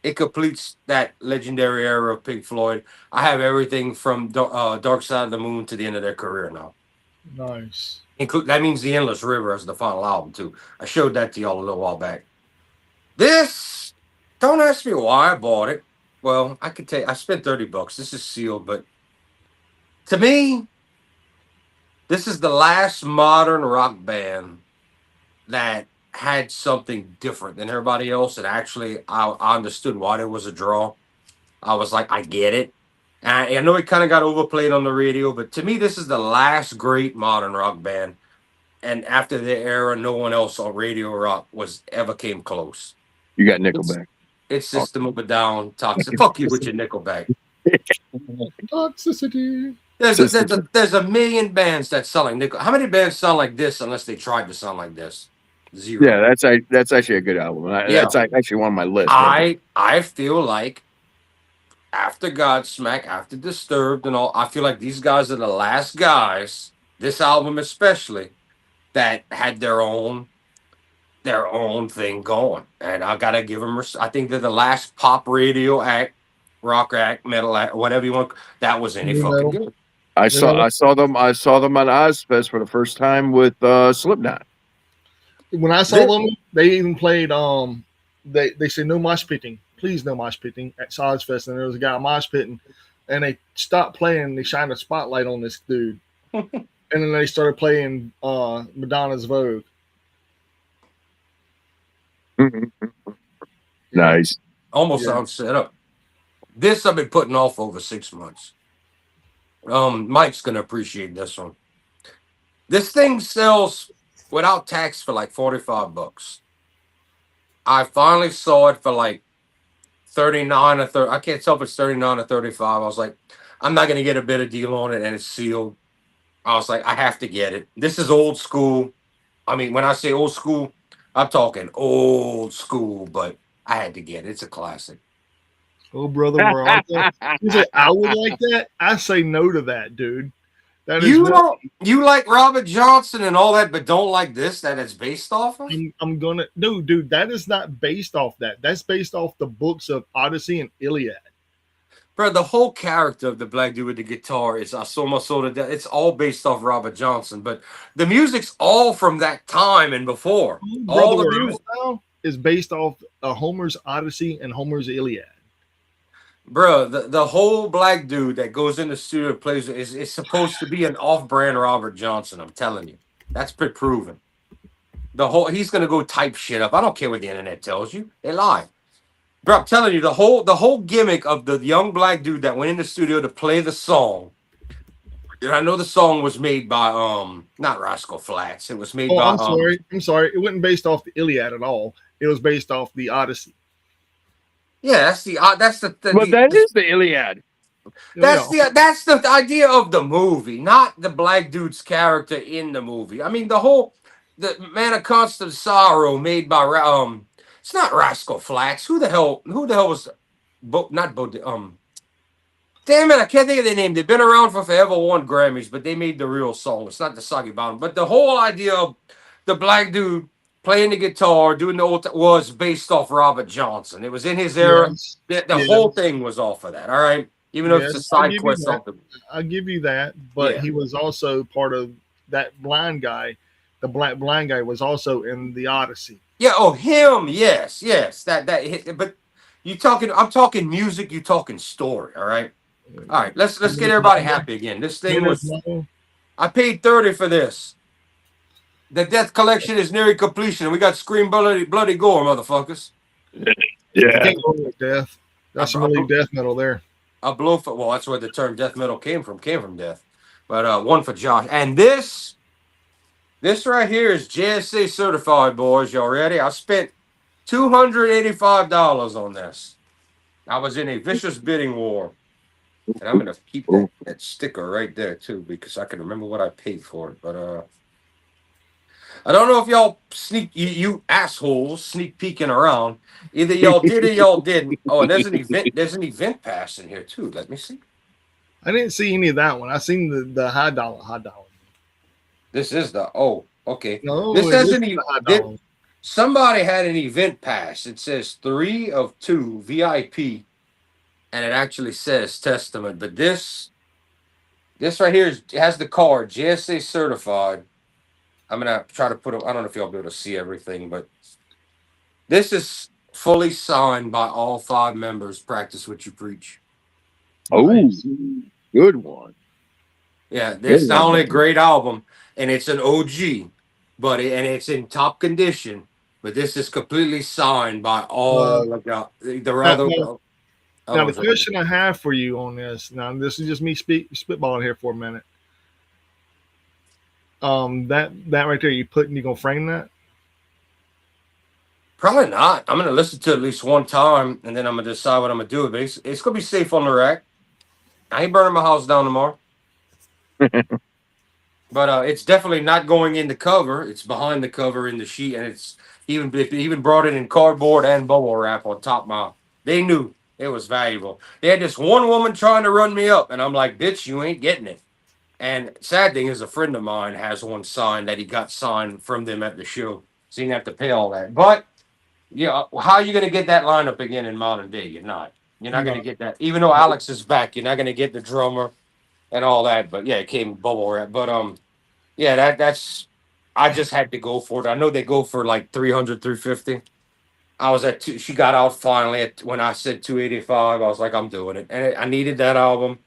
it completes that legendary era of Pink Floyd. I have everything from Dark Side of the Moon to the end of their career now. Nice. That means the Endless River as the final album too. I showed that to y'all a little while back. This, don't ask me why I bought it. Well, I could tell you, I spent $30. This is sealed, but to me, this is the last modern rock band that had something different than everybody else. And actually, I understood why there was a draw. I was like, I get it. And I know it kind of got overplayed on the radio, but to me, this is the last great modern rock band. And after their era, no one else on radio rock was ever came close. you got It's Nickelback. it's System of a Down, Toxic. Fuck you with your Nickelback. Toxicity. There's a million bands that sound like Nickel. How many bands sound like this unless they tried to sound like this? Zero. Yeah, that's actually a good album. Yeah. That's actually on my list. I feel like after Godsmack, after Disturbed and all, I feel like these guys are the last guys, this album especially, that had their own thing going. And I gotta give them. I think they're the last pop radio act, rock act, metal act, whatever you want. That was any New fucking metal. good. I saw them on Ozfest for the first time with Slipknot. When I saw them, they even played. They said no mosh pitting, please no mosh pitting at Sod's Fest, and there was a guy mosh pitting, and they stopped playing. They shined a spotlight on this dude, and then they started playing Madonna's Vogue. Nice. Almost Yeah. sounds set up. This I've been putting off over 6 months. Mike's gonna appreciate this one. This thing sells without tax for like $45. I finally saw it for like 39 or 30. I can't tell if it's 39 or 35. I was like, I'm not gonna get a better deal on it, and it's sealed. I was like, I have to get it. This is old school. I mean, when I say old school, I'm talking old school, but I had to get it. It's a classic. Oh, brother, where art thou? You say I would like that. I say no to that, dude. That is You what don't you like Robert Johnson and all that, but don't like this that it's based off of? I'm gonna no, dude. That is not based off that. That's based off the books of Odyssey and Iliad. Bro, the whole character of the black dude with the guitar is I saw my soul to death. It's all based off Robert Johnson, but the music's all from that time and before. All Brother, the where music. art thou is based off Homer's Odyssey and Homer's Iliad. Bro, the whole black dude that goes in the studio and plays is supposed to be an off-brand Robert Johnson. I'm telling you, that's been proven. He's gonna go type shit up. I don't care what the internet tells you. They lie, bro. I'm telling you, the whole gimmick of the young black dude that went in the studio to play the song. And I know the song was made by not Rascal Flatts. It was made Oh, by I'm sorry. I'm sorry. It wasn't based off the Iliad at all. It was based off the Odyssey. yeah. That's the But that is the Iliad. That's the idea of the movie, not the black dude's character in the movie. I mean, the Man of Constant Sorrow, made by It's not Rascal Flatts. Who the hell? Who the hell was? Not Bo. Damn it! I can't think of their name. They've been around for forever. Won Grammys, but they made the real song. It's not the Soggy Bottom. But the whole idea of the black dude playing the guitar, doing the old was based off Robert Johnson. It was in his era. Yes. The Yes. whole thing was off of that. All right, even though it's a Yes. I'll side give you quest that. off the. I'll give you that. But Yeah. he was also part of that blind guy. The black blind guy was also in the Odyssey. Yeah. Oh, him. Yes. Yes. But you talking? I'm talking music. You talking story. All right. All right. Let's get everybody happy again. This thing was. I paid 30 for this. The Death Collection is nearing completion. We got Scream bloody gore, motherfuckers. You Yeah. can't go with death. That's some really death metal there. A blow for well, that's where the term death metal came from death. But one for Josh. And this right here is JSA certified, boys. Y'all ready? I spent $285 on this. I was in a vicious bidding war. And I'm gonna keep that sticker right there too, because I can remember what I paid for it. But I don't know if y'all you assholes sneak peeking around. Either y'all did or y'all didn't. Oh, and there's an event pass in here too. Let me see. I didn't see any of that one. I seen the high dollar. This is the okay. No, This it has is an the high event. dollar. Somebody had an event pass. It says 3 of 2 VIP, and it actually says Testament. But this right here has the card JSA certified. I'm gonna try to put it. I don't know if y'all be able to see everything, but this is fully signed by all 5 members. Practice what you preach. Oh, Nice. good one. Yeah, this is Good not one. only a great album, and it's an OG, but and it's in top condition. But this is completely signed by all the rather. Now the question I have for you on this. Now this is just me spitballing here for a minute. That right there, you gonna frame that? Probably not. I'm gonna listen to it at least one time, and then I'm gonna decide what I'm gonna do. But it's gonna be safe on the rack. I ain't burning my house down tomorrow. But it's definitely not going in the cover. It's behind the cover in the sheet, and it's even brought it in cardboard and bubble wrap on top. They knew it was valuable. They had this one woman trying to run me up, and I'm like, "Bitch, you ain't getting it." And sad thing is, a friend of mine has one signed that he got signed from them at the show, so he didn't have to pay all that. But yeah, how are you going to get that lineup again in modern day? You're not. You're not going to get that. Even though Alex is back, you're not going to get the drummer and all that. But yeah, it came bubble wrap. But yeah, that's. I just had to go for it. I know they go for like 300, 350. I was at two. She got out finally when I said 285. I was like, I'm doing it, and I needed that album.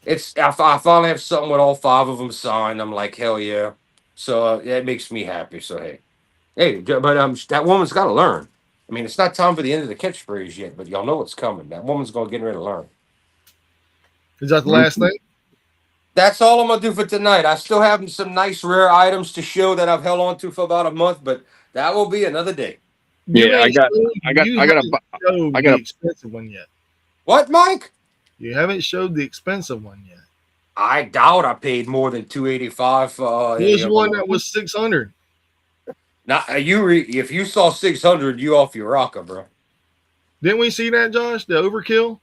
I finally have something with all 5 of them signed. I'm like, hell yeah. So yeah, it makes me happy. So hey, but that woman's got to learn. I mean, it's not time for the end of the catchphrase yet, but y'all know what's coming. That woman's gonna get ready to learn. Is that the last thing? That's all I'm gonna do for tonight. I still have some nice rare items to show that I've held on to for about a month, but that will be another day. Yeah, I got the expensive one yet. What, Mike? You haven't showed the expensive one yet. I doubt I paid more than 285 for. There's one that was 600. Now if you saw 600, you off your rocker, bro. Didn't we see that, Josh? The overkill.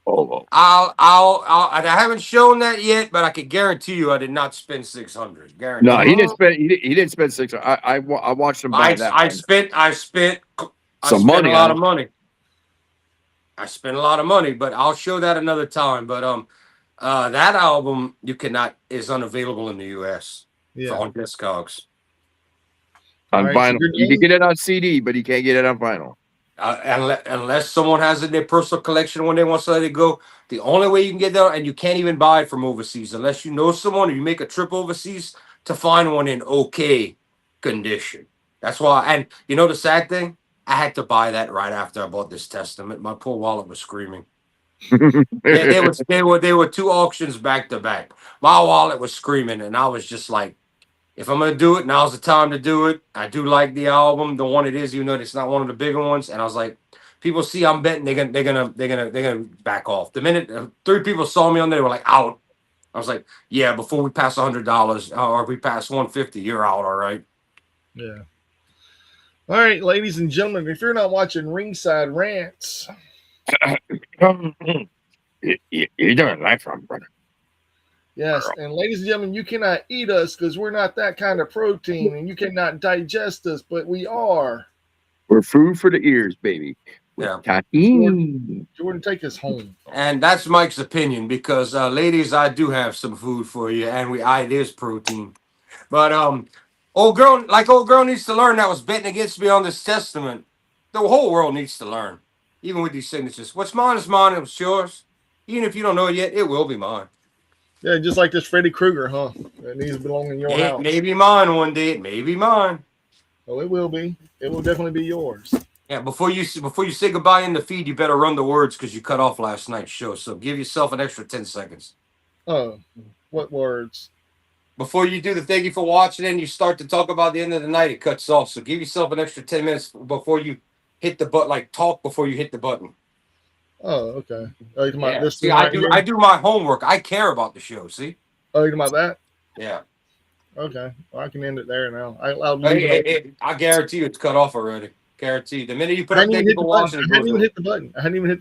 Oh, I haven't shown that yet, but I can guarantee you I did not spend 600. Guarantee. no, he didn't spend. He didn't spend 600. I watched him buy that. I spent money a lot of money. I spent a lot of money, but I'll show that another time. But that album is unavailable in the U.S. On Discogs. On vinyl, you can get it on CD, but you can't get it on vinyl. Unless someone has it in their personal collection when they want to let it go. The only way you can get that, and you can't even buy it from overseas unless you know someone or you make a trip overseas to find one in okay condition. That's why. And you know the sad thing? I had to buy that right after I bought this Testament. My poor wallet was screaming. They were 2 auctions back to back. My wallet was screaming, and I was just like, if I'm gonna do it, now's the time to do it. I do like the album, the one it is, even though it's not one of the bigger ones. And I was like, people see I'm betting, they're gonna back off. The minute 3 people saw me on there, they were like, out. I was like, yeah, before we pass $100 or we pass 150, you're out, all right. Yeah. All right, ladies and gentlemen, if you're not watching Ringside Rants, You're doing life wrong, brother. yes, and ladies and gentlemen, you cannot eat us because we're not that kind of protein, and you cannot digest us, but we are. We're food for the ears, baby. Yeah. Tati. Jordan, take us home. And that's Mike's opinion because, ladies, I do have some food for you, and it is protein. But old girl needs to learn that was betting against me on this testament. The whole world needs to learn, even with these signatures. What's mine is mine. It was yours. Even if you don't know it yet, it will be mine. Yeah, just like this Freddy Krueger, huh? That needs to belong in your It house. may be mine one day. It may be mine. Oh, it will be. It will definitely be yours. Yeah. Before you say goodbye in the feed, you better run the words because you cut off last night's show. So give yourself an extra 10 seconds. Oh, what words? Before you do the thank you for watching and you start to talk about the end of the night, it cuts off. So give yourself an extra 10 minutes before you hit the button. Like talk before you hit the button. Oh, okay. Oh, you talking about Yeah. this See, thing right I do my homework. I care about the show. See? Oh, you talking about that? Yeah. Okay. Well, I can end it there now. I'll leave it. I guarantee you it's cut off already. Guarantee. The minute you put I up hadn't even thank you hit for the button. watching, I it hadn't goes even away. hit the button. I hadn't even hit